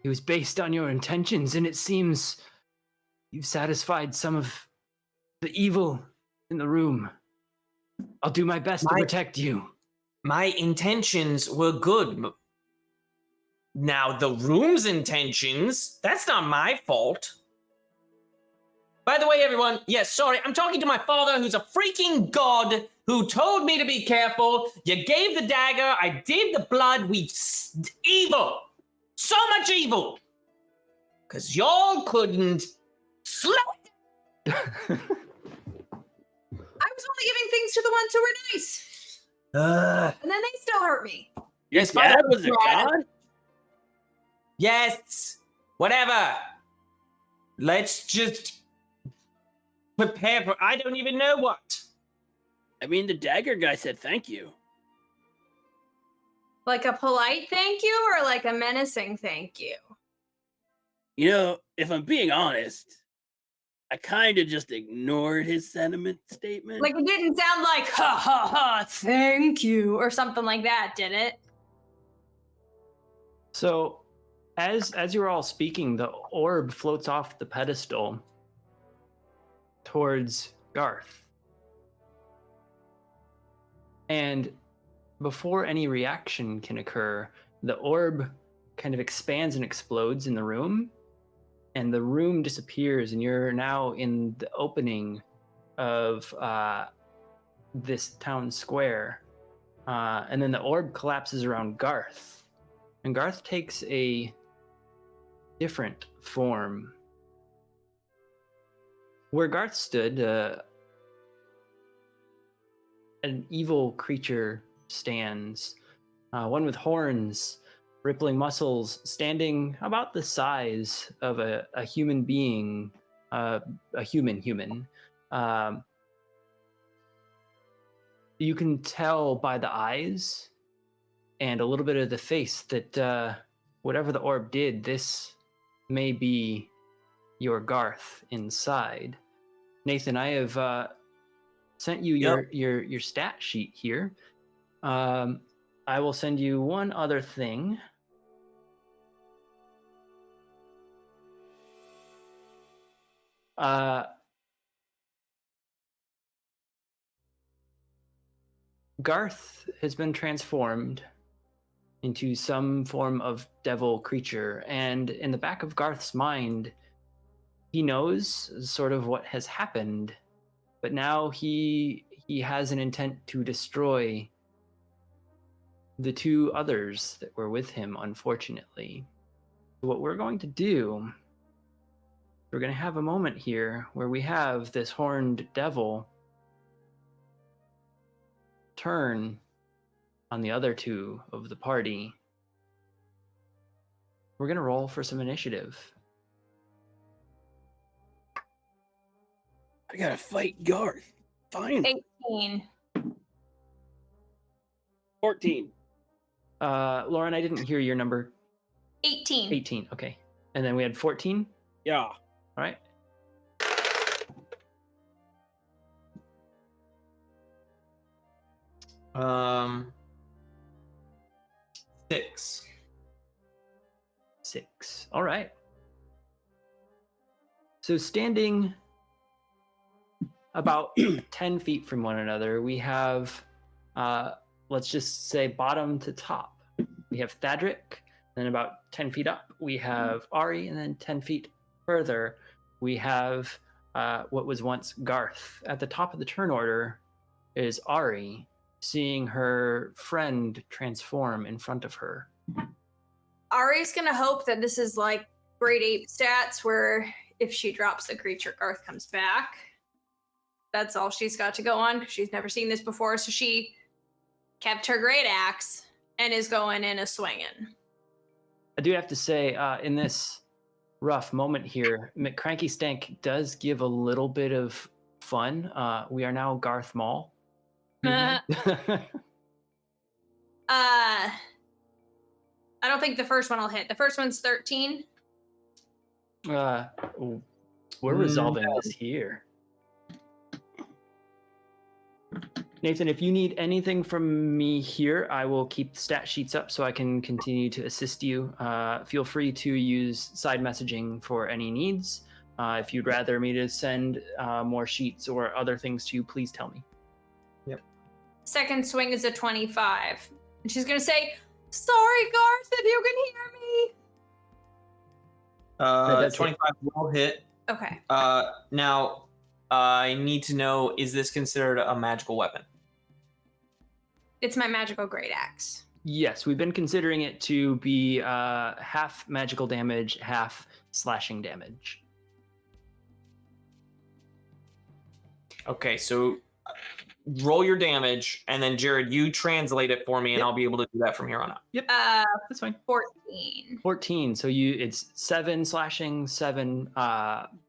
it was based on your intentions, and it seems you've satisfied some of the evil in the room. I'll do my best to protect you." My intentions were good. Now, the room's intentions, that's not my fault. By the way, everyone, yes, sorry, I'm talking to my father, who's a freaking god, who told me to be careful. You gave the dagger, I did the blood, evil. So much evil. Because y'all couldn't slow it. I was only giving things to the ones who were nice. And then they still hurt me. Your dad was a god? Yes, whatever. Let's just prepare for I don't even know what. I mean, the dagger guy said thank you. Like a polite thank you or like a menacing thank you? You know, if I'm being honest, I kind of just ignored his sentiment statement. Like it didn't sound like ha ha ha thank you or something like that, did it? So, as you're all speaking, the orb floats off the pedestal towards Garth. And before any reaction can occur, the orb kind of expands and explodes in the room, and the room disappears, and you're now in the opening of this town square. And then the orb collapses around Garth, and Garth takes a different form. Where Garth stood, an evil creature stands, one with horns, rippling muscles, standing about the size of a human being, a human. You can tell by the eyes and a little bit of the face that whatever the orb did, this may be your Garth inside. Nathan, I have sent you your stat sheet here. I will send you one other thing. Garth has been transformed into some form of devil creature, and in the back of Garth's mind, he knows sort of what has happened, but now he has an intent to destroy the two others that were with him, unfortunately. What we're going to do, we're going to have a moment here where we have this horned devil turn on the other two of the party. We're going to roll for some initiative. I gotta fight Garth. Fine. 18. 14. Lauren, I didn't hear your number. 18. 18, okay. And then we had 14? Yeah. All right. Um, 6. 6. All right. So standing about 10 feet from one another, we have, let's just say bottom to top. We have Thadric, then about 10 feet up, we have Ari, and then 10 feet further, we have what was once Garth. At the top of the turn order is Ari, seeing her friend transform in front of her. Ari's gonna hope that this is like grade 8 stats where if she drops the creature, Garth comes back. That's all she's got to go on because she's never seen this before. So she kept her great axe and is going in a swinging. I do have to say, in this rough moment here, McCranky Stank does give a little bit of fun. We are now Garth Mall. I don't think the first one will hit. The first one's 13. We're resolving this here. Nathan, if you need anything from me here, I will keep the stat sheets up so I can continue to assist you. Feel free to use side messaging for any needs. If you'd rather me to send more sheets or other things to you, please tell me. Yep. Second swing is a 25. And she's going to say, sorry, Garth, if you can hear me. That's 25 will hit. Okay. Now, I need to know, is this considered a magical weapon? It's my magical great axe. Yes, we've been considering it to be half magical damage, half slashing damage. Okay, so roll your damage, and then Jared, you translate it for me, and Yep. I'll be able to do that from here on out. Yep, that's fine. 14. 14. So it's 7 slashing, 7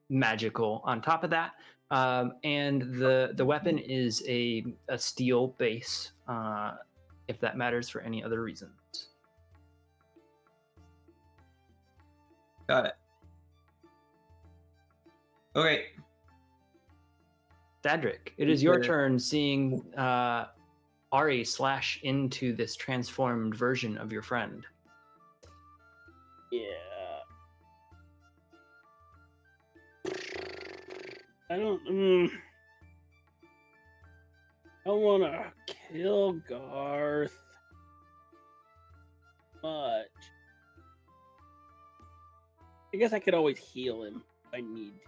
magical on top of that. And the weapon is a steel base, if that matters for any other reasons. Got it. Okay. Thadric, it is your turn seeing Ari slash into this transformed version of your friend. Yeah. I don't want to kill Garth much. I guess I could always heal him if I need to.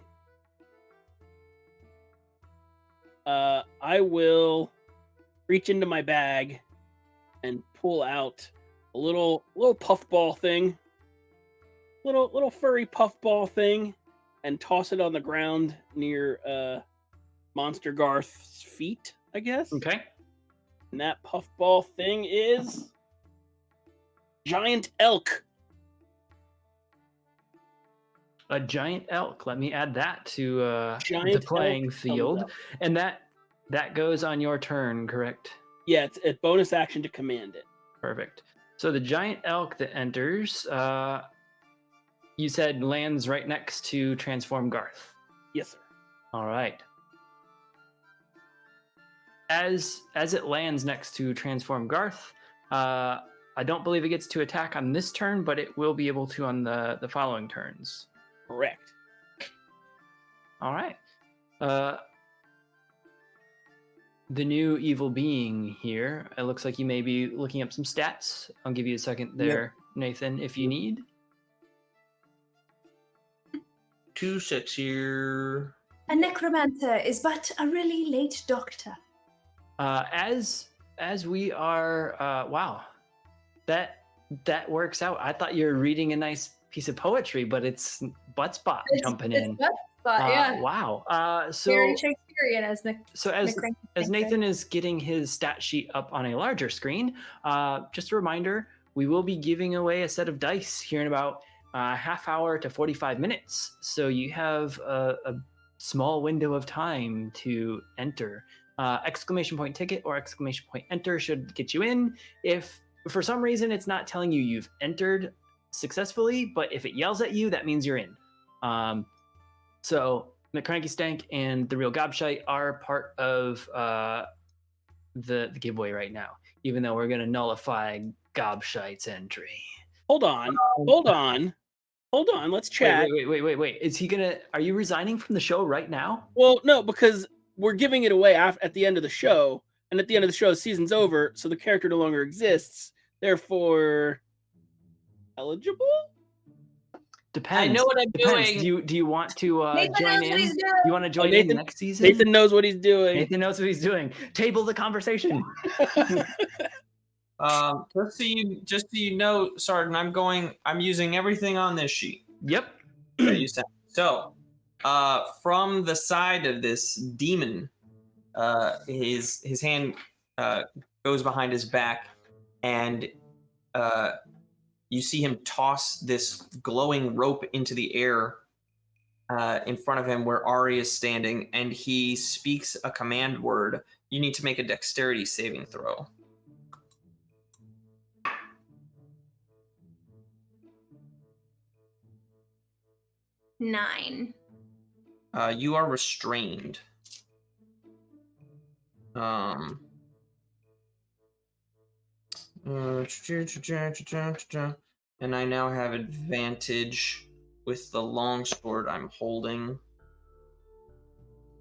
I will reach into my bag and pull out a little puffball thing, little furry puffball thing, and toss it on the ground near Monster Garth's feet, I guess. Okay. And that puffball thing is giant elk. A giant elk. Let me add that to the Giant playing elk comes field. up. And that goes on your turn, correct? Yeah, it's a bonus action to command it. Perfect. So the giant elk that enters, you said lands right next to Transform Garth. Yes, sir. All right. As it lands next to Transform Garth, I don't believe it gets to attack on this turn, but it will be able to on the following turns. Correct. All right. The new evil being here. It looks like you may be looking up some stats. I'll give you a second there, Nathan, if you need. 2 6 here. A necromancer is but a really late doctor. As we are, wow, that works out. I thought you were reading a nice piece of poetry, but it's Buttspot jumping in. It's Buttspot, yeah. Wow. So Very Shakespearean as as Nathan is getting his stat sheet up on a larger screen, just a reminder, we will be giving away a set of dice here in about a half hour to 45 minutes. So you have a small window of time to enter. Exclamation point ticket or exclamation point enter should get you in. If for some reason it's not telling you you've entered successfully, but if it yells at you, that means you're in. So McCranky Stank and the Real Gobshite are part of the giveaway right now, even though we're going to nullify Gobshite's entry. Hold on. Let's chat. Wait. Are you resigning from the show right now? Well, no, because we're giving it away at the end of the show, and at the end of the show, the season's over, so the character no longer exists. Therefore, eligible? Depends. I know what I'm doing. Do you want to join in? He's doing. You want to join in next season? Nathan knows what he's doing. Nathan knows what he's doing. Table the conversation. Just so you know, Sergeant, I'm using everything on this sheet. Yep. that you sent. So, from the side of this demon, his hand goes behind his back, and you see him toss this glowing rope into the air in front of him where Ari is standing, and he speaks a command word. You need to make a dexterity saving throw. Nine. You are restrained. And I now have advantage with the longsword I'm holding.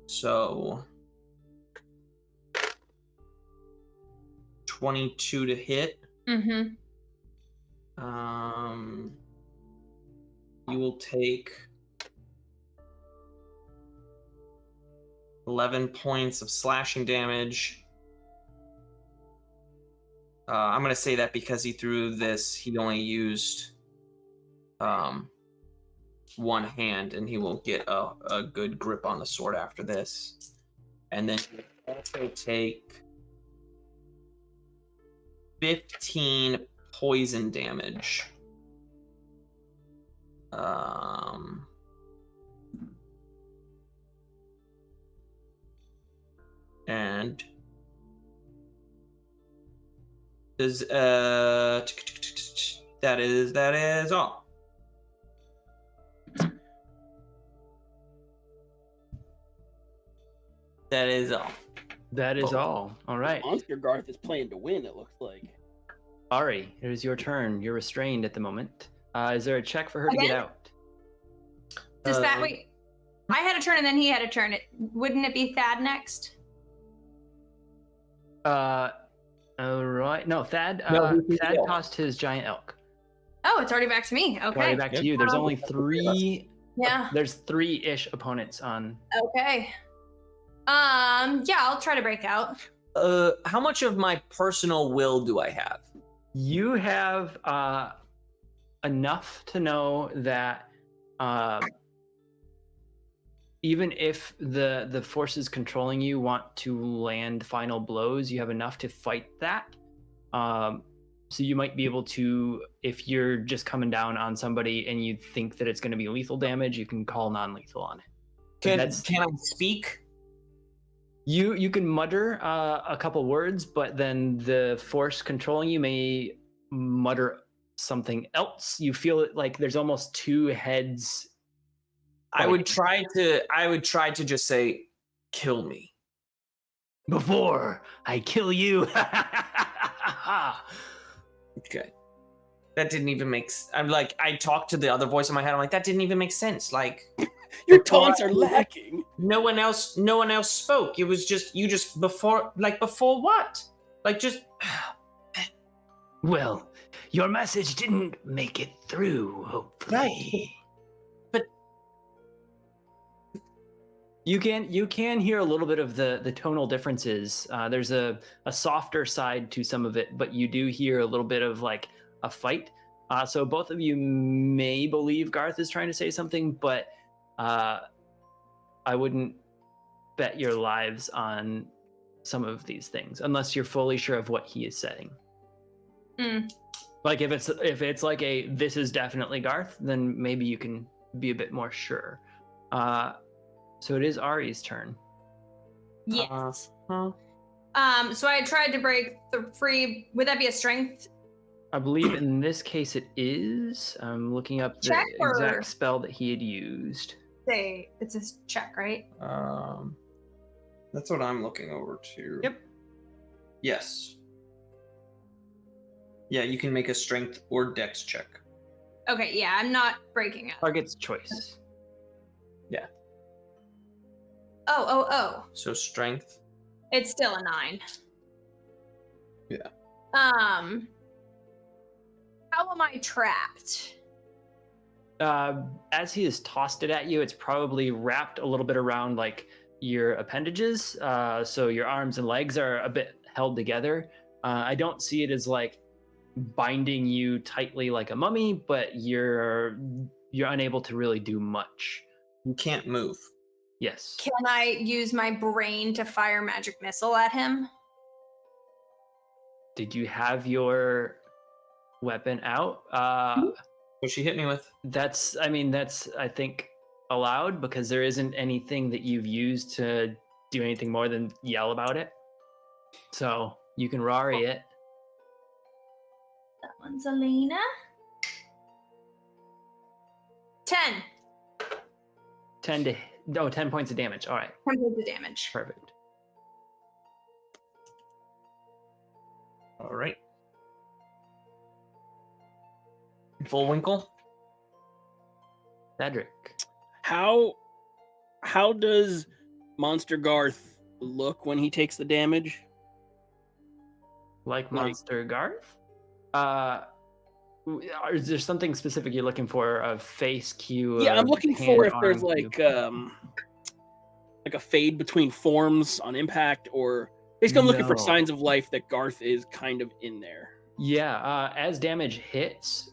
So 22 to hit. Mm-hmm. You will take 11 points of slashing damage. I'm going to say that because he threw this, he only used one hand, and he will get a good grip on the sword after this. And then you also take 15 poison damage. And does that is all. That is all. That is all. All right. Monster Garth is playing to win, it looks like. Ari, it is your turn. You're restrained at the moment. Is there a check for her to get out? Does that wait? I had a turn and then he had a turn. Wouldn't it be Thad next? All right. No, Thad. Thad tossed his giant elk. Oh, it's already back to me. Okay. Already back to you. There's only three. Yeah. There's 3-ish opponents on. Okay. Yeah, I'll try to break out. How much of my personal will do I have? You have enough to know that even if the forces controlling you want to land final blows, you have enough to fight that. So you might be able to, if you're just coming down on somebody and you think that it's going to be lethal damage, you can call non-lethal on it. Can I speak? You can mutter a couple words, but then the force controlling you may mutter something else. You feel it like there's almost two heads. I would try to just say, "Kill me." Before I kill you. Okay. That didn't even make I'm like, I talked to the other voice in my head. I'm like, that didn't even make sense. Like, Your Before taunts are lacking. No one else spoke. It was just you. Just before what? Like just. Well, your message didn't make it through, hopefully. But you can hear a little bit of the tonal differences. There's a softer side to some of it, but you do hear a little bit of like a fight. So both of you may believe Garth is trying to say something, but I wouldn't bet your lives on some of these things unless you're fully sure of what he is saying. Like if it's like a this is definitely Garth, then maybe you can be a bit more sure. So it is Ari's turn. Yes. So I tried to break the free. Would that be a strength? I believe in this case it is. I'm looking up the exact spell that he had used. Say it's a check, right? That's what I'm looking over to. Yep. Yes. Yeah, you can make a strength or dex check. Okay, yeah, I'm not breaking it. Target's choice. Yeah. Oh. So strength. It's still a 9. Yeah. How am I trapped? As he has tossed it at you, it's probably wrapped a little bit around like your appendages. So your arms and legs are a bit held together. I don't see it as like binding you tightly like a mummy, but you're unable to really do much. You can't move. Yes. Can I use my brain to fire magic missile at him? Did you have your weapon out? What she hit me with? That's I think allowed because there isn't anything that you've used to do anything more than yell about it. So you can Rari it. That one's Elena. 10. 10 points of damage. All right. 10 points of damage. Perfect. All right. Bullwinkle. Cedric. How does Monster Garth look when he takes the damage? Like Monster Garth? Is there something specific you're looking for? A face cue? Yeah, I'm looking for if there's arm like a fade between forms on impact, or basically I'm looking for signs of life that Garth is kind of in there. Yeah, as damage hits,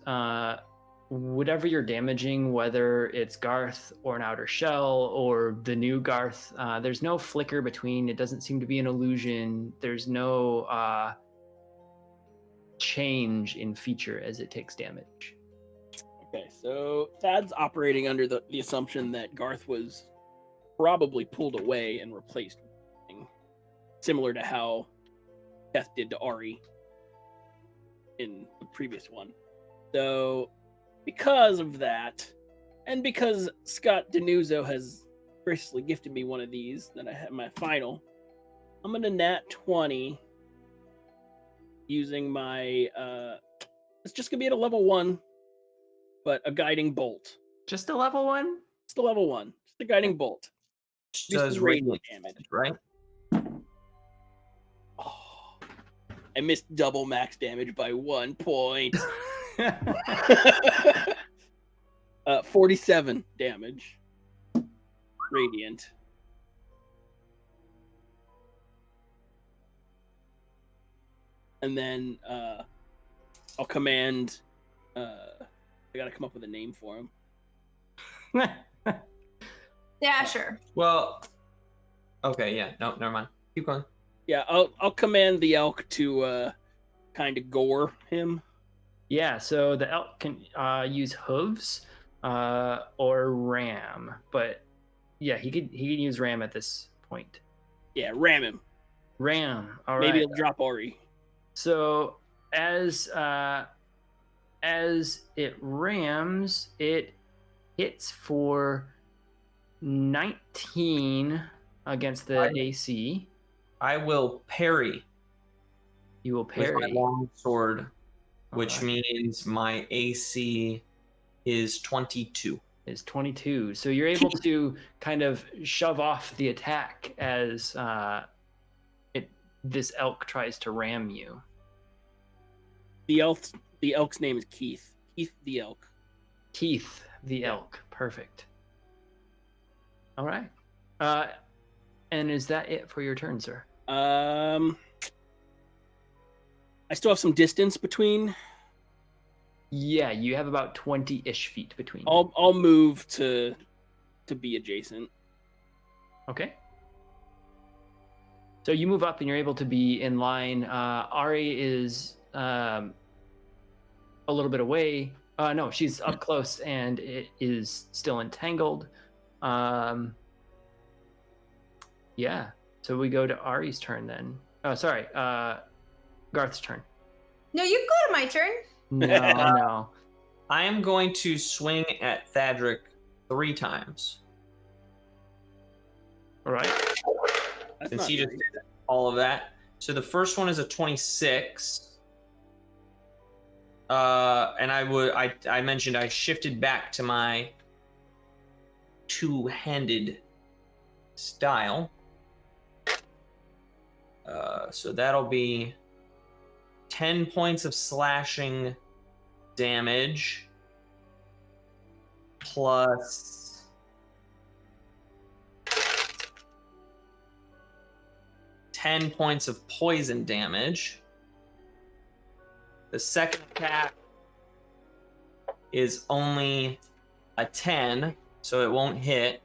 whatever you're damaging, whether it's Garth or an outer shell or the new Garth, there's no flicker between. It doesn't seem to be an illusion. There's no change in feature as it takes damage. Okay, so Thad's operating under the assumption that Garth was probably pulled away and replaced with something similar to how Keth did to Ari in the previous one. So because of that, and because Scott Denuzzo has graciously gifted me one of these that I have my final, I'm gonna nat 20 using my it's just gonna be at a level 1, but a guiding bolt. Just a level 1? Just a level 1. Just a guiding bolt. Just does radiant damage, right? Oh, I missed double max damage by 1 point. 47 damage. Radiant. And then I'll command I gotta come up with a name for him. Yeah, sure. Well, okay, yeah, no, never mind. Keep going. Yeah, I'll command the elk to kind of gore him. Yeah, so the elk can use hooves or ram, but yeah, he could use ram at this point. Yeah, ram him. Ram. All right. Maybe it'll drop Ori. So as it rams, it hits for 19 against the AC. I will parry. You will parry with my long sword, All which right. means my AC is 22. is 22. So you're able to kind of shove off the attack as this elk tries to ram you. The elk's name is Keith. Keith the elk. Keith the Yeah. elk. Perfect. All right. And is that it for your turn, sir? I still have some distance between. Yeah, you have about 20-ish feet between you. I'll move to be adjacent. Okay. So you move up and you're able to be in line. Ari is a little bit away. No, she's up close and it is still entangled. Yeah. So we go to Ari's turn then. Oh, sorry. Garth's turn. No, you go to my turn. No, no. I am going to swing at Thadric 3 times. All right. That's Since not he just nice. did all of that. So the first one is a 26. And I mentioned I shifted back to my two-handed style. So that'll be 10 points of slashing damage plus 10 points of poison damage. The second attack is only a 10, so it won't hit.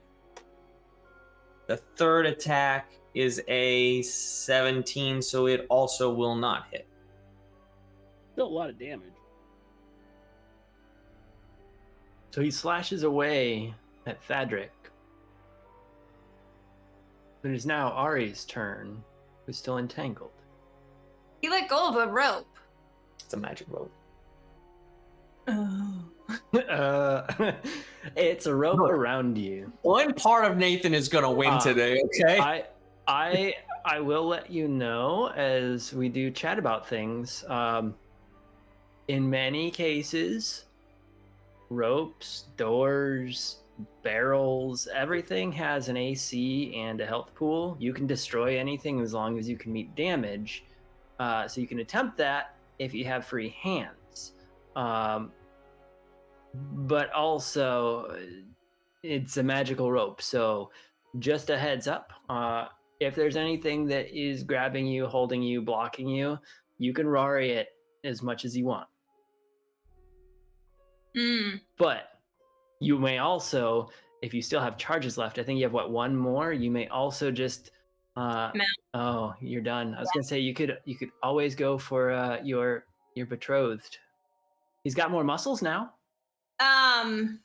The third attack is a 17, so it also will not hit. Still a lot of damage. So he slashes away at Thadric. It is now Ari's turn, who's still entangled. You let go of a rope. It's a magic rope. Oh. It's a rope Look. around you. One part of Nathan is gonna win today, okay? I will let you know as we do chat about things. In many cases, ropes, doors, barrels, everything has an AC and a health pool. You can destroy anything as long as you can meet damage. So you can attempt that if you have free hands. But also, it's a magical rope. So just a heads up. If there's anything that is grabbing you, holding you, blocking you, you can Rory it as much as you want. But you may also, if you still have charges left, I think you have one more. You may also just oh, you're done. I was gonna say you could always go for your betrothed. He's got more muscles now. Gross.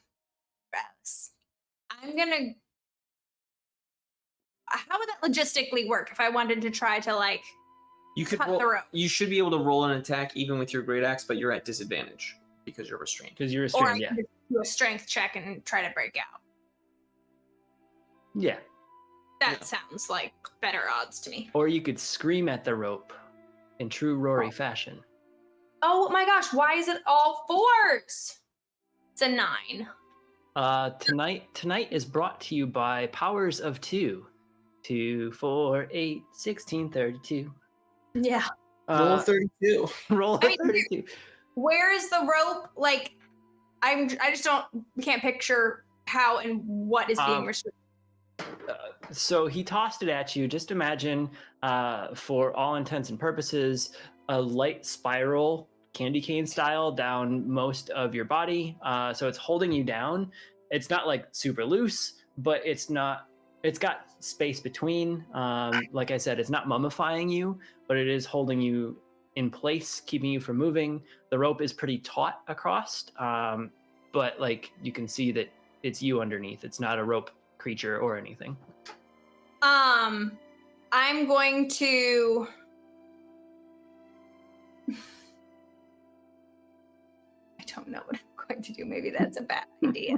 I'm gonna. How would that logistically work if I wanted to try to like You could cut roll, the rope? you should be able to roll an attack even with your great axe, but you're at disadvantage because you're restrained. Because you're Or I restrained, yeah. can just do a strength check and try to break out. Yeah. That sounds like better odds to me. Or you could scream at the rope in true Rory fashion. Oh my gosh, why is it all 4s? It's a 9. Tonight is brought to you by Powers of 2. 2, 4, 8, 16, 32. Yeah. Roll 32. Roll a I mean, 32. Where is the rope? Like, I just can't picture how and what is being restricted. So he tossed it at you. Just imagine, for all intents and purposes, a light spiral, candy cane style, down most of your body. So it's holding you down. It's not like super loose, but it's got space between. Like I said, it's not mummifying you, but it is holding you in place, keeping you from moving. The rope is pretty taut across, but like you can see that it's you underneath. It's not a rope creature or anything. I'm going to. I don't know what I'm going to do. Maybe that's a bad idea.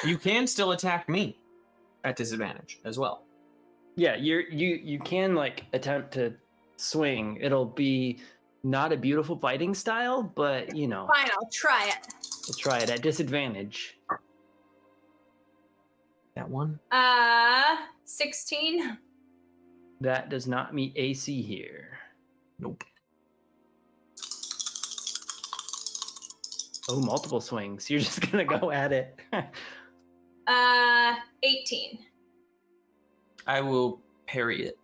You can still attack me at disadvantage as well. Yeah, you can like attempt to swing. It'll be not a beautiful fighting style, but you know. Fine, I'll try it. We'll try it at disadvantage. That one. 16. That does not meet AC here. Nope. Oh, multiple swings. You're just gonna go at it. 18. I will parry it.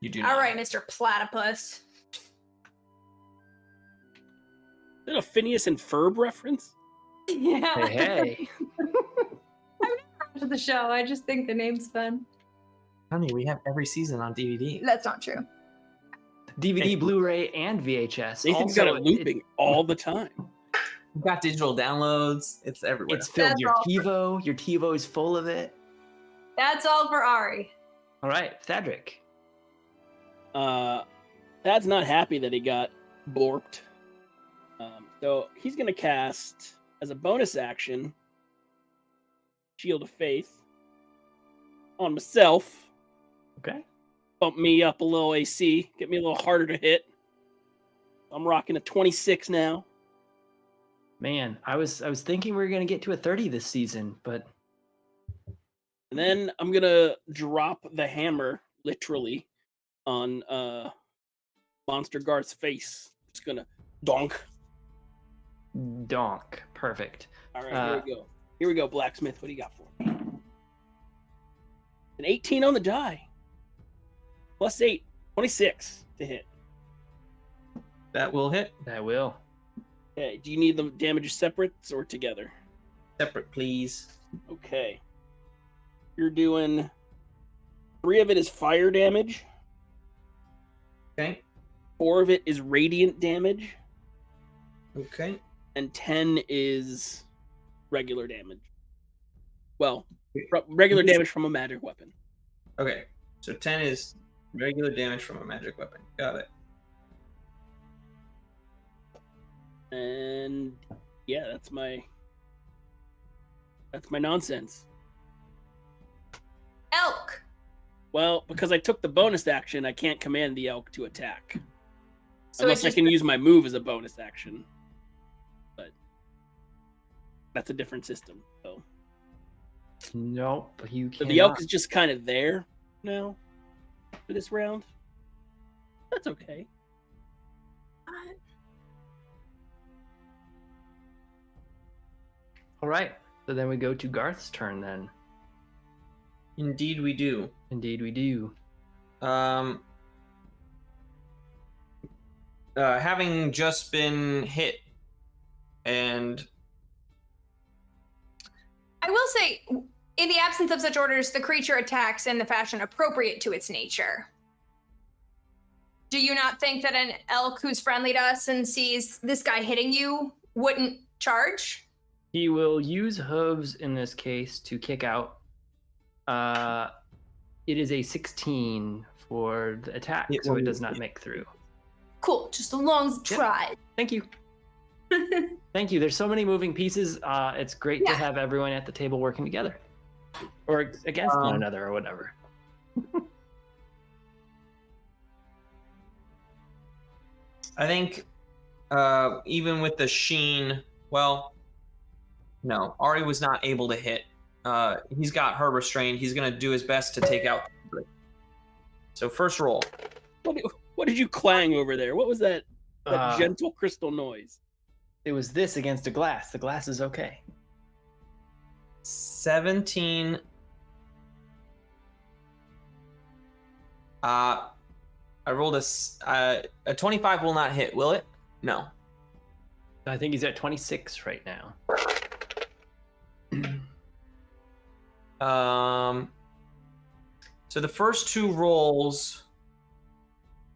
You do not. All right, Mr. Platypus. Is that a Phineas and Ferb reference? Yeah. Hey. To the show. I just think the name's fun. Honey, we have every season on DVD. That's not true. DVD, Hey. Blu-ray, and VHS. Nathan's got it looping all the time. We've got digital downloads. It's everywhere. It's filled That's your all TiVo. Your TiVo is full of it. That's all for Ari. All right, Thadric. Thad's not happy that he got blorped. So he's gonna cast as a bonus action Shield of Faith on myself. Okay. Bump me up a little AC, get me a little harder to hit. I'm rocking a 26 now. Man, I was thinking we were gonna get to a 30 this season, but And then I'm gonna drop the hammer, literally, on Monster Garth's face. Just gonna donk. donk. Perfect. All right, here we go. Here we go, Blacksmith. What do you got for me? An 18 on the die. Plus 8, 26 to hit. That will hit. That will. Okay, do you need the damages separate or together? Separate, please. Okay. You're doing 3 of it is fire damage, Okay. 4 of it is radiant damage, Okay. and 10 is regular damage. Well, regular damage from a magic weapon. Okay. So 10 is regular damage from a magic weapon. Got it. And yeah, that's my nonsense. Elk. Well, because I took the bonus action, I can't command the elk to attack. So Unless it's I just can use my move as a bonus action. But that's a different system. So, Nope, you so can't. the elk is just kind of there now for this round. That's okay. All right. So then we go to Garth's turn then. Indeed, we do. Indeed we do. Having just been hit, and I will say, in the absence of such orders, the creature attacks in the fashion appropriate to its nature. Do you not think that an elk who's friendly to us and sees this guy hitting you wouldn't charge? He will use hooves in this case to kick out. It is a 16 for the attack, so it does not make through. Cool, just as long as it Yep. tries. Thank you. Thank you. There's so many moving pieces. It's great to Yeah. have everyone at the table working together. Or against one another or whatever. I think even with the sheen, well, no, Ari was not able to hit. He's got her restrained. He's gonna do his best to take out. So first roll. What did you clang over there? What was that Uh, gentle crystal noise? It was this against a glass. The glass is okay. 17. I rolled a 25 will not hit, will it? No. I think he's at 26 right now. So the first 2 rolls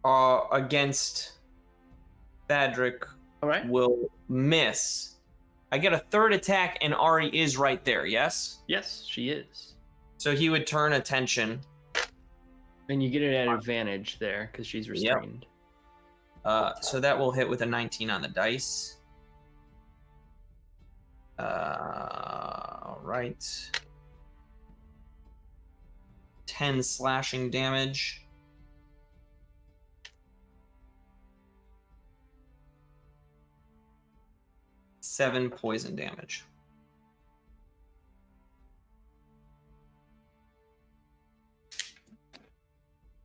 are against Thadric All right. will miss. I get a 3rd attack and Ari is right there, yes? Yes, she is. So he would turn attention. And you get it at advantage there because she's restrained. So that will hit with a 19 on the dice. All right. 10 slashing damage. 7 poison damage.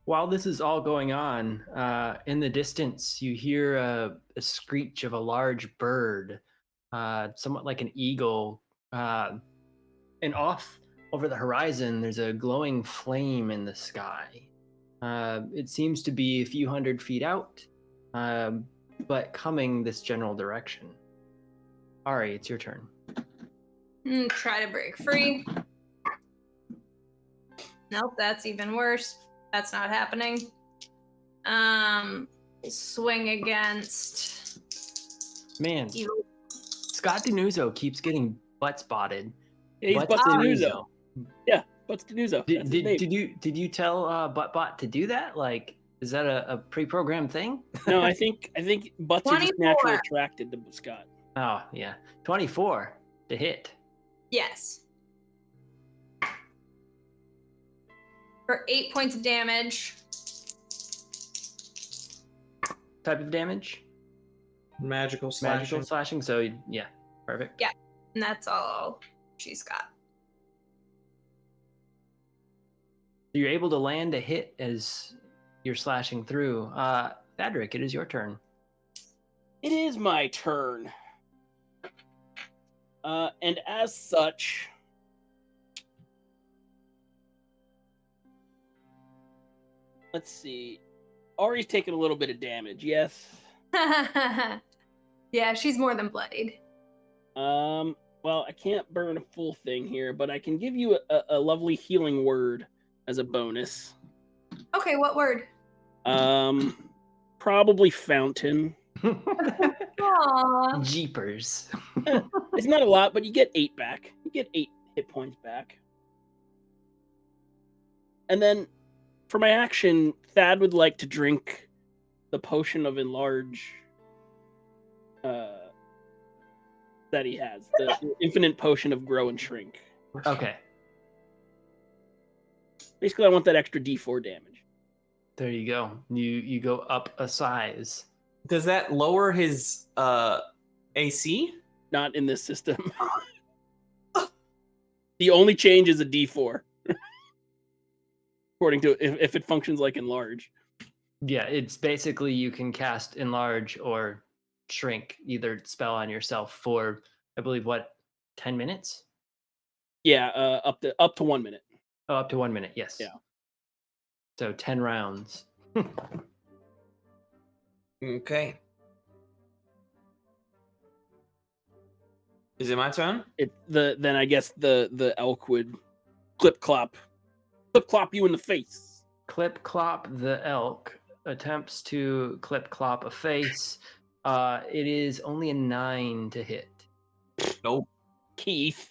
While this is all going on, in the distance, you hear a screech of a large bird, somewhat like an eagle. And off over the horizon, there's a glowing flame in the sky. It seems to be a few hundred feet out, but coming this general direction. Ari, it's your turn. Try to break free. Nope, that's even worse. That's not happening. Swing against. Man, You. Scott Denuzzo keeps getting butt spotted. Yeah, he's Butts Butts-Denuzzo. Yeah, Butts-Denuzzo. Did you tell Buttbot to do that? Like, is that a pre-programmed thing? No, I think Butts are just 24. naturally attracted to Scott. Oh yeah, 24 to hit. Yes. For 8 points of damage. Type of damage? Magical slashing. Magical slashing. So yeah, perfect. Yeah. And that's all she's got. You're able to land a hit as you're slashing through. Thadric, it is your turn. It is my turn. And as such, let's see. Ari's taken a little bit of damage, yes. Yeah, she's more than bloodied. Well, I can't burn a full thing here, but I can give you a lovely healing word as a bonus. Okay, what word? Probably fountain. Aww. Jeepers. It's not a lot, but you get 8 back. You get 8 hit points back. And then, for my action, Thad would like to drink the potion of enlarge that he has. The infinite potion of grow and shrink. Okay. Basically, I want that extra D4 damage. There you go. You go up a size. Does that lower his AC? Not in this system. The only change is a D4. According to if it functions like enlarge. Yeah, it's basically you can cast enlarge or shrink either spell on yourself for, I believe, what, 10 minutes? Yeah, up to 1 minute. Oh, up to 1 minute. Yes. Yeah. So 10 rounds. Okay. Is it my turn? Then I guess the elk would clip clop you in the face. Clip clop the elk attempts to clip clop a face. It is only a 9 to hit. Nope. Keith.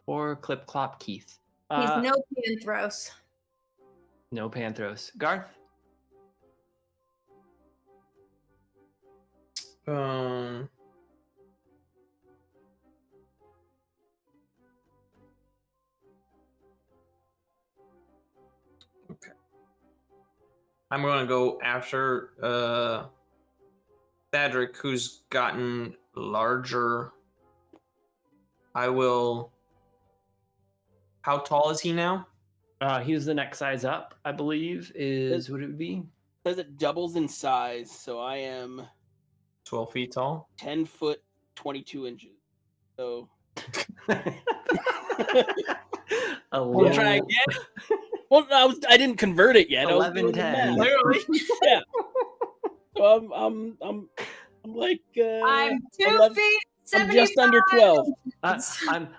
Poor clip clop Keith. He's no Panthros. No Panthros. Garth? Okay. I'm going to go after Thadric, who's gotten larger. I will. How tall is he now? He's the next size up, I believe, is what it would be. Says it doubles in size, so I am 12 feet tall. 10 foot 22 inches. So We'll try again. Well, I didn't convert it yet. 11, 10. Clearly. Yeah. So I'm like I'm 2 11 feet. I'm just under 12.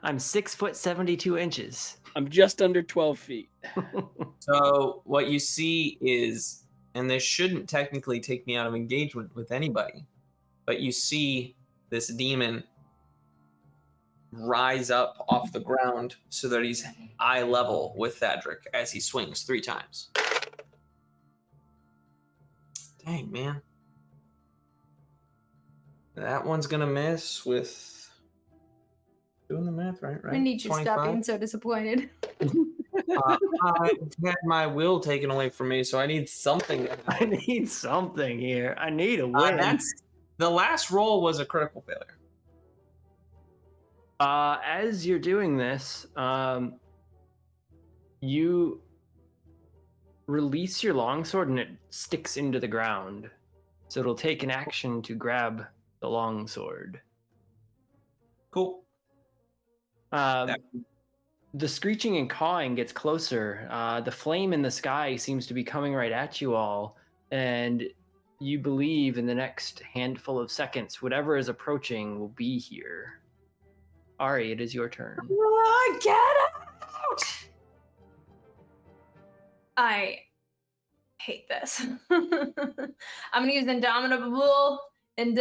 I'm 6 foot 72 inches. I'm just under 12 feet. So what you see is, and this shouldn't technically take me out of engagement with anybody, but you see this demon rise up off the ground so that he's eye level with Thadric as he swings 3 times. Dang, man. That one's gonna miss with doing the math right. I need you to stop being so disappointed. I had my will taken away from me, so I need something. I need something here. I need a win. The last roll was a critical failure. As you're doing this, you release your longsword and it sticks into the ground. So it'll take an action to grab the longsword. Cool. The screeching and cawing gets closer. The flame in the sky seems to be coming right at you all. And you believe in the next handful of seconds, whatever is approaching will be here. Ari, it is your turn. Get out! I hate this. I'm gonna use Indomitable, and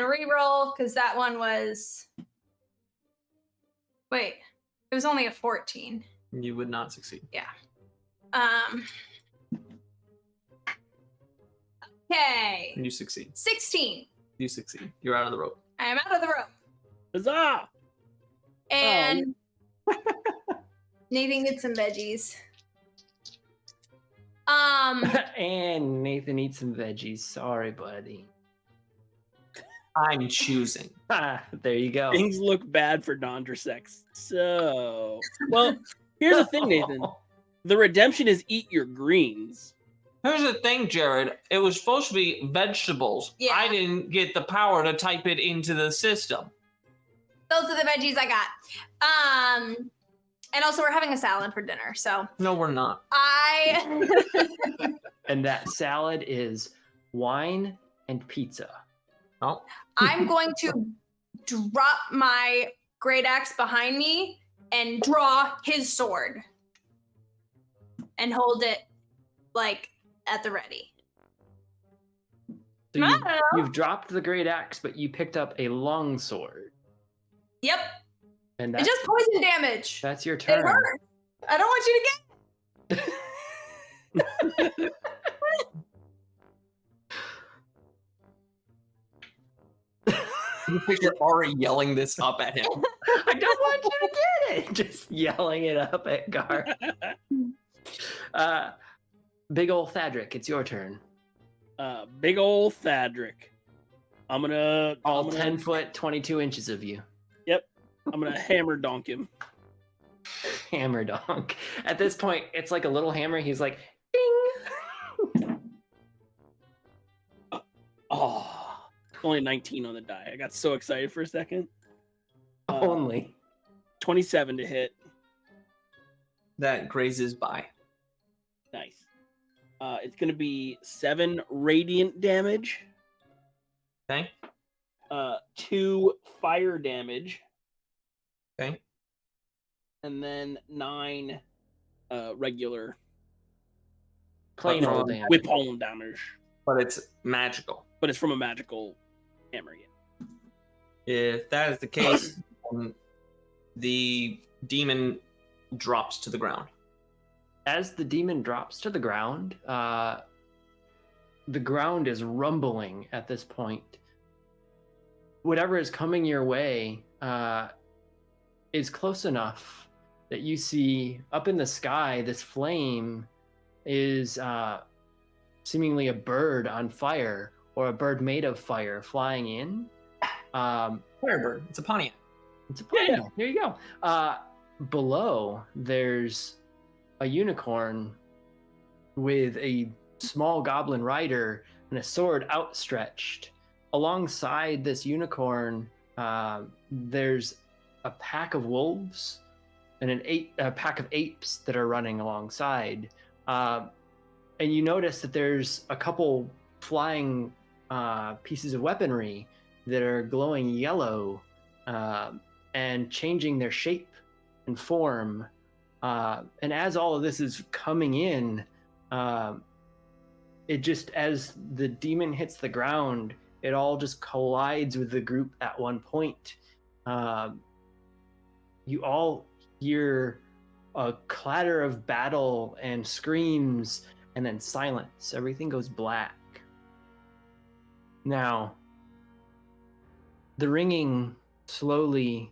reroll, because that one was... Wait, it was only a 14. You would not succeed. Yeah. Okay. You succeed. 16. You succeed. You're out of the rope. I am out of the rope. Huzzah! And Nathan gets some veggies. And Nathan eats some veggies. Sorry, buddy. I'm choosing. There you go. Things look bad for Dondrasex. So, well, here's the thing, Nathan. The redemption is eat your greens. Here's the thing, Jared. It was supposed to be vegetables. Yeah. I didn't get the power to type it into the system. Those are the veggies I got. And also we're having a salad for dinner, so No, we're not. And that salad is wine and pizza. Oh. I'm going to drop my great axe behind me and draw his sword and hold it like at the ready. So I don't know. you've dropped the great axe, but you picked up a long sword. Yep. And It's just poison damage. that's your It turn. hurts. I don't want you to get. You picture Ari yelling this up at him. I don't want you to get it. Just yelling it up at Gar. Big ol' Thadric, it's your turn. Big ol' Thadric. I'm gonna 10 foot, 22 inches of you. Yep. I'm gonna hammer donk him. Hammer donk. At this point, it's like a little hammer. He's like, ding. Oh, only 19 on the die. I got so excited for a second. Only. 27 to hit. That grazes by. Nice. It's gonna be 7 radiant damage. Okay. 2 fire damage. Okay. And then 9 regular Plain old damage. whip home damage. But it's magical. But it's from a magical hammer. Yeah. If that is the case, the demon drops to the ground. As the demon drops to the ground is rumbling at this point. Whatever is coming your way is close enough that you see up in the sky, this flame is seemingly a bird on fire, or a bird made of fire flying in. Firebird. It's a Pontiac. It's a Pontiac. There you go. Below, there's a unicorn with a small goblin rider and a sword outstretched. Alongside this unicorn, there's a pack of wolves and a pack of apes that are running alongside. And you notice that there's a couple flying pieces of weaponry that are glowing yellow and changing their shape and form. And as all of this is coming in, it just, as the demon hits the ground, it all just collides with the group at one point. You all hear a clatter of battle and screams, and then silence. Everything goes black. Now, the ringing slowly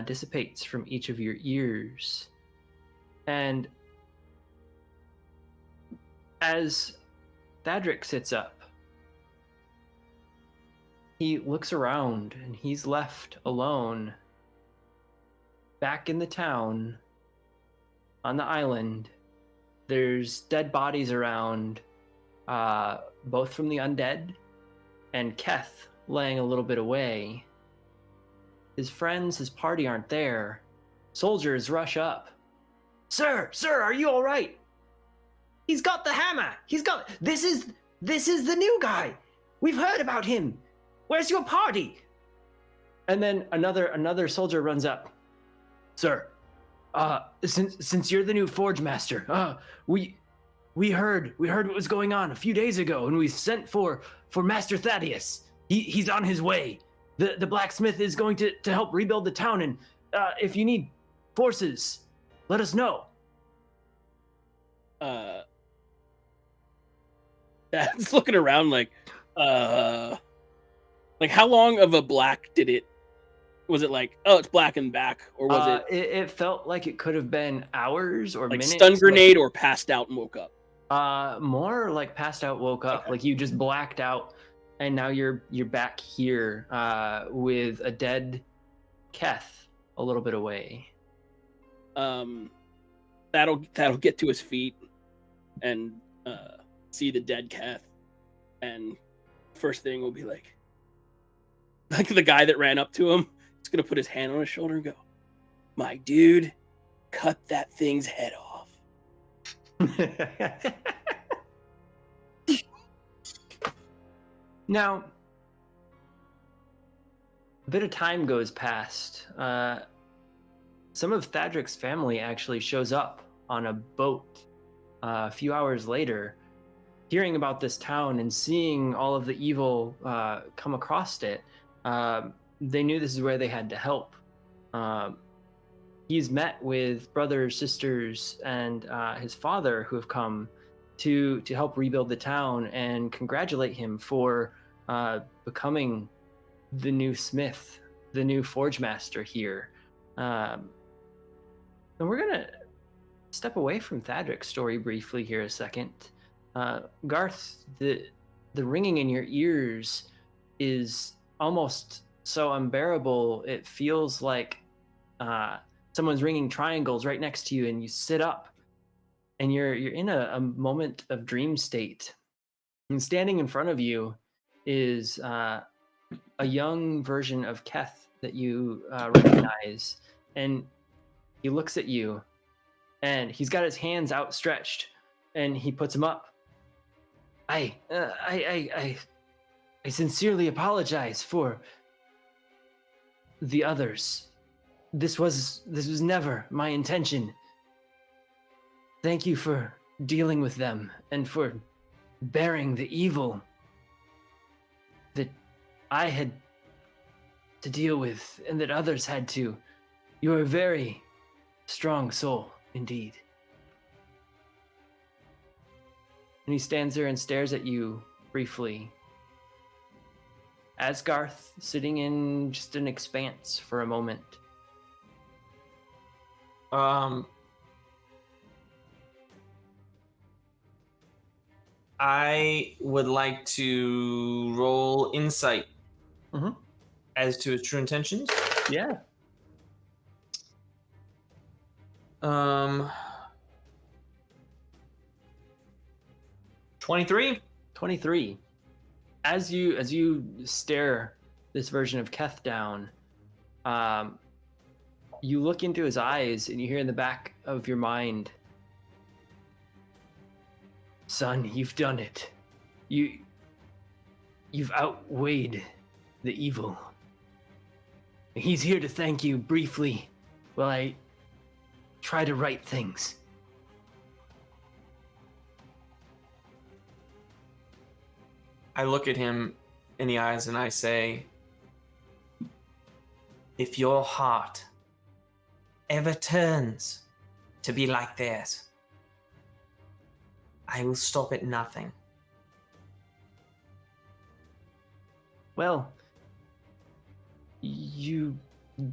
dissipates from each of your ears. And as Thadric sits up, he looks around and he's left alone back in the town on the island. There's dead bodies around, both from the undead and Keth laying a little bit away. His friends, his party aren't there. Soldiers rush up. Sir, are you all right? He's got the hammer. This is the new guy. We've heard about him. Where's your party? And then another soldier runs up. Sir, since you're the new Forge Master, we heard what was going on a few days ago, and we sent for Master Thaddeus. He's on his way. The blacksmith is going to help rebuild the town, and if you need forces, let us know. Dad's looking around like how long of a black did it? Was it like, oh, it's black and back, or was it? It felt like it could have been hours or like minutes. Stun grenade, or passed out and woke up. More like passed out, woke up. Okay. Like you just blacked out, and now you're back here with a dead Keth a little bit away. That'll get to his feet and see the dead Keth, and first thing will be like the guy that ran up to him is gonna put his hand on his shoulder and go, "My dude, cut that thing's head off." Now, a bit of time goes past. Some of Thadric's family actually shows up on a boat a few hours later, hearing about this town and seeing all of the evil come across it. They knew this is where they had to help. He's met with brothers, sisters, and his father who have come to help rebuild the town and congratulate him for becoming the new smith, the new forge master here. And we're gonna step away from Thadric's story briefly here a second. Garth, the ringing in your ears is almost so unbearable. It feels like someone's ringing triangles right next to you, and you sit up, and you're in a moment of dream state. And standing in front of you is a young version of Keth that you recognize, and he looks at you, and he's got his hands outstretched, and he puts them up. I sincerely apologize for the others. This was never my intention. Thank you for dealing with them and for bearing the evil that I had to deal with and that others had to. You are a very strong soul indeed. And he stands there and stares at you briefly. Asgarth sitting in just an expanse for a moment. I would like to roll insight as to his true intentions. Yeah. 23. 23. As you stare this version of Keth down, you look into his eyes and you hear in the back of your mind, "Son, you've done it. You've outweighed the evil. He's here to thank you briefly while I try to right things." I look at him in the eyes and I say, if your heart ever turns to be like theirs, I will stop at nothing. Well, you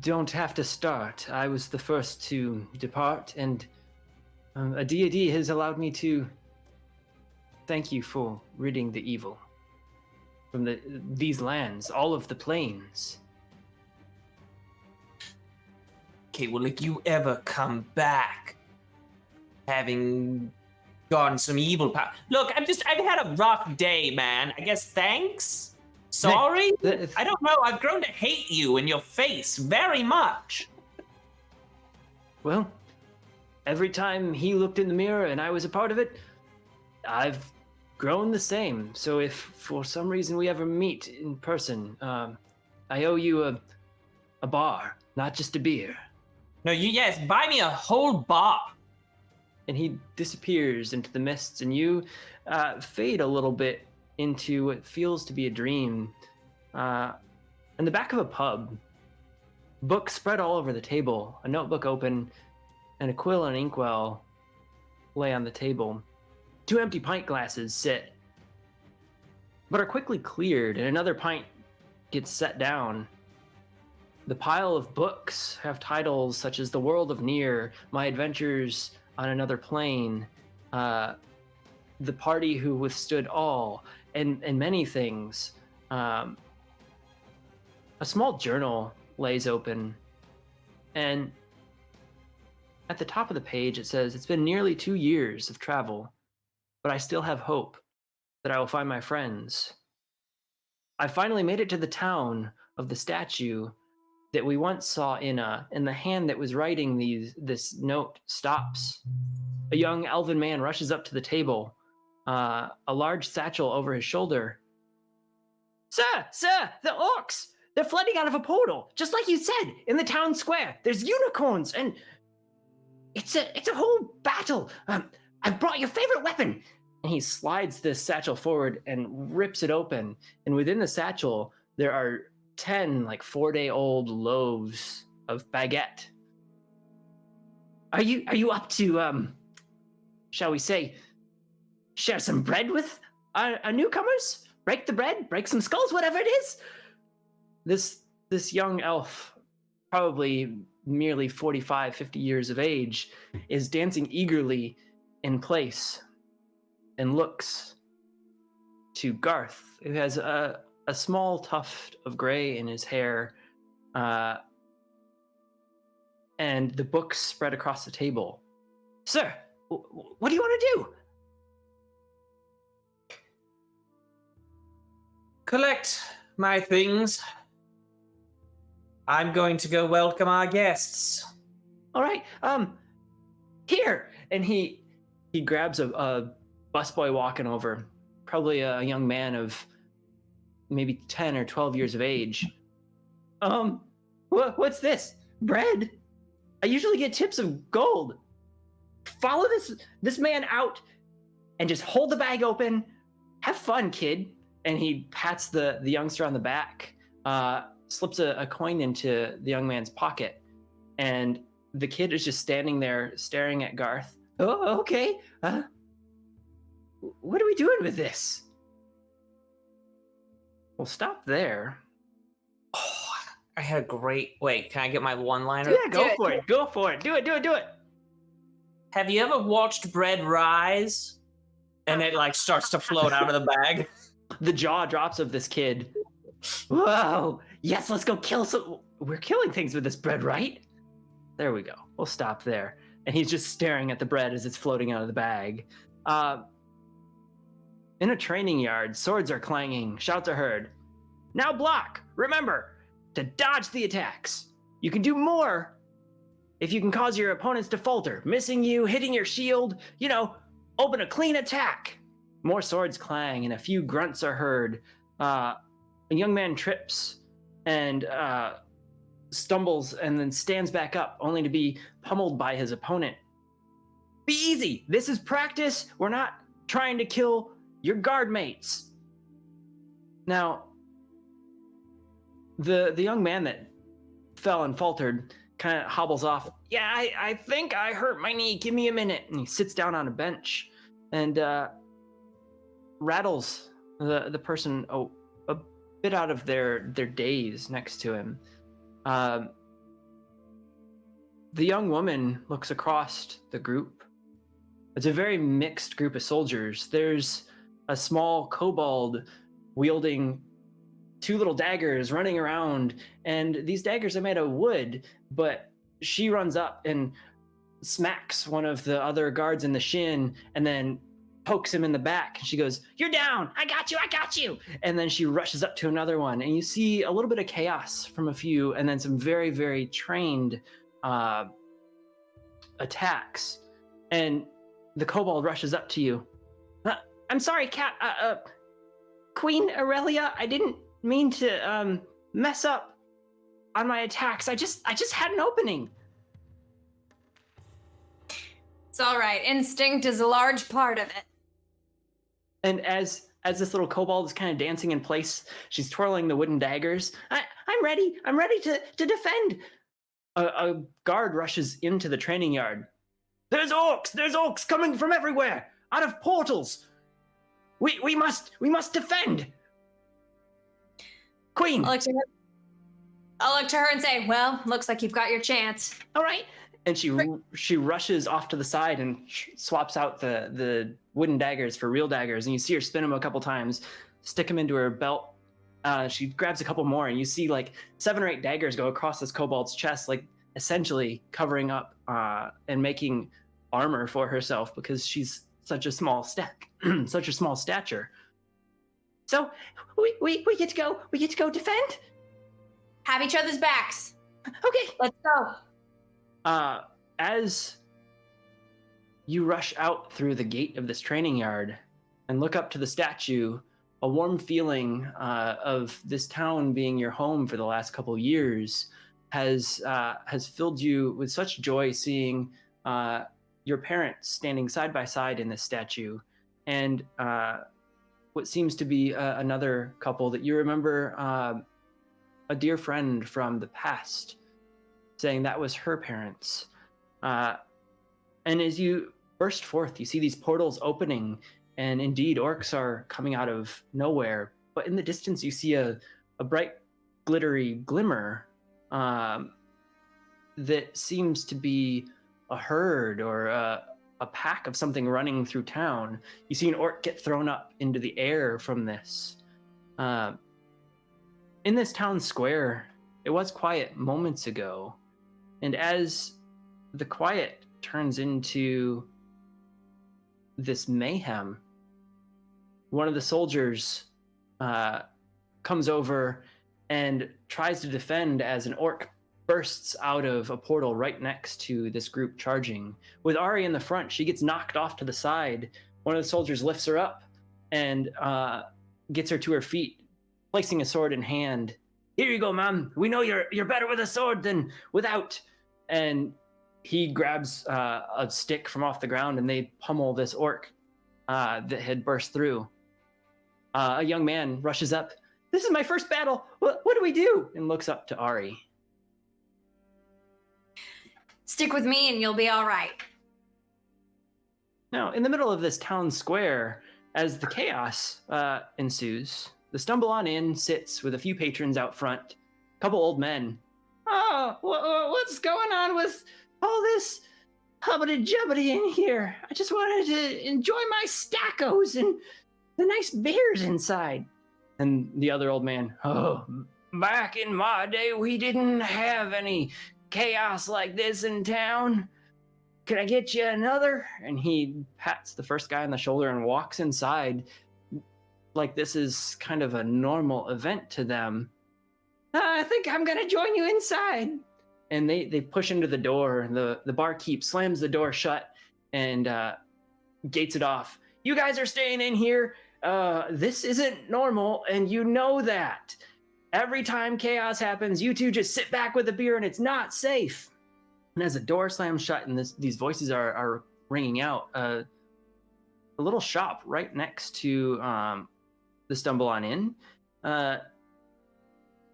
don't have to start. I was the first to depart, and a deity has allowed me to thank you for ridding the evil. from these lands, all of the plains. Okay, well, if you ever come back, having gotten some evil power. Look, I've had a rough day, man. I guess thanks? Sorry? I don't know. I've grown to hate you and your face very much. Well, every time he looked in the mirror and I was a part of it, I've grown the same. So if for some reason we ever meet in person, I owe you a bar, not just a beer. No, yes, buy me a whole bar. And he disappears into the mists, and you fade a little bit into what feels to be a dream. In the back of a pub, books spread all over the table, a notebook open, and a quill and inkwell lay on the table. 2 empty pint glasses sit, but are quickly cleared, and another pint gets set down. The pile of books have titles such as The World of Nier, My Adventures on Another Plane, The Party Who Withstood All, and many things. A small journal lays open, and at the top of the page it says, "It's been nearly 2 years of travel, but I still have hope that I will find my friends. I finally made it to the town of the statue that we once saw in the hand that was writing this note stops. A young elven man rushes up to the table, a large satchel over his shoulder. Sir, the orcs! They're flooding out of a portal, just like you said, in the town square. There's unicorns, and it's a whole battle. I've brought your favorite weapon." And he slides this satchel forward and rips it open. And within the satchel, there are 10 4-day-old loaves of baguette. Are you up to shall we say, share some bread with our newcomers? Break the bread, break some skulls, whatever it is. This young elf, probably merely 45, 50 years of age, is dancing eagerly in place and looks to Garth, who has a small tuft of gray in his hair, and the books spread across the table. "Sir, what do you want to do?" Collect my things. I'm going to go welcome our guests. All right, here. And he grabs a busboy walking over, probably a young man of maybe 10 or 12 years of age. What's this? Bread? I usually get tips of gold. Follow this man out and just hold the bag open. Have fun, kid. And he pats the youngster on the back, slips a coin into the young man's pocket, and the kid is just standing there staring at Garth. "Oh, okay. What are we doing with this?" We'll stop there. Oh, I had a great... Wait, can I get my one-liner? Yeah, go for it. Go for it. Do it. Have you ever watched bread rise? And it starts to float out of the bag? The jaw drops of this kid. Whoa. Yes, let's go kill some... We're killing things with this bread, right? There we go. We'll stop there. And he's just staring at the bread as it's floating out of the bag. In a training yard, swords are clanging, shouts are heard. "Now block! Remember, to dodge the attacks. You can do more if you can cause your opponents to falter, missing you, hitting your shield, open a clean attack." More swords clang, and a few grunts are heard. A young man trips and stumbles and then stands back up, only to be pummeled by his opponent. "Be easy. This is practice. We're not trying to kill your guard mates." Now, the young man that fell and faltered kind of hobbles off. "Yeah, I think I hurt my knee. Give me a minute." And he sits down on a bench and rattles the person a bit out of their daze next to him. The young woman looks across the group. It's a very mixed group of soldiers. There's a small kobold wielding two little daggers running around, and these daggers are made of wood, but she runs up and smacks one of the other guards in the shin and then pokes him in the back. She goes, "You're down. I got you. And then she rushes up to another one, and you see a little bit of chaos from a few, and then some very, very trained attacks. And the kobold rushes up to you. I'm sorry, Cat. Queen Aurelia, I didn't mean to mess up on my attacks. I just had an opening. It's all right. Instinct is a large part of it. And as this little kobold is kind of dancing in place, she's twirling the wooden daggers. I'm ready. I'm ready to defend. A guard rushes into the training yard. There's orcs coming from everywhere, out of portals. We must defend. Queen. I'll look to her and say, well, looks like you've got your chance. All right. And she rushes off to the side and swaps out the wooden daggers for real daggers. And you see her spin them a couple times, stick them into her belt. She grabs a couple more, and you see like 7 or 8 daggers go across this kobold's chest, like essentially covering up and making armor for herself because she's such a small stature. So we get to go. We get to go defend. Have each other's backs. Okay, let's go. As you rush out through the gate of this training yard and look up to the statue, a warm feeling of this town being your home for the last couple years has filled you with such joy seeing your parents standing side by side in this statue, and what seems to be another couple that you remember, a dear friend from the past, saying that was her parents. And as you burst forth, you see these portals opening, and indeed orcs are coming out of nowhere. But in the distance, you see a bright, glittery glimmer that seems to be a herd or a pack of something running through town. You see an orc get thrown up into the air from this. In this town square, it was quiet moments ago. And as the quiet turns into this mayhem, one of the soldiers comes over and tries to defend as an orc bursts out of a portal right next to this group charging. With Ari in the front, she gets knocked off to the side. One of the soldiers lifts her up and gets her to her feet, placing a sword in hand. Here you go, ma'am. We know you're better with a sword than without. And he grabs a stick from off the ground, and they pummel this orc that had burst through. A young man rushes up. This is my first battle. What do we do? And looks up to Ari. Stick with me and you'll be all right. Now, in the middle of this town square, as the chaos ensues, the Stumble On Inn sits with a few patrons out front, a couple old men. Oh, what's going on with all this hubbity-jubbity in here? I just wanted to enjoy my stackos and the nice beers inside. And the other old man, oh, back in my day, we didn't have any chaos like this in town. Can I get you another? And he pats the first guy on the shoulder and walks inside like this is kind of a normal event to them. I think I'm gonna join you inside. And they push into the door. The barkeep slams the door shut and gates it off. You guys are staying in here. This isn't normal, and you know that. Every time chaos happens, you two just sit back with a beer, and it's not safe. And as the door slams shut and these voices are ringing out, a little shop right next to the Stumble On Inn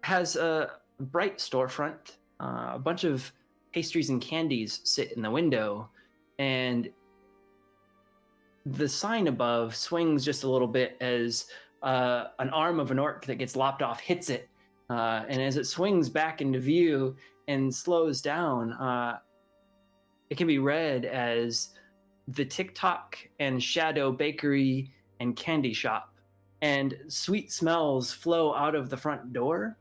has a bright storefront. A bunch of pastries and candies sit in the window, and the sign above swings just a little bit as an arm of an orc that gets lopped off hits it. And as it swings back into view and slows down, it can be read as the TikTok and Shadow Bakery and Candy Shop. and sweet smells flow out of the front door.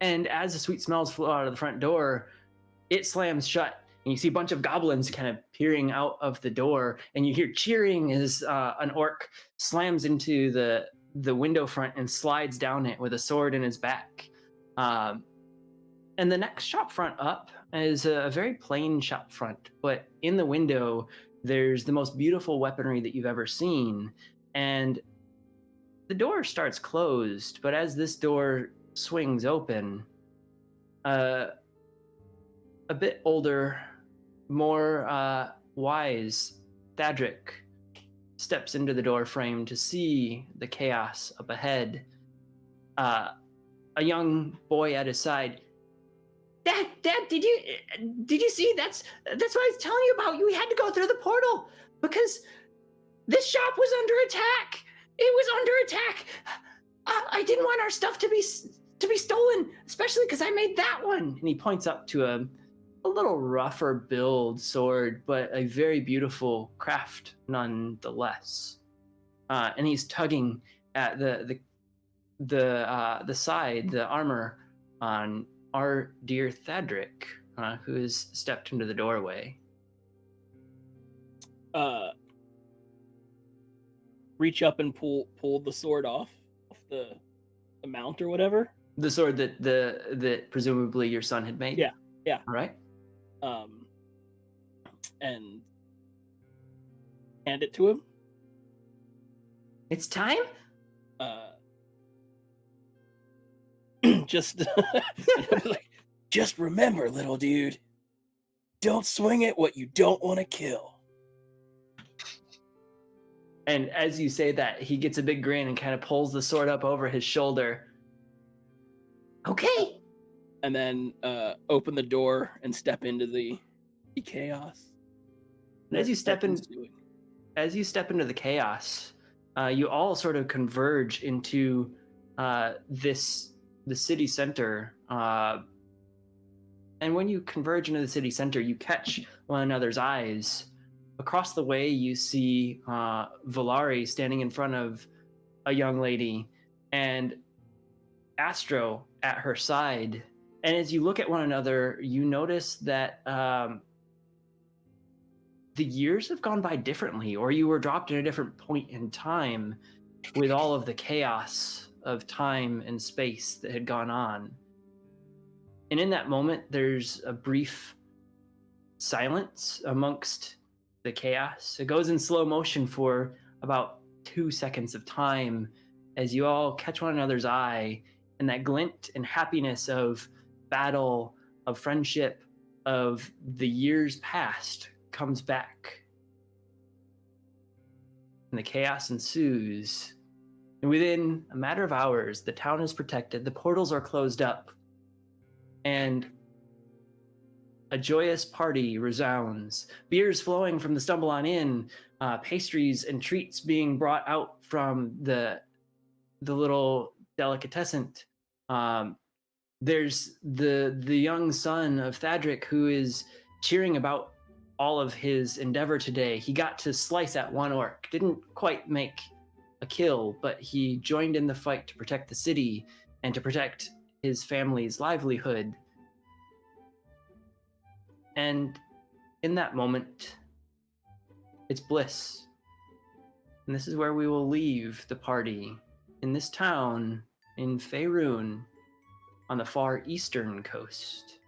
And as the sweet smells flow out of the front door, it slams shut. And you see a bunch of goblins kind of peering out of the door, and you hear cheering as an orc slams into the window front and slides down it with a sword in his back. And the next shop front up is a very plain shop front, but in the window, there's the most beautiful weaponry that you've ever seen. And the door starts closed, but as this door swings open, a bit older, more wise Thadric steps into the door frame to see the chaos up ahead. A young boy at his side. Dad, did you see? That's what I was telling you about. You had to go through the portal because this shop was under attack. It was under attack. I didn't want our stuff to be stolen, especially because I made that one. And he points up to a little rougher build sword, but a very beautiful craft nonetheless. And he's tugging at the side, the armor on our dear Thadric, who has stepped into the doorway. Reach up and pull the sword off the mount or whatever. The sword that presumably your son had made. Yeah. All right. And hand it to him. It's time. Just like, just remember, little dude, don't swing at what you don't want to kill. And as you say that, he gets a big grin and kind of pulls the sword up over his shoulder. Okay. And then open the door and step into the chaos. And as you step into the chaos, you all sort of converge into the city center. And when you converge into the city center, you catch one another's eyes. Across the way, you see Valari standing in front of a young lady and Astro at her side. And as you look at one another, you notice that the years have gone by differently, or you were dropped in a different point in time with all of the chaos of time and space that had gone on. And in that moment, there's a brief silence amongst the chaos. It goes in slow motion for about 2 seconds of time as you all catch one another's eye, and that glint and happiness of battle, of friendship, of the years past comes back. And the chaos ensues. And within a matter of hours, the town is protected, the portals are closed up, and a joyous party resounds. Beers flowing from the Stumble On Inn, pastries and treats being brought out from the little delicatessen. There's the young son of Thadric who is cheering about all of his endeavor today. He got to slice at one orc, didn't quite make a kill, but he joined in the fight to protect the city and to protect his family's livelihood. And in that moment, it's bliss. And this is where we will leave the party, in this town in Faerun on the far eastern coast.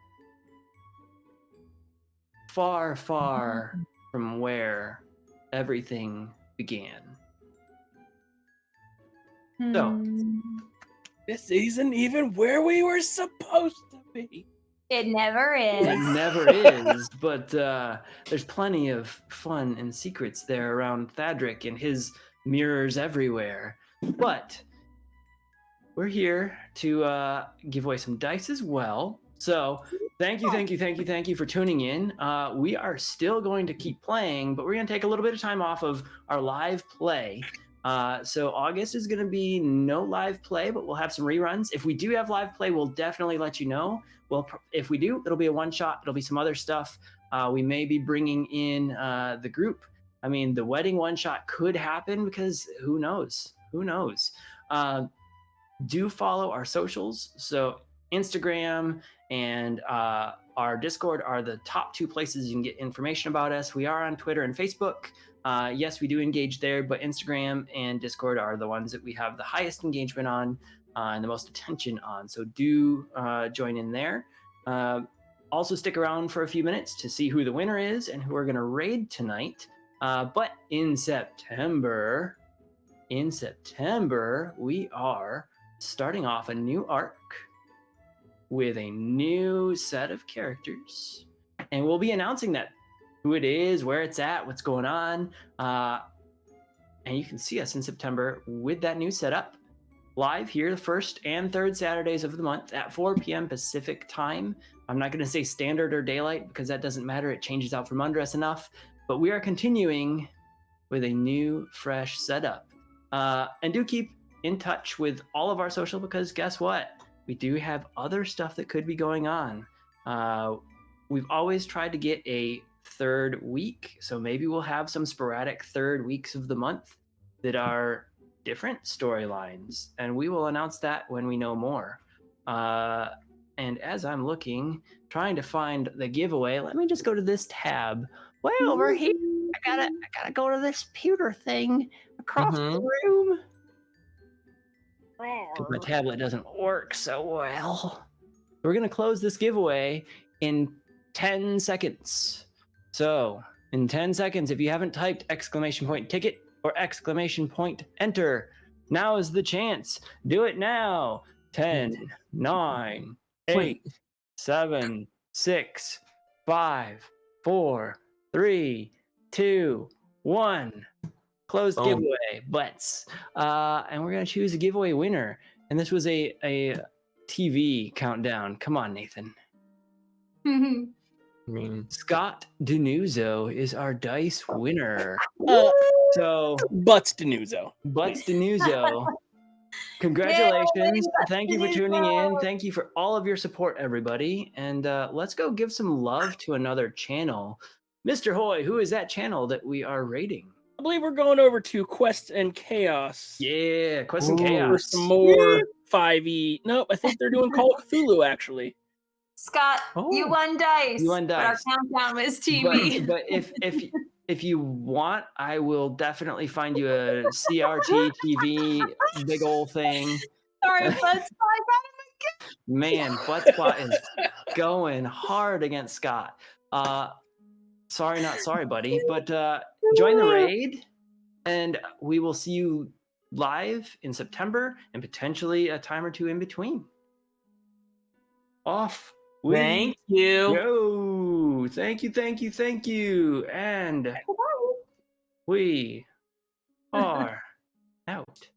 Far, far from where everything began. So, this isn't even where we were supposed to be. It never is. it never is, but there's plenty of fun and secrets there around Thadric and his mirrors everywhere. But we're here to give away some dice as well. So thank you for tuning in. We are still going to keep playing, but we're going to take a little bit of time off of our live play. So August is going to be no live play, but we'll have some reruns. If we do have live play, we'll definitely let you know. Well, if we do, it'll be a one shot. It'll be some other stuff. We may be bringing in the group. I mean, the wedding one shot could happen because who knows? Who knows? Do follow our socials. So Instagram and our Discord are the top two places you can get information about us. We are on Twitter and Facebook. Yes, we do engage there, but Instagram and Discord are the ones that we have the highest engagement on and the most attention on. So do join in there. Also stick around for a few minutes to see who the winner is and who we're going to raid tonight. But in September, we are starting off a new arc with a new set of characters, and we'll be announcing that, who it is, where it's at, what's going on, and you can see us in September with that new setup live here the first and third Saturdays of the month at 4 p.m. Pacific time. I'm not going to say standard or daylight because that doesn't matter. It changes out from under us enough, but we are continuing with a new, fresh setup. And do keep in touch with all of our social, because guess what? We do have other stuff that could be going on. We've always tried to get a third week, so maybe we'll have some sporadic third weeks of the month that are different storylines, and we will announce that when we know more. And as I'm trying to find the giveaway, let me just go to this tab way over here. I gotta go to this pewter thing across the room. My tablet doesn't work so well. We're gonna close this giveaway in 10 seconds. So in 10 seconds, if you haven't typed !ticket or !enter, now is the chance. Do it now. 10, 9, 8, 7, 6, 5, 4, 3, 2, 1. Closed giveaway, butts. And we're going to choose a giveaway winner. And this was a TV countdown. Come on, Nathan. Scott Denuzzo is our dice winner. So Butts Denuzzo. Congratulations. Yay, Thank you for tuning in. Thank you for all of your support, everybody. And let's go give some love to another channel. Mr. Hoy, who is that channel that we are rating? I believe we're going over to Quest and Chaos. Yeah, Quest and For Chaos. some more 5e. Nope, I think they're doing Call of Cthulhu, actually. Scott, you won dice. You won But our dice. countdown was TV. But if you want, I will definitely find you a CRT TV, big old thing. Sorry, Bud. Man, Buttspot is going hard against Scott. Sorry, not sorry, buddy. But join the raid, and we will see you live in September and potentially a time or two in between. Off. Thank you. Yo, thank you. And we are out.